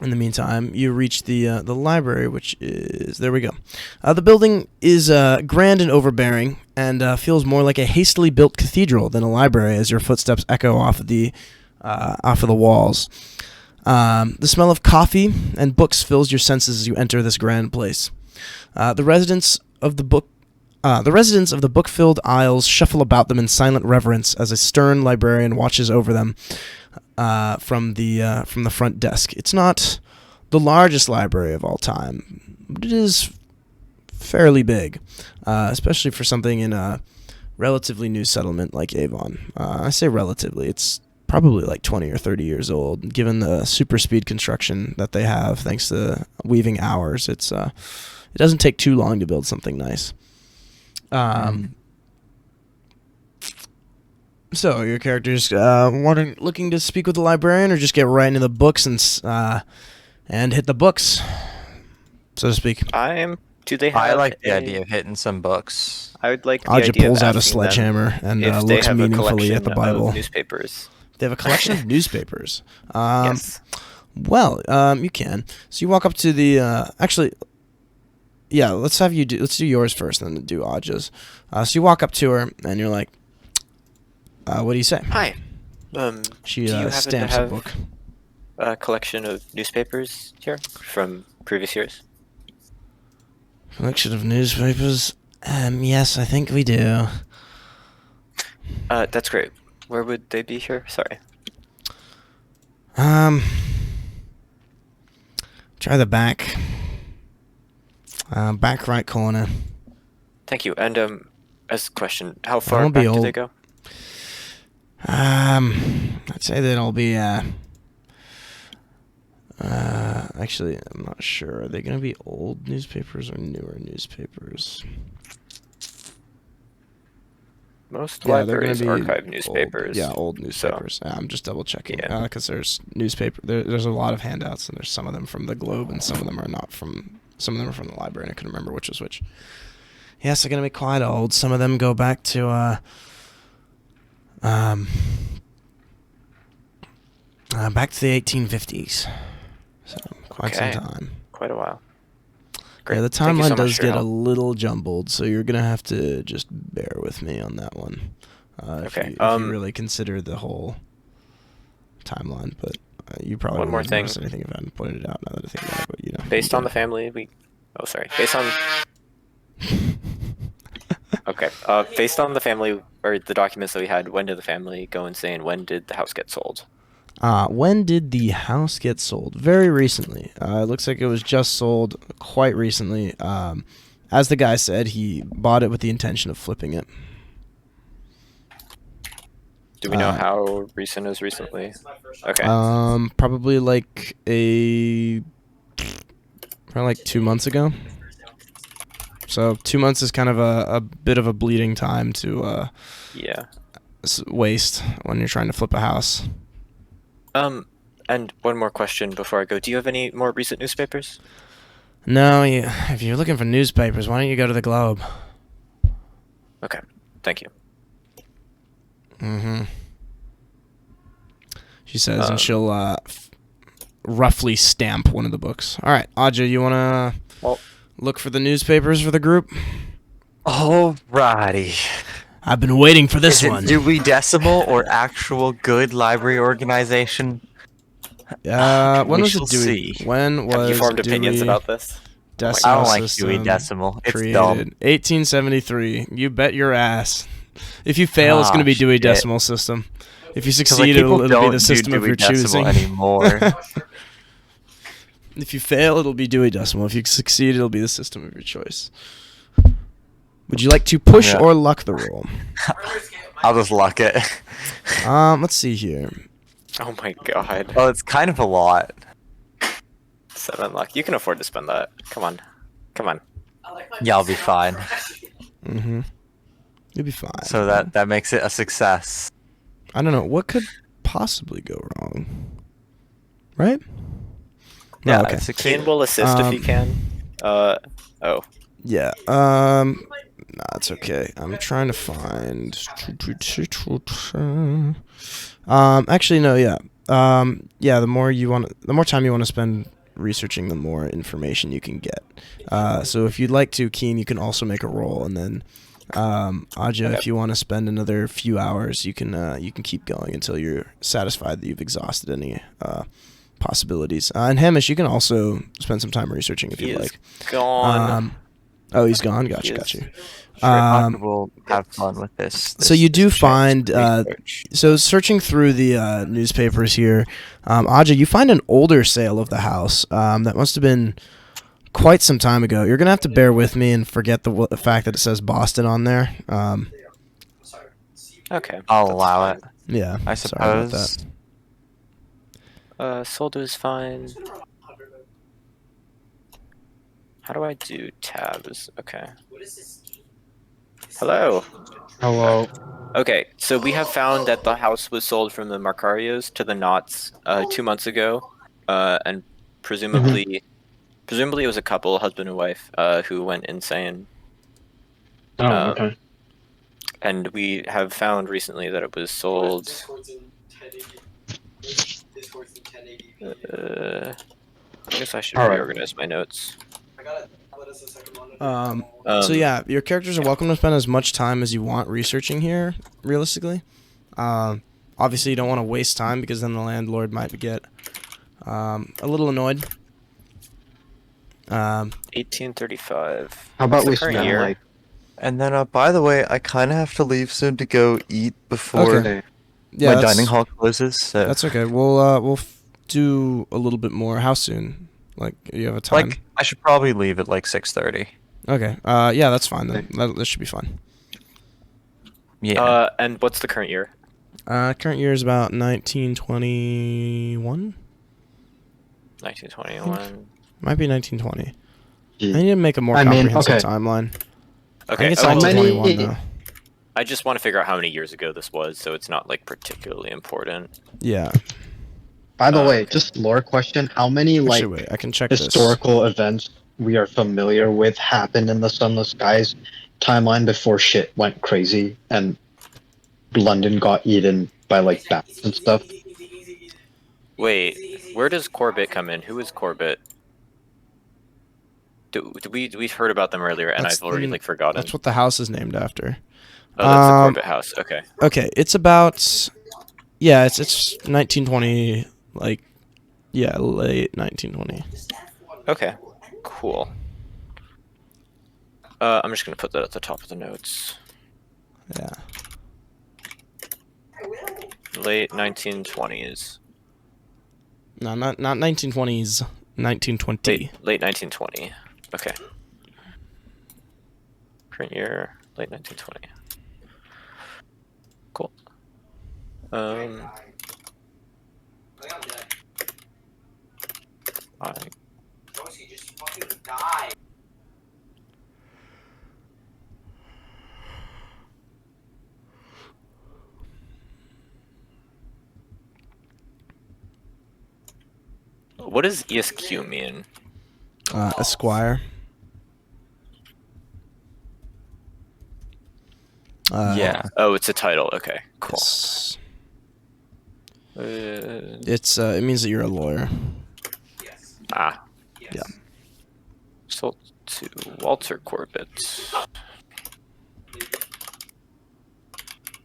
In the meantime, you reach the library, which is... There we go. The building is grand and overbearing, and feels more like a hastily built cathedral than a library as your footsteps echo off of the walls. The smell of coffee and books fills your senses as you enter this grand place. The residents of the book-filled aisles shuffle about them in silent reverence as a stern librarian watches over them from the front desk. It's not the largest library of all time, but it is fairly big, especially for something in a relatively new settlement like Avon. I say relatively; it's probably like 20 or 30 years old, given the super speed construction that they have, thanks to weaving hours. It doesn't take too long to build something nice. So your characters looking to speak with the librarian, or just get right into the books and hit the books, so to speak. Do they have? I like the idea of hitting some books. I would like the Aja idea pulls of out a asking them sledgehammer and if they looks have a meaningfully at the collection Bible. of newspapers. They have a collection of newspapers. Yes. Well, you can. So you walk up to the. Let's do yours first, then do Aja's. So you walk up to her and you're like, "What do you say?" Hi. She do you happen to stamps a have book. a collection of newspapers here from previous years? Collection of newspapers. Yes, I think we do. That's great. Where would they be here? Sorry. Try the back. Back right corner. Thank you. And as a question, how far That'll back be do they old. go? I'd say that'll be actually, I'm not sure. Are they going to be old newspapers or newer newspapers? Most Yeah, they're going libraries to be archive newspapers. Old newspapers. I'm just double checking. Yeah. Because there's there's a lot of handouts, and there's some of them from the Globe, and some of them are not from. Some of them are from the library, and I couldn't remember which was which. Yes, they're going to be quite old. Some of them go back to back to the 1850s. So quite some time. Quite a while. Great. Yeah, the Thank you timeline so much does for your get a help. little jumbled, so you're gonna have to just bear with me on that one. Okay, If you really consider the whole timeline, but you probably One more wouldn't thing. notice anything if I hadn't pointed it out. Now that I think about it, but you know. Based on the family, based on Okay. Based on the family or the documents that we had, when did the family go insane? When did the house get sold? When did the house get sold? Very recently. It looks like it was just sold quite recently. As the guy said, he bought it with the intention of flipping it. Do we know how recent is recently? Okay. Probably like probably like 2 months ago. So 2 months is kind of a bit of a bleeding time to Yeah. waste when you're trying to flip a house. And one more question before I go. Do you have any more recent newspapers? No, if you're looking for newspapers, why don't you go to the Globe? Okay. Thank you. Mm-hmm. She says, and she'll roughly stamp one of the books. All right, Aja, you want to look for the newspapers for the group? Alrighty. I've been waiting for this Is one. it Dewey Decimal or actual good library organization? When We was shall it Dewey? see. When was Have you formed Dewey opinions about this? Decimal I don't like System Dewey Decimal. It's created? dumb. 1873. You bet your ass. If you fail, it's going to be Dewey shit. Decimal System. If you So, like, succeed, people it'll be don't the do system of Dewey your Decimal choosing. anymore. If you fail, it'll be Dewey Decimal. If you succeed, it'll be the system of your choice. Would you like to push or luck the roll? I'll just luck it. Let's see here. Oh my god. Well, it's kind of a lot. 7 luck. You can afford to spend that. Come on. Come on. Yeah, I'll be fine. Mm-hmm. You'll be fine. So that makes it a success. I don't know. What could possibly go wrong? Right? Yeah, okay. Keen will assist if he can. Oh. Yeah. Nah, it's okay. I'm trying to find. Actually, no. Yeah. Yeah. The more time you want to spend researching, the more information you can get. So if you'd like to, Keen, you can also make a roll, and then Aja, if you want to spend another few hours, you can keep going until you're satisfied that you've exhausted any possibilities. And Hamish, you can also spend some time researching if you'd like. Gone. Oh, he's gone. Got you. We'll have fun with this. So you do this find, research. so searching through the newspapers here, Aja, you find an older sale of the house that must have been quite some time ago. You're going to have to bear with me and forget the fact that it says Boston on there. Okay. I'll allow it. Yeah, I sorry about suppose. that. Sold is fine. How do I do tabs? Okay. Hello. Hello. Okay, so we have found that the house was sold from the Marcarios to the Knots 2 months ago, and presumably it was a couple, husband and wife, who went insane. Oh, okay. And we have found recently that it was sold. I guess I should reorganize my notes. So yeah, your characters are welcome to spend as much time as you want researching here, realistically. Obviously, you don't want to waste time because then the landlord might get a little annoyed. 1835. How about we What's the current spend year? like And then, by the way, I kind of have to leave soon to go eat before Okay. Yeah, my that's- dining hall closes. So. That's okay. We'll do a little bit more. How soon? Like, you have a time? Like, I should probably leave at like 6:30. Okay. Yeah, that's fine then. That should be fine. Yeah. And what's the current year? Current year is about 1921. 1921. Might be 1920. I Gee. need to make a more I mean, comprehensive okay. timeline. I Okay. think it's How many- 1921 though. I just want to figure out how many years ago this was, so it's not like particularly important. Yeah. By the way, okay. just lore question. How many like Actually, wait. I can check this. historical events we are familiar with happened in the Sunless Skies timeline before shit went crazy and London got eaten by like bats and stuff? Wait, where does Corbett come in? Who is Corbett? We've heard about them earlier, and That's I've already the- like forgotten. That's what the house is named after. Oh, that's the Corbett house. Okay. Okay, it's about. Yeah, it's 1920. Like, yeah, late 1920. Okay. Cool. I'm just gonna put that at the top of the notes. Yeah. Late 1920s. No, not 1920s. 1920. Late 1920. Okay. Current year, late 1920. Cool. Josie, just fucking die. What does ESQ mean? Esquire. Yeah. Oh, it's a title. Okay, cool. Yes. Uh, It means that you're a lawyer. ah. Yeah. Sold to Walter Corbett.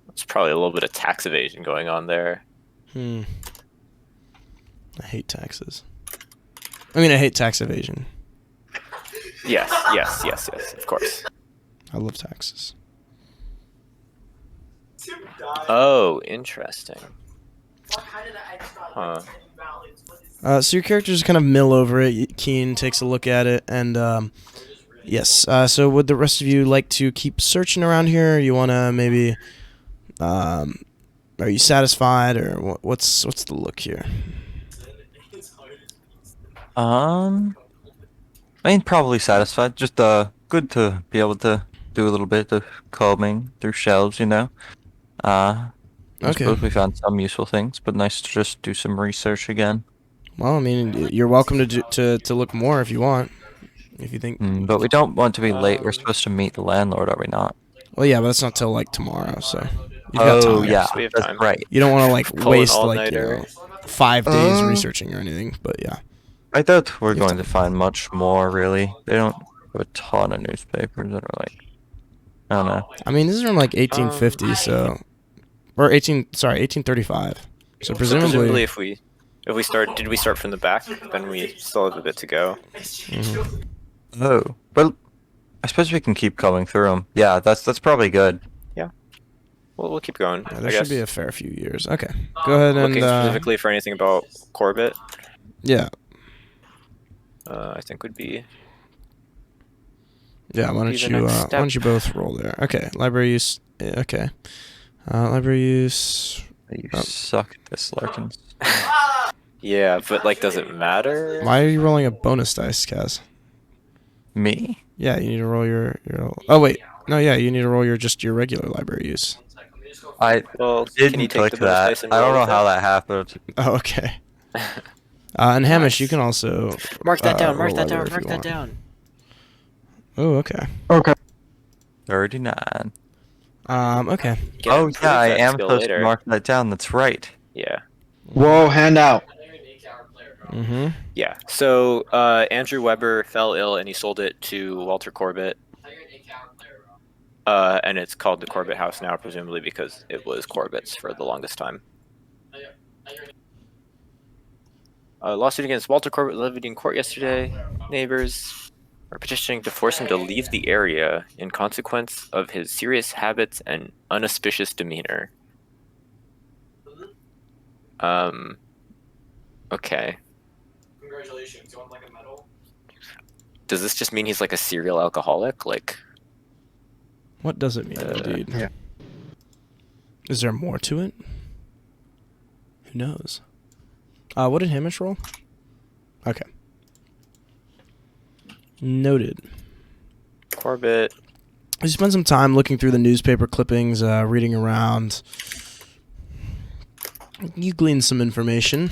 There's probably a little bit of tax evasion going on there. I hate taxes. I mean, I hate tax evasion. Yes, of course. I love taxes. Oh, interesting. Huh. So your characters kind of mill over it. Keen takes a look at it, and yes. So would the rest of you like to keep searching around here? Or you want to maybe? Are you satisfied, or what's the look here? I mean, probably satisfied. Just good to be able to do a little bit of combing through shelves, you know. I Okay. suppose we found some useful things, but nice to just do some research again. Well, I mean, you're welcome to look more if you want. If you think. But we don't want to be late. We're supposed to meet the landlord, are we not? Well, yeah, but that's not till like tomorrow, so you've got time. Yeah, so we have that's time. right. You don't want to like Pull an waste all-nighter. 5 days researching or anything, but yeah. I doubt we're You have going to find much more, really. They don't have a ton of newspapers that are like, I don't know. I mean, this is from like 1850, so or 1835. So Presumably, presumably, if we start, did we start from the back? Then we still have a bit to go. Oh, well, I suppose we can keep coming through them. Yeah, that's probably good. Well, we'll keep going. yeah, I there guess. should be a fair few years. Okay, go ahead and Looking specifically for anything about Corbett, yeah. I think would be. Yeah, why Be the don't next you both roll there? Okay, library use. Okay, library use. You Oh. suck at this, Larkins. Yeah, but like, does it matter? Why are you rolling a bonus dice, Kaz? Me? Yeah, you need to roll your. Oh wait, no, yeah, you need to roll your regular library use. I Well, can you didn't take click the bonus that. dice and I don't roll know with how it? that happened. Oh, okay. And Hamish, Nice. you can also Mark that down. Mark roll that down. library if Mark you that want. down. Oh, okay. Okay. 39. Okay. Can Oh improve yeah, I that am skill supposed later. to mark that down. That's right. Yeah. Whoa, handout. Mm-hmm. Yeah. So Andrew Weber fell ill and he sold it to Walter Corbett. And it's called the Corbett House now, presumably because it was Corbett's for the longest time. Lawsuit against Walter Corbett levied in court yesterday. Neighbors are petitioning to force him to leave the area in consequence of his serious habits and unauspicious demeanor. Okay. Congratulations. You want like a medal? Does this just mean he's like a serial alcoholic? Like, What does it mean, indeed? Yeah. Is there more to it? Who knows? What did Hamish roll? Okay. Noted. Corbett. You spend some time looking through the newspaper clippings, reading around. You glean some information.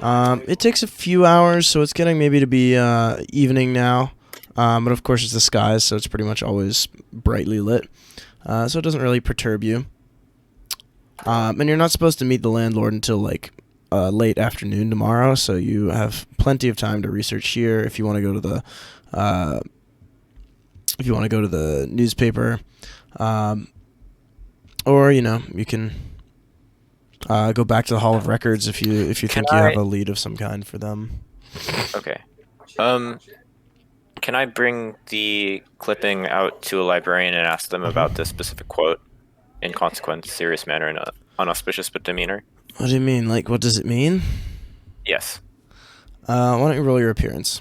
It takes a few hours, so it's getting maybe to be evening now. But of course it's the skies, so it's pretty much always brightly lit. So it doesn't really perturb you. And you're not supposed to meet the landlord until like late afternoon tomorrow, so you have plenty of time to research here if you want to go to the newspaper, or you can go back to the Hall of Records if you think you have a lead of some kind for them. Okay. Can I bring the clipping out to a librarian and ask them about this specific quote? In consequence, serious manner, and unauspicious but demeanor. What do you mean? Like, what does it mean? Yes. Why don't you roll your appearance?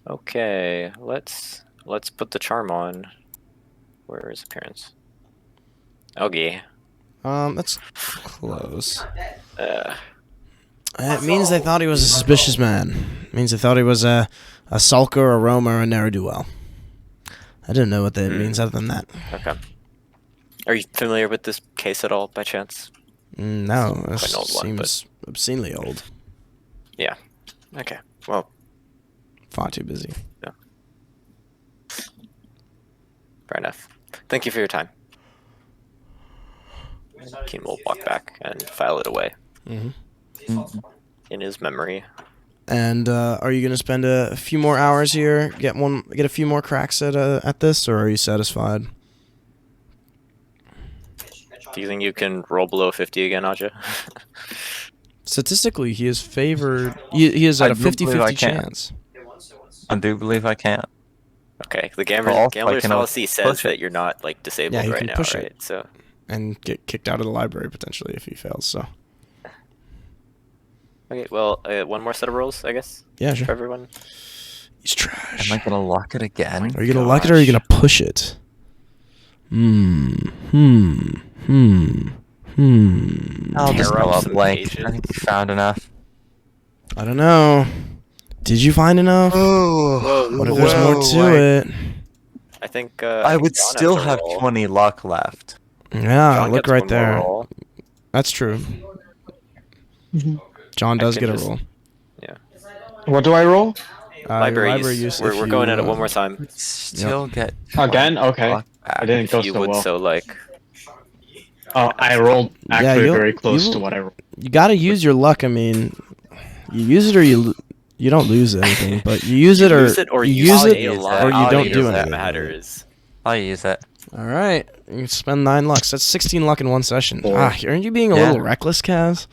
Okay, let's put the charm on. Where is appearance? Okay. That's close. It means they thought he was a suspicious man. It means they thought he was a sulker, a roamer, a ne'er-do-well. I don't know what that means other than that. Okay. Are you familiar with this case at all, by chance? No, this Quite an old one, seems obscenely old. Yeah. Okay. Well, Far too busy. yeah. Fair enough. Thank you for your time. Keen will walk back and file it away in his memory. And are you going to spend a few more hours here, get a few more cracks at this, or are you satisfied? Do you think you can roll below 50 again, Aja? Statistically, he is favored. He is at I a do believe I 50-50 can. chance. I do believe I can. Okay, the Well, gambler's I can policy says push it. that you're not like disabled Yeah, he right can now, push it. right? So And get kicked out of the library potentially if he fails. So okay, well, one more set of rolls, I guess, yeah, for sure. everyone. He's trash. Am I gonna lock it again? Are you gonna lock it or are you gonna push it? I'll just Tear go up up some blank. pages. I think we found enough. I don't know. Did you find enough? Oh, What if there's more to it? I think I would John has still a have roll. 20 luck left. Yeah, John look gets right one more there. roll. That's true. John does can get a just- roll. Yeah. What do I roll? Your Library library use. use. We're if going you, at it one more time. Still get Again? 20 Okay. luck back. I didn't If go you so would well. so like. Oh, I rolled actually you'll- very close you- to what I rolled. You gotta use your luck. I mean, you use it or you don't lose anything, but you use it or you use it a use lot. or you I'll don't use do that anything. That matters. I'll use it. All right, you spend 9 lucks. That's 16 luck in one session. Four. Aren't you being a Yeah. little reckless, Kaz?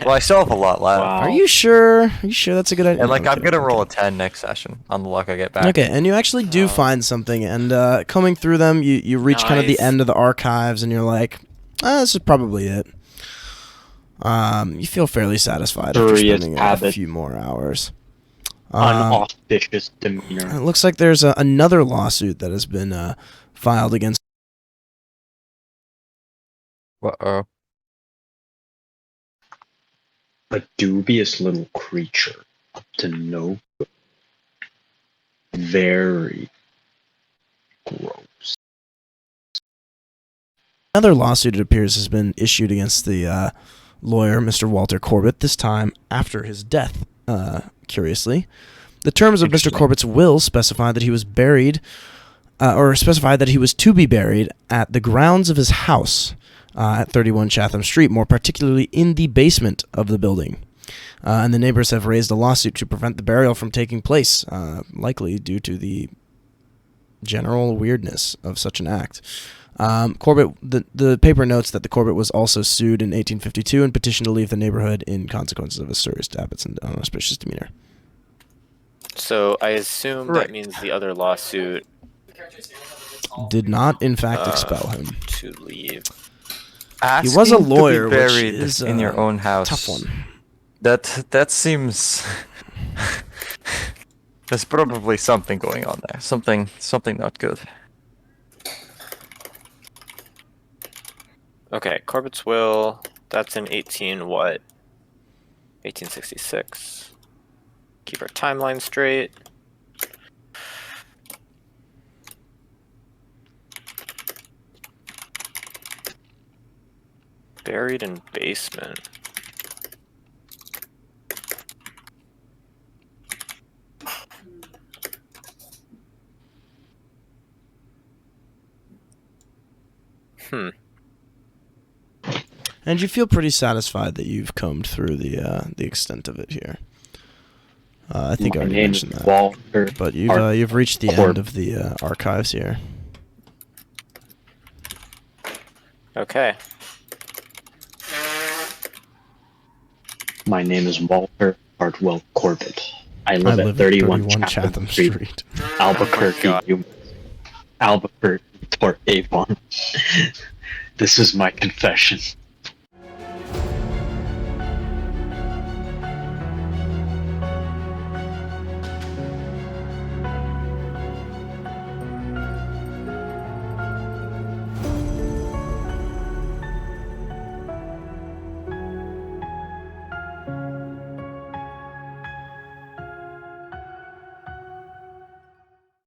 Well, I still have a lot left. Wow. Are you sure? Are you sure that's a good idea? And like, I'm kidding, gonna roll a kidding. 10 next session on the luck I get back. Okay, and you actually do find something, and coming through them, you reach kind of the Nice. end of the archives, and you're like, this is probably it. You feel fairly satisfied after Curious spending a habit. few more hours. Unauspicious demeanor. It looks like there's another lawsuit that has been filed against. Uh-oh. A dubious little creature up to no good. Very gross. Another lawsuit, it appears, has been issued against the lawyer, Mr. Walter Corbett, this time after his death, curiously. The terms of Mr. Interesting. Corbett's will specify that he was buried, or specified that he was to be buried at the grounds of his house at 31 Chatham Street, more particularly in the basement of the building. And the neighbors have raised a lawsuit to prevent the burial from taking place, likely due to the general weirdness of such an act. Corbett, the paper notes that the Corbett was also sued in 1852 and petitioned to leave the neighborhood in consequences of his serious habits and unauspicious demeanor. So I assume Right. that means the other lawsuit Did not, in fact, expel him. to leave. He was a Asking to be lawyer, which buried is in your own house. tough one. That seems. There's probably something going on there. Something not good. Okay, Corbett's will. That's in 18 what? 1866. Keep our timeline straight. Buried in basement. And you feel pretty satisfied that you've combed through the extent of it here. I think I My already name mentioned is that. Walter. But you've reached the Or- end of the archives here. Okay. My name is Walter Hartwell Corbett. I I live at live 31 at 31 Chatham Chatham Street, Street. Albuquerque, God. Albuquerque, Port Avon. This is my confession.